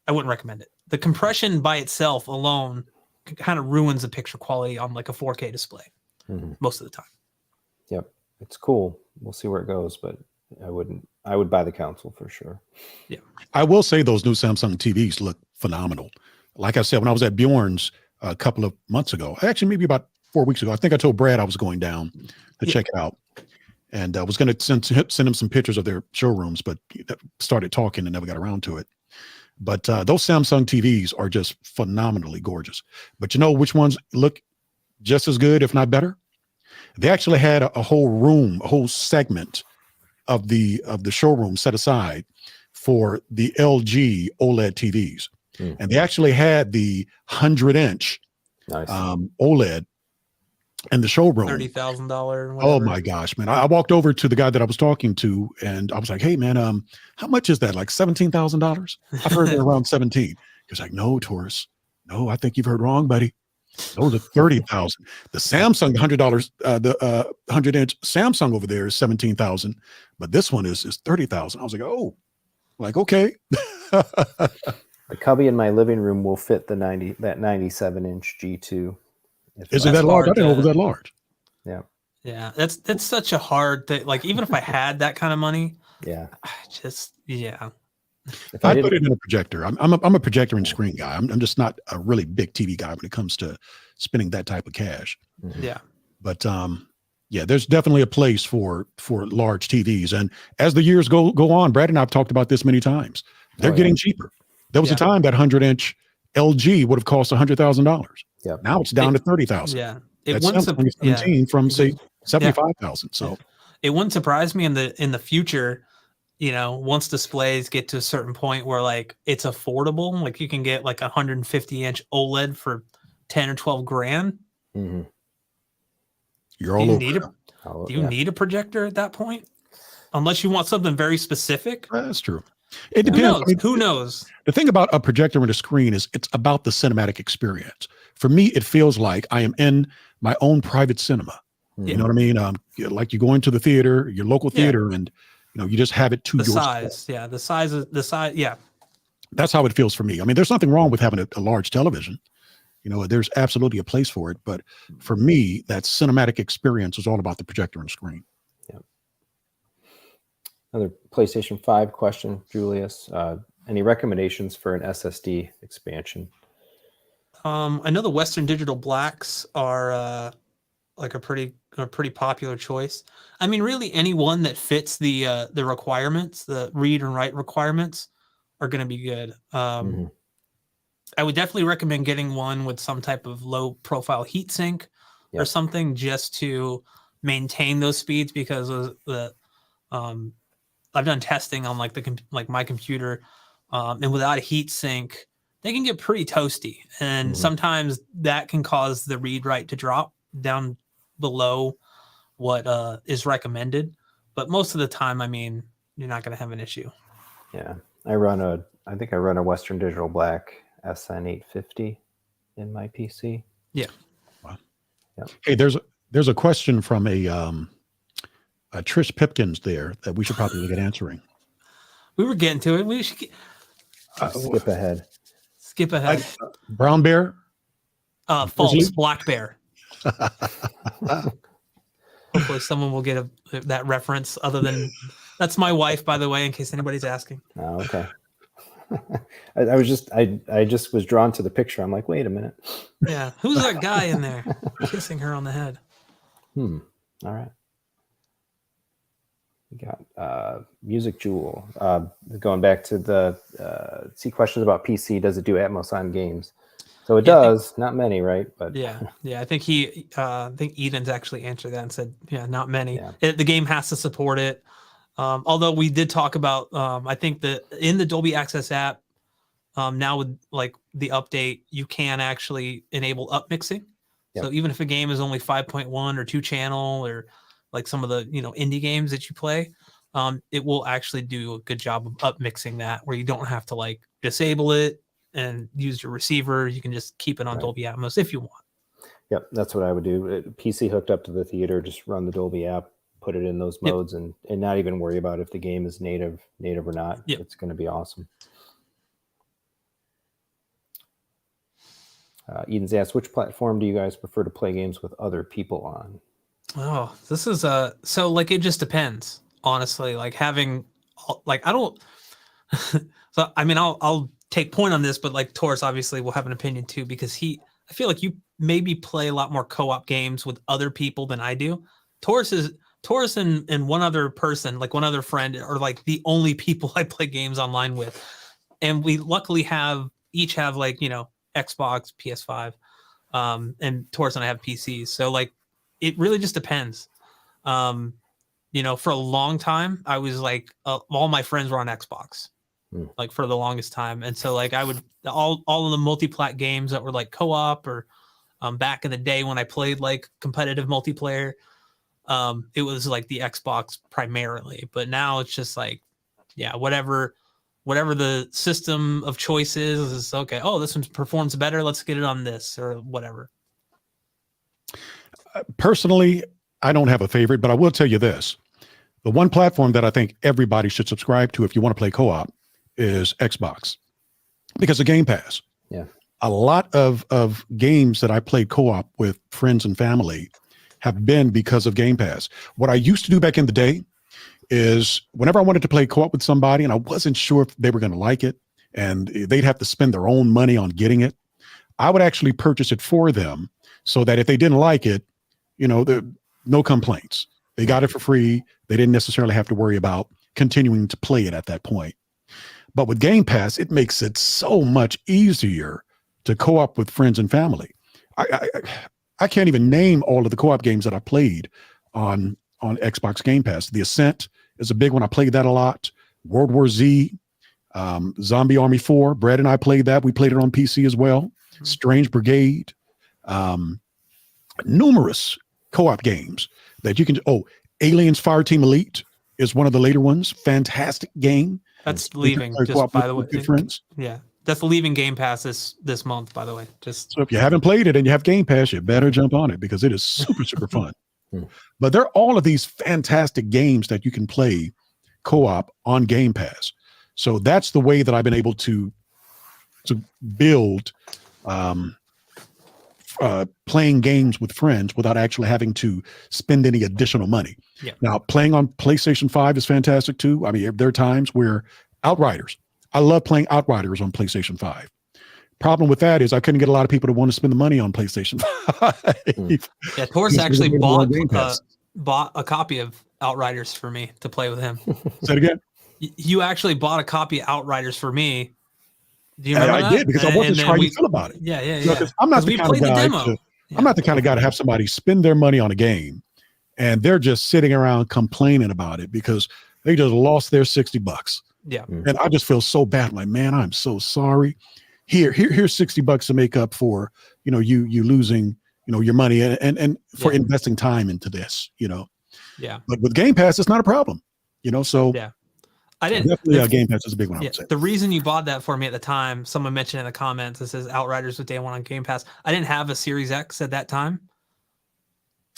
wouldn't recommend it. The compression by itself alone kind of ruins the picture quality on like a 4K display most of the time. Yep. It's cool. We'll see where it goes, but I would buy the console for sure. I will say those new Samsung TVs look phenomenal. Like I said, when I was at Bjorn's a couple of months ago, actually maybe about 4 weeks ago, I think I told Brad I was going down to check it out, and I was going to send him some pictures of their showrooms, but started talking and never got around to it. But those Samsung TVs are just phenomenally gorgeous. But you know which ones look just as good, if not better? They actually had a whole room, a whole segment of the showroom set aside for the LG OLED TVs. And they actually had the 100-inch Nice. OLED in the showroom. $30,000. Oh my gosh, man. I walked over to the guy that I was talking to and I was like, hey man, how much is that? Like $17,000? I've heard they're around 17. He was like, no, Taurus. No, I think you've heard wrong, buddy. Those are 30,000. The Samsung, $100, the 100-inch Samsung over there is 17,000, but this one is 30,000. I was like, oh, like, okay. The cubby in my living room will fit that 97-inch G2. Is it that large? I didn't know it was that large. Yeah. Yeah, that's such a hard thing. Like, even if I had that kind of money, Yeah. If I put it in a projector, I'm a projector and screen guy. I'm just not a really big TV guy when it comes to spending that type of cash. Yeah. But yeah, there's definitely a place for large TVs. And as the years go on, Brad and I have talked about this many times. They're getting cheaper. There was a time that 100-inch LG would have cost $100,000. Yeah. Now it's down to 30,000. Yeah. That's 17 from say 75,000. So it wouldn't surprise me in the future, you know, once displays get to a certain point where like it's affordable, like you can get like a 150-inch OLED for 10 or 12 grand. Mm-hmm. You're all over. Do you need a projector at that point? Unless you want something very specific. That's true. It depends. Who knows? The thing about a projector and a screen is it's about the cinematic experience. For me, it feels like I am in my own private cinema. You know what I mean? Like you go into the theater, your local theater, and you know, you just have it to your size. Yeah, the size. Yeah, that's how it feels for me. I mean, there's nothing wrong with having a large television. You know, there's absolutely a place for it. But for me, that cinematic experience is all about the projector and screen. Yeah. Another PlayStation 5 question, Julius. Any recommendations for an SSD expansion? I know the Western Digital Blacks are like a pretty popular choice. I mean, really any one that fits the requirements, the read and write requirements, are going to be good. I would definitely recommend getting one with some type of low profile heatsink or something, just to maintain those speeds, because of I've done testing on like my computer, and without a heatsink, they can get pretty toasty, and sometimes that can cause the read write to drop down below what is recommended. But most of the time, I mean, you're not going to have an issue. Yeah, I think I run a Western Digital Black SN850 in my PC. Yeah. Wow. Yeah. Hey, there's a question from a Trish Pipkins there that we should probably look at answering. We were getting to it. We should skip ahead. Skip ahead. Brown bear? False. Black bear. Hopefully someone will get that reference, other than that's my wife, by the way, in case anybody's asking. Oh, okay. I just was drawn to the picture. I'm like, wait a minute. Yeah. Who's that guy in there kissing her on the head? All right. We got Music Jewel. Going back to the questions about PC. Does it do Atmos on games? So it does. Not many, right? But yeah. I think Eden's actually answered that and said, yeah, not many. Yeah. The game has to support it. Although we did talk about, I think that in the Dolby Access app, now with like the update, you can actually enable upmixing. Yep. So even if a game is only 5.1 or 2 channel, or like some of the indie games that you play, it will actually do a good job of upmixing that, where you don't have to like disable it and use your receiver. You can just keep it on Dolby Atmos if you want. Yep, that's what I would do. PC hooked up to the theater, just run the Dolby app, put it in those modes, and not even worry about if the game is native or not. Yep. It's going to be awesome. Eden's asked, which platform do you guys prefer to play games with other people on? Oh, this is so like it just depends. honestly. Like having, like I don't. So I mean, I'll take point on this, but like Taurus obviously will have an opinion too because I feel like you maybe play a lot more co-op games with other people than I do. Taurus and one other person, like one other friend, are like the only people I play games online with, and we luckily each have like Xbox, PS5, and Taurus and I have PCs. So like it really just depends. For a long time, I was like all my friends were on Xbox. Like for the longest time, and so like I would all of the multi-plat games that were like co-op or back in the day when I played like competitive multiplayer, it was like the Xbox primarily. But now it's just like, yeah, whatever the system of choice is okay. Oh, this one performs better. Let's get it on this or whatever. Personally, I don't have a favorite, but I will tell you this: the one platform that I think everybody should subscribe to if you want to play co-op is Xbox, because of Game Pass. Yeah. A lot of games that I played co-op with friends and family have been because of Game Pass. What I used to do back in the day is whenever I wanted to play co-op with somebody and I wasn't sure if they were going to like it and they'd have to spend their own money on getting it, I would actually purchase it for them so that if they didn't like it, no complaints. They got it for free. They didn't necessarily have to worry about continuing to play it at that point. But with Game Pass, it makes it so much easier to co-op with friends and family. I can't even name all of the co-op games that I played on Xbox Game Pass. The Ascent is a big one. I played that a lot. World War Z, Zombie Army 4. Brad and I played that. We played it on PC as well. Strange Brigade. Numerous co-op games that you can. Oh, Aliens Fireteam Elite is one of the later ones. Fantastic game. That's leaving, just by the way. Friends. Yeah, that's leaving Game Pass this month, by the way. So if you haven't played it and you have Game Pass, you better jump on it because it is super, super fun. But there are all of these fantastic games that you can play co-op on Game Pass. So that's the way that I've been able to build playing games with friends without actually having to spend any additional money. Yeah. Now, playing on PlayStation 5 is fantastic too. I mean, there are times where Outriders, I love playing Outriders on PlayStation 5. Problem with that is I couldn't get a lot of people to want to spend the money on PlayStation 5. Yeah, Taurus actually bought a copy of Outriders for me to play with him. Say it again. You actually bought a copy of Outriders for me. Do you remember that? I did because I wasn't sure how you feel about it. Yeah. I'm not the kind of guy I'm not the kind of guy to have somebody spend their money on a game and they're just sitting around complaining about it because they just lost their $60. Yeah. And I just feel so bad. I'm like, man, I'm so sorry. Here's $60 to make up for, you losing, your money and for investing time into this, Yeah. But with Game Pass, it's not a problem, so yeah. I didn't definitely Game Pass is a big one. I would say. The reason you bought that for me at the time, someone mentioned in the comments, it says Outriders with day one on Game Pass. I didn't have a Series X at that time.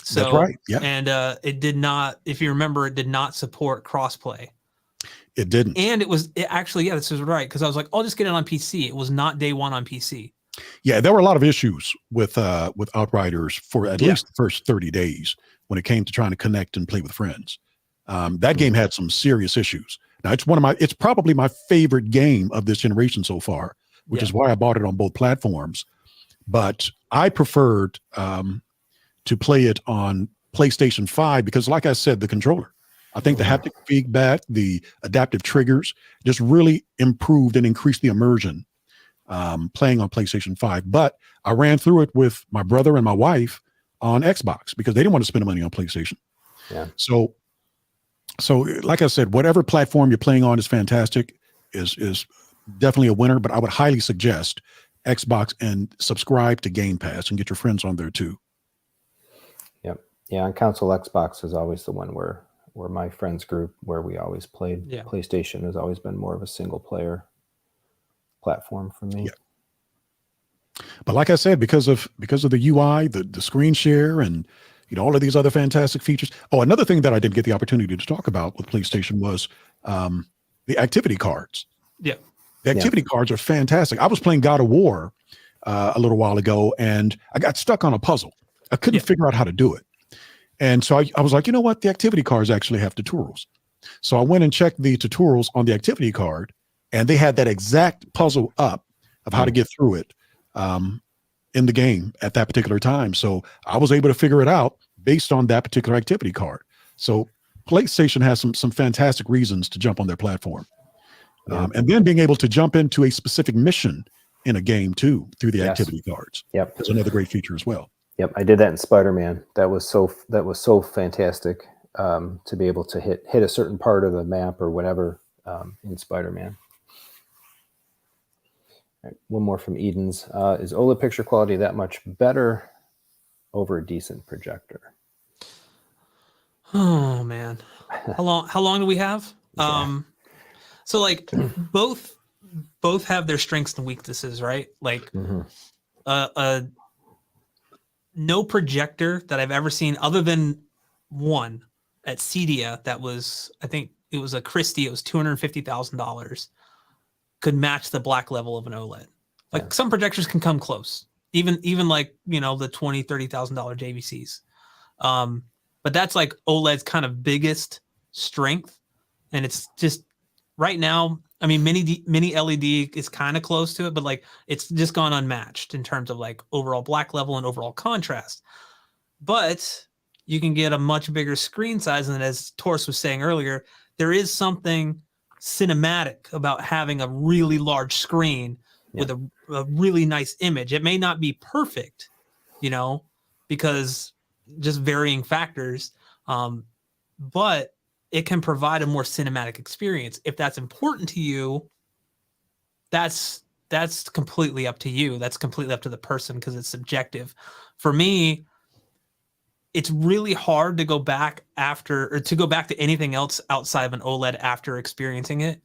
So, that's right. Yeah. And it did not, if you remember, it did not support crossplay. It didn't. And this is right. Cause I was like, I'll just get it on PC. It was not day one on PC. Yeah. There were a lot of issues with Outriders for at least the first 30 days when it came to trying to connect and play with friends. That game had some serious issues. Now it's probably my favorite game of this generation so far, which is why I bought it on both platforms. But I preferred to play it on PlayStation 5 because, like I said, the controller. I think the haptic feedback, the adaptive triggers just really improved and increased the immersion playing on PlayStation 5. But I ran through it with my brother and my wife on Xbox because they didn't want to spend the money on PlayStation. Yeah. So like I said, whatever platform you're playing on is fantastic, is definitely a winner, but I would highly suggest Xbox and subscribe to Game Pass and get your friends on there too. Yep. Yeah. On console, Xbox is always the one where my friends group, where we always played. Yeah. PlayStation has always been more of a single player platform for me. Yeah. But like I said, because of the UI, the screen share and all of these other fantastic features. Oh, another thing that I didn't get the opportunity to talk about with PlayStation was the activity cards. Yeah. The activity cards are fantastic. I was playing God of War a little while ago, and I got stuck on a puzzle. I couldn't figure out how to do it. And so I was like, you know what? The activity cards actually have tutorials. So I went and checked the tutorials on the activity card, and they had that exact puzzle up of how to get through it in the game at that particular time. So I was able to figure it out based on that particular activity card. So PlayStation has some fantastic reasons to jump on their platform. And then being able to jump into a specific mission in a game too through the activity cards. Yep. Is another great feature as well. Yep. I did that in Spider-Man. That was so fantastic to be able to hit a certain part of the map or whatever in Spider-Man. All right, one more from Eden's. Is OLED picture quality that much better over a decent projector? Oh man, how long do we have? Yeah. So like both have their strengths and weaknesses, right? Like no projector that I've ever seen other than one at Cedia that was, I think it was a Christie, it was $250,000, could match the black level of an OLED. Like some projectors can come close, even like, you know, the $20,000-$30,000 JVCs. But that's like OLED's kind of biggest strength. And it's just right now, I mean, mini LED is kind of close to it, but like it's just gone unmatched in terms of like overall black level and overall contrast. But you can get a much bigger screen size. And as Taurus was saying earlier, there is something cinematic about having a really large screen with a really nice image. It may not be perfect, you know, because just varying factors, but it can provide a more cinematic experience. If that's important to you, that's completely up to you. That's completely up to the person because it's subjective. For me, it's really hard to go back to anything else outside of an OLED after experiencing it.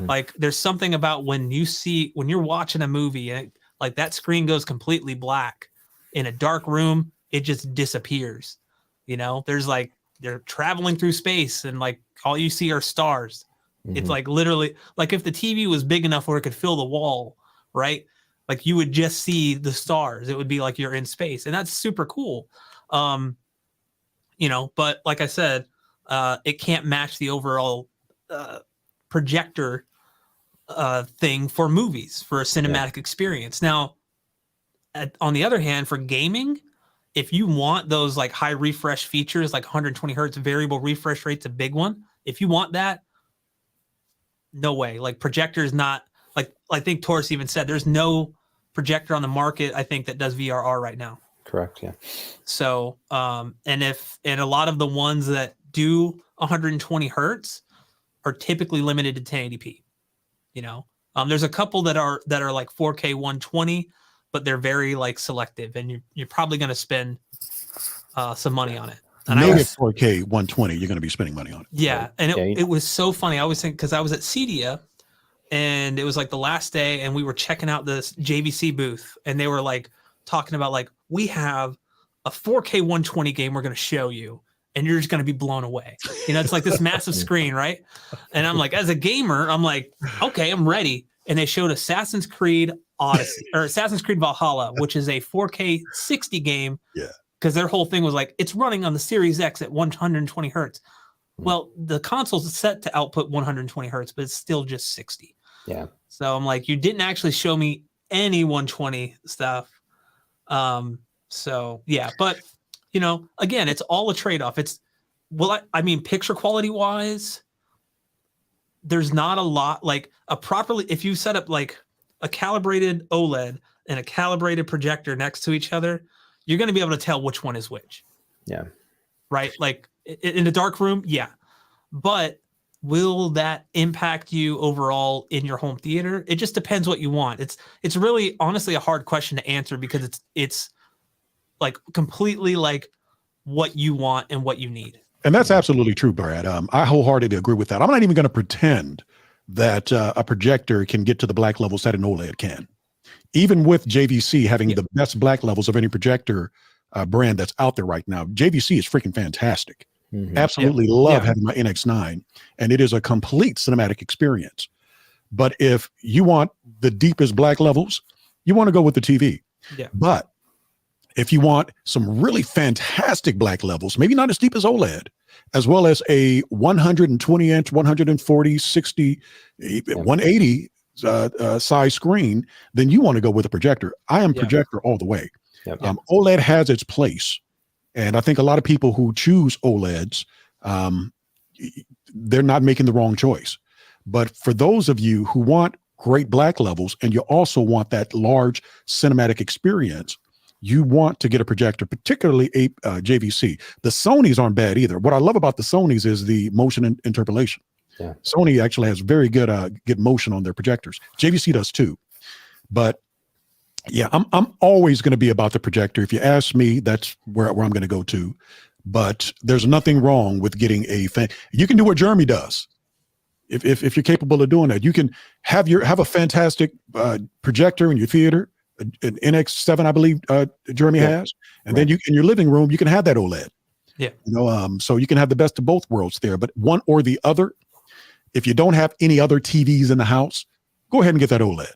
Like there's something about when you're watching a movie and like that screen goes completely black in a dark room, it just disappears. You know, there's like, they're traveling through space and like all you see are stars. It's like literally like if the TV was big enough where it could fill the wall, right? Like you would just see the stars. It would be like you're in space, and that's super cool. You know, but like I said, it can't match the overall projector thing for movies, for a cinematic experience. Now, on the other hand, for gaming, if you want those like high refresh features, like 120 hertz variable refresh rate's a big one. If you want that, no way. Like projector's not like, I think Taurus even said there's no projector on the market, I think, that does VRR right now. Correct. Yeah. So, and a lot of the ones that do 120 hertz are typically limited to 1080p. You know, there's a couple that are like 4K 120, but they're very like selective, and you're probably going to spend some money on it. And Native 4K 120, you're going to be spending money on it. Yeah, and it was so funny. I always think, because I was at Cedia, and it was like the last day, and we were checking out this JVC booth, and they were like talking about like, we have a 4K 120 game we're going to show you, and you're just going to be blown away. You know, it's like this massive screen, right? And I'm like, as a gamer, I'm like, okay, I'm ready. And they showed Assassin's Creed Odyssey or Assassin's Creed Valhalla, which is a 4K 60 game. Yeah. Because their whole thing was like, it's running on the Series X at 120 hertz. Well, the console's set to output 120 hertz, but it's still just 60. Yeah. So I'm like, you didn't actually show me any 120 stuff. So yeah, but you know, again, it's all a trade-off. It's, well, I mean, picture quality wise, there's not a lot like a properly, if you set up like a calibrated OLED and a calibrated projector next to each other, you're going to be able to tell which one is which. Yeah. Right. Like in a dark room. Yeah. But will that impact you overall in your home theater? It just depends what you want. It's really honestly a hard question to answer because it's like completely like what you want and what you need. And that's absolutely true, Brad. I wholeheartedly agree with that. I'm not even going to pretend that a projector can get to the black levels that an OLED can. Even with JVC having the best black levels of any projector brand that's out there right now, JVC is freaking fantastic. Absolutely love having my NX9, and it is a complete cinematic experience. But if you want the deepest black levels, you want to go with the TV. But If you want some really fantastic black levels, maybe not as deep as OLED, as well as a 120 inch, 140, 60, 180 size screen, then you want to go with a projector. I am projector all the way. OLED has its place. And I think a lot of people who choose OLEDs, they're not making the wrong choice. But for those of you who want great black levels and you also want that large cinematic experience, you want to get a projector, particularly a JVC. The Sonys aren't bad either. What I love about the Sonys is the motion interpolation. Sony actually has very good motion on their projectors. JVC does too. But yeah, I'm always going to be about the projector. If you ask me, that's where I'm going to go to. But there's nothing wrong with getting a fan. You can do what Jeremy does. If you're capable of doing that, you can have a fantastic projector in your theater, an NX7, I believe Jeremy has, and then you in your living room you can have that OLED. So you can have the best of both worlds there. But one or the other. If you don't have any other TVs in the house, go ahead and get that OLED.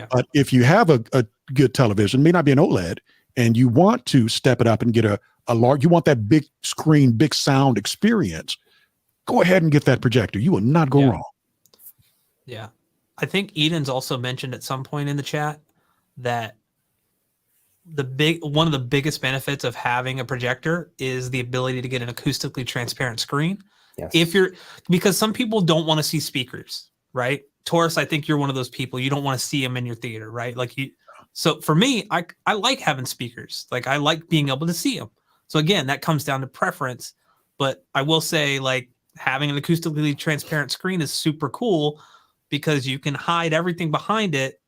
But if you have a good television, may not be an OLED, and you want to step it up and get a large, you want that big screen, big sound experience, go ahead and get that projector. You will not go wrong. Yeah. I think Eden's also mentioned at some point in the chat that one of the biggest benefits of having a projector is the ability to get an acoustically transparent screen. Because some people don't want to see speakers, right? Taurus, I think you're one of those people. You don't want to see them in your theater, right? So for me, I like having speakers. Like I like being able to see them. So again, that comes down to preference. But I will say, like, having an acoustically transparent screen is super cool because you can hide everything behind it.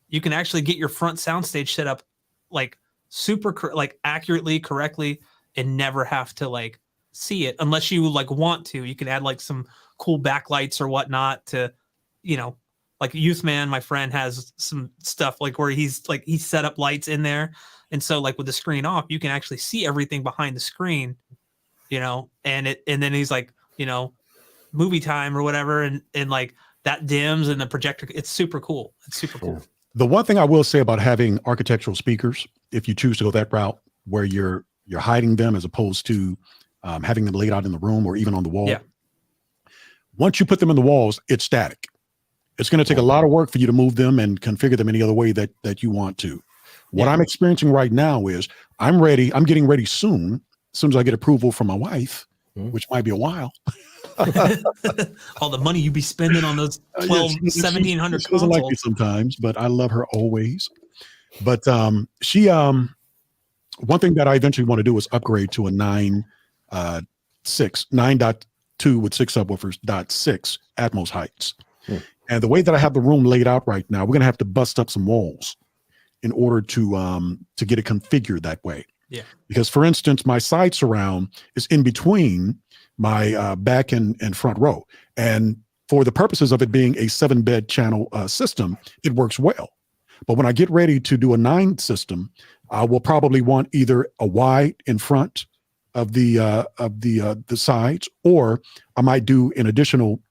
You can actually get your front soundstage set up like accurately, correctly, and never have to like see it unless you like want to. You can add like some cool backlights or whatnot to, like Youthman, my friend, has some stuff like where he's set up lights in there. And so like with the screen off, you can actually see everything behind the screen, and then he's like, movie time or whatever. And like that dims and the projector, it's super cool. It's super cool. The one thing I will say about having architectural speakers, if you choose to go that route where you're hiding them as opposed to having them laid out in the room or even on the wall. Once you put them in the walls, it's static. It's going to take a lot of work for you to move them and configure them any other way that you want to. What I'm experiencing right now is I'm getting ready soon. As soon as I get approval from my wife, which might be a while. All the money you be spending on those 1,700 consoles. She doesn't like me sometimes, but I love her always. But she one thing that I eventually want to do is upgrade to a 9.2 with 6 subwoofers, .6 Atmos heights. And the way that I have the room laid out right now, we're going to have to bust up some walls in order to get it configured that way. Because, for instance, my side surround is in between my back and front row. And for the purposes of it being a 7-bed channel system, it works well. But when I get ready to do a 9 system, I will probably want either a wide in front of the sides, or I might do an additional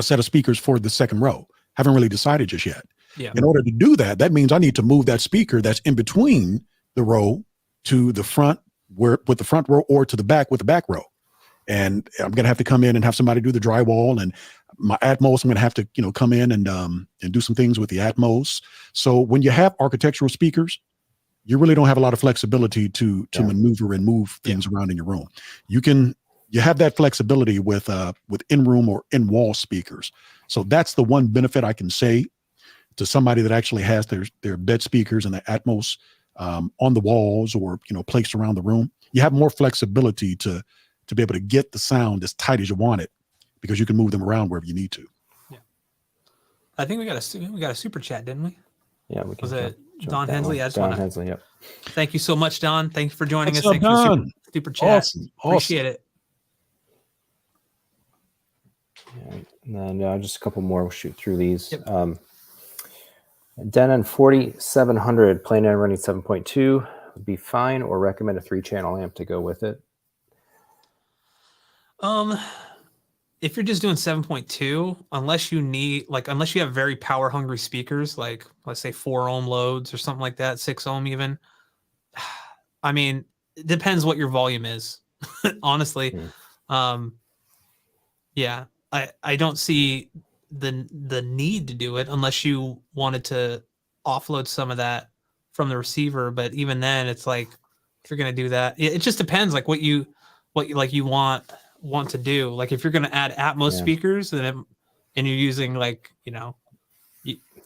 set of speakers for the second row. Haven't really decided just yet. In order to do that, that means I need to move that speaker that's in between the row to the front with the front row, or to the back with the back row. And I'm going to have to come in and have somebody do the drywall, and my Atmos, I'm going to have to, come in and do some things with the Atmos. So when you have architectural speakers, you really don't have a lot of flexibility to maneuver and move things around in your room. You have that flexibility with in-room or in-wall speakers. So that's the one benefit I can say to somebody that actually has their bed speakers and the Atmos on the walls or placed around the room. You have more flexibility to be able to get the sound as tight as you want it, because you can move them around wherever you need to. I think we got a super chat, didn't we? Yeah, we can. Was it Don Hensley? Don Hensley, yep. Thank you so much, Don. Thanks for joining us. Thanks for the super chat. Awesome. Appreciate it. And then just a couple more. We'll shoot through these. Yep. Denon 4700 plain and running 7.2 would be fine, or recommend a 3-channel amp to go with it. If you're just doing 7.2, unless you have very power hungry speakers, like let's say 4 ohm loads or something like that, 6 ohm even, I mean, it depends what your volume is, honestly. Yeah, I don't see the need to do it unless you wanted to offload some of that from the receiver. But even then, it's like if you're gonna do that, it just depends like what you like you want to do. Like if you're gonna add Atmos speakers, and you're using like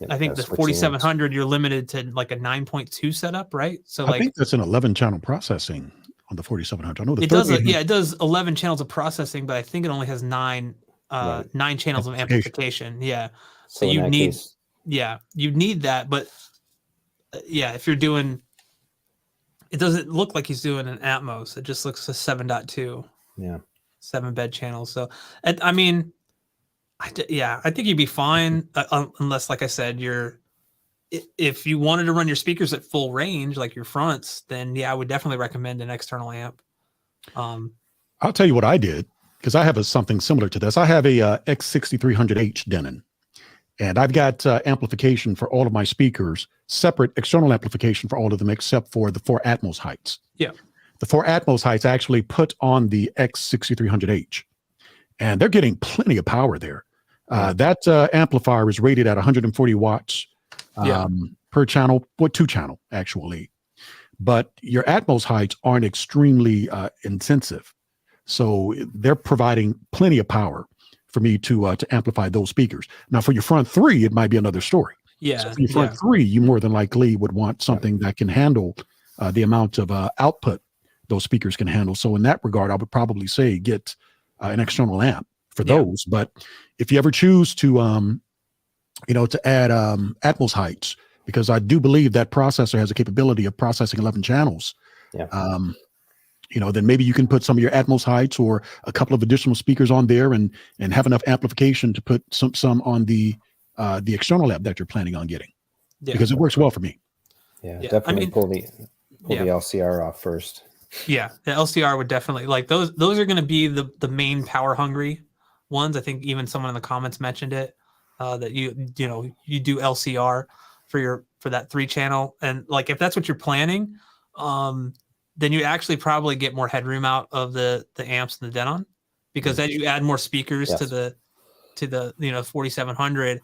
I think the 4700 you're limited to like a 9.2 setup, right? So I think that's an 11 channel processing on the 4700. I know it does. It does 11 channels of processing, but I think it only has 9 channels of amplification. Yeah. So you need you need that, but if you're doing, it doesn't look like he's doing an Atmos. It just looks a 7.2. Yeah. 7 bed channels. So I mean, I think you'd be fine unless, like I said, if you wanted to run your speakers at full range, like your fronts, then I would definitely recommend an external amp. I'll tell you what I did, because I have something similar to this. I have a X6300H Denon, and I've got amplification for all of my speakers, separate external amplification for all of them except for the 4 Atmos heights. Yeah. The 4 Atmos heights I actually put on the X6300H, and they're getting plenty of power there. That amplifier is rated at 140 watts per channel, 2 channel actually. But your Atmos heights aren't extremely intensive. So they're providing plenty of power for me to amplify those speakers. Now for your front 3, it might be another story. Yeah. So for your front 3, you more than likely would want something that can handle the amount of output those speakers can handle. So in that regard, I would probably say get an external amp for those. But if you ever choose to, to add Atmos heights, because I do believe that processor has a capability of processing 11 channels. Yeah. Then maybe you can put some of your Atmos heights or a couple of additional speakers on there and have enough amplification to put some on the external amp that you're planning on getting, because it works well for me. Yeah. Definitely pull the LCR off first. Yeah, the LCR would definitely, like, those are going to be the main power hungry ones. I think even someone in the comments mentioned it, that you do LCR for that 3 channel, and like if that's what you're planning, then you actually probably get more headroom out of the amps and the Denon, because as you add more speakers to the 4700,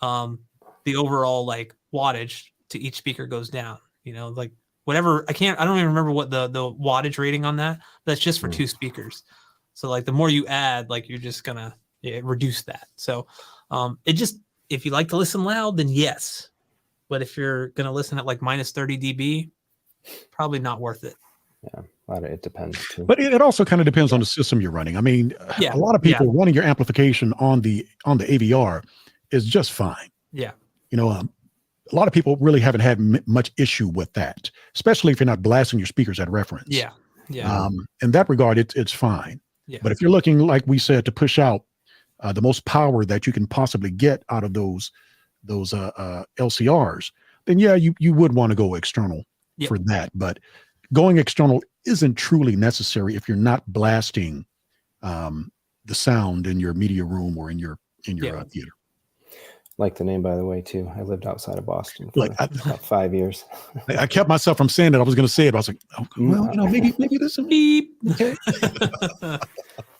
the overall like wattage to each speaker goes down. Like whatever, I don't even remember what the wattage rating on that. That's just for 2 speakers. So like the more you add, like you're just gonna reduce that. So if you like to listen loud, then yes. But if you're gonna listen at like minus 30 dB, probably not worth it. Yeah, it depends too. But it also kind of depends on the system you're running. I mean, a lot of people running your amplification on the AVR is just fine. Yeah. A lot of people really haven't had much issue with that, especially if you're not blasting your speakers at reference. Yeah. Yeah. In that regard, it's fine. Yeah. But if you're looking, like we said, to push out the most power that you can possibly get out of those LCRs, then you would want to go external for that. But going external isn't truly necessary if you're not blasting the sound in your media room or in your theater. Like the name, by the way, too. I lived outside of Boston for about 5 years. I kept myself from saying that. I was going to say it. I was like, maybe there's some beep. Okay. All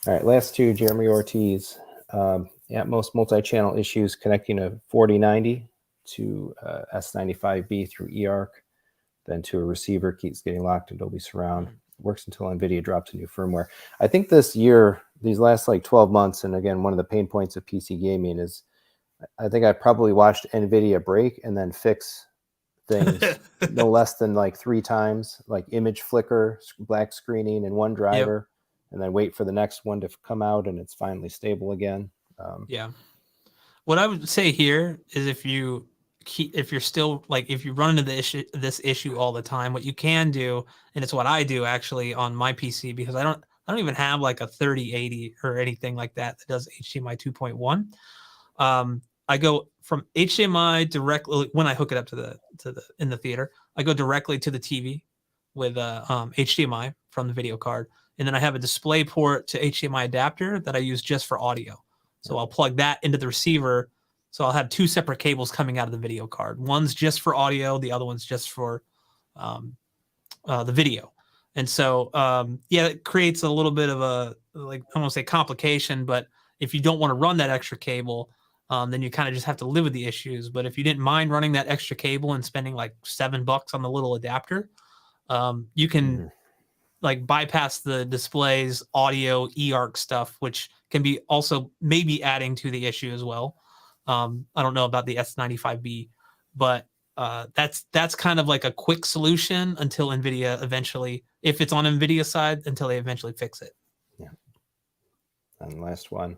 right, last 2, Jeremy Ortiz. Atmos multi-channel issues connecting a 4090 to S95B through eARC, then to a receiver, keeps getting locked in Dolby Surround. Works until NVIDIA drops a new firmware. I think this year, these last like 12 months, and again, one of the pain points of PC gaming is I think I probably watched NVIDIA break and then fix things no less than like 3 times, like image flicker, black screening in one driver, and then wait for the next one to come out and it's finally stable again. What I would say here is if you're still like, if you run into this issue all the time, what you can do, and it's what I do actually on my PC, because I don't even have like a 3080 or anything like that does HDMI 2.1. I go from HDMI directly when I hook it up to the in the theater. I go directly to the TV with HDMI from the video card, and then I have a display port to HDMI adapter that I use just for audio. So I'll plug that into the receiver. So I'll have 2 separate cables coming out of the video card. One's just for audio, the other one's just for the video. And so, yeah, it creates a little bit of a, like, I don't want to say complication, but if you don't want to run that extra cable, then you kind of just have to live with the issues. But if you didn't mind running that extra cable and spending like $7 on the little adapter, you can like bypass the display's audio eARC stuff, which can be also maybe adding to the issue as well. I don't know about the S95B, but that's kind of like a quick solution until NVIDIA eventually, if it's on NVIDIA side, until they eventually fix it. Yeah. And last one,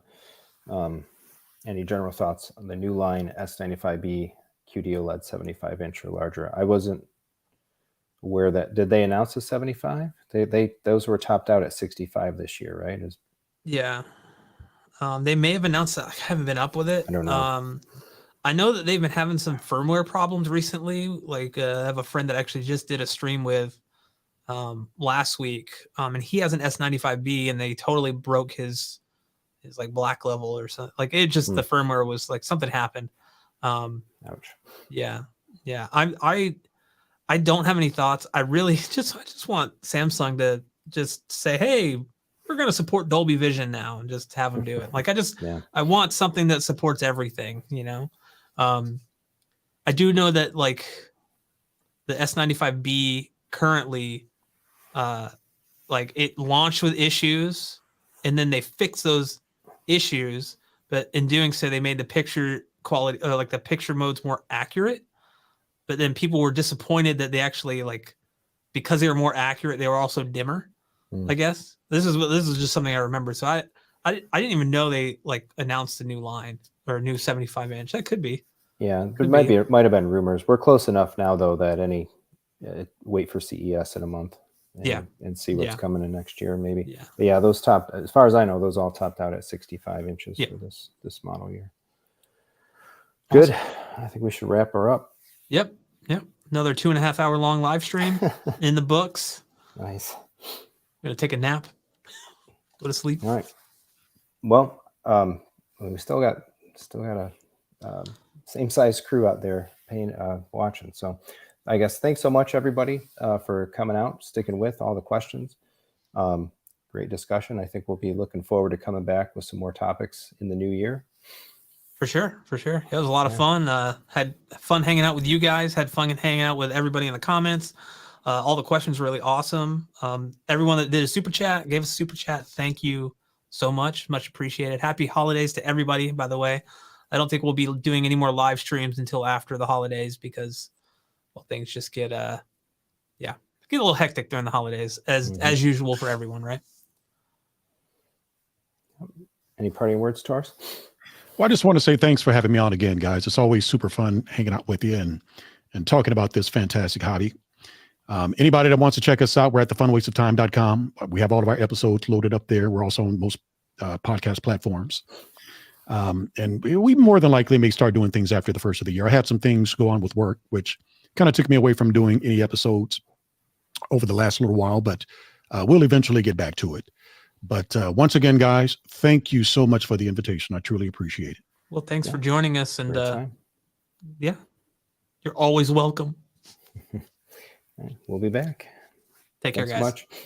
any general thoughts on the new line S95B QD OLED 75-inch or larger? I wasn't aware that, did they announce a 75? They those were topped out at 65 this year, right? Yeah. They may have announced that. I haven't been up with it. I don't know. I know that they've been having some firmware problems recently. Like I have a friend that actually just did a stream with last week, and he has an S95B, and they totally broke his like black level or something. Like it just the firmware was like something happened. Ouch. Yeah. I don't have any thoughts. I really just want Samsung to just say, hey, we're going to support Dolby Vision now, and just have them do it. Like I want something that supports everything, you know? I do know that like the S95B currently, like it launched with issues and then they fixed those issues, but in doing so, they made the picture quality, like the picture modes more accurate. But then people were disappointed that they actually like, because they were more accurate, they were also dimmer. I guess this is just something I remember. So I didn't even know they like announced a new line or a new 75-inch. That could be. Yeah, it might have been rumors. We're close enough now though that wait for CES in a month. And see what's coming in next year maybe. Yeah. But yeah, those as far as I know, those all topped out at 65 inches for this model year. Good. Awesome. I think we should wrap her up. Yep. Another 2.5 hour long live stream in the books. Nice. Gonna take a nap. Go to sleep. All right. Well, we still got a same size crew out there watching. So I guess thanks so much everybody for coming out, sticking with all the questions. Great discussion. I think we'll be looking forward to coming back with some more topics in the new year. For sure. It was a lot of fun. Had fun hanging out with you guys. Had fun hanging out with everybody in the comments. All the questions were really awesome. Everyone that did a super chat, gave us a super chat, thank you so much. Much appreciated. Happy holidays to everybody, by the way. I don't think we'll be doing any more live streams until after the holidays because, well, things just get a little hectic during the holidays as usual for everyone, right? Any parting words, Taurus? Well, I just want to say thanks for having me on again, guys. It's always super fun hanging out with you and talking about this fantastic hobby. Anybody that wants to check us out, we're at thefunwasteoftime.com. We have all of our episodes loaded up there. We're also on most podcast platforms. And we more than likely may start doing things after the first of the year. I had some things go on with work, which kind of took me away from doing any episodes over the last little while, but we'll eventually get back to it. But once again, guys, thank you so much for the invitation. I truly appreciate it. Well, thanks for joining us. And you're always welcome. We'll be back. Take care, guys. Thanks so much.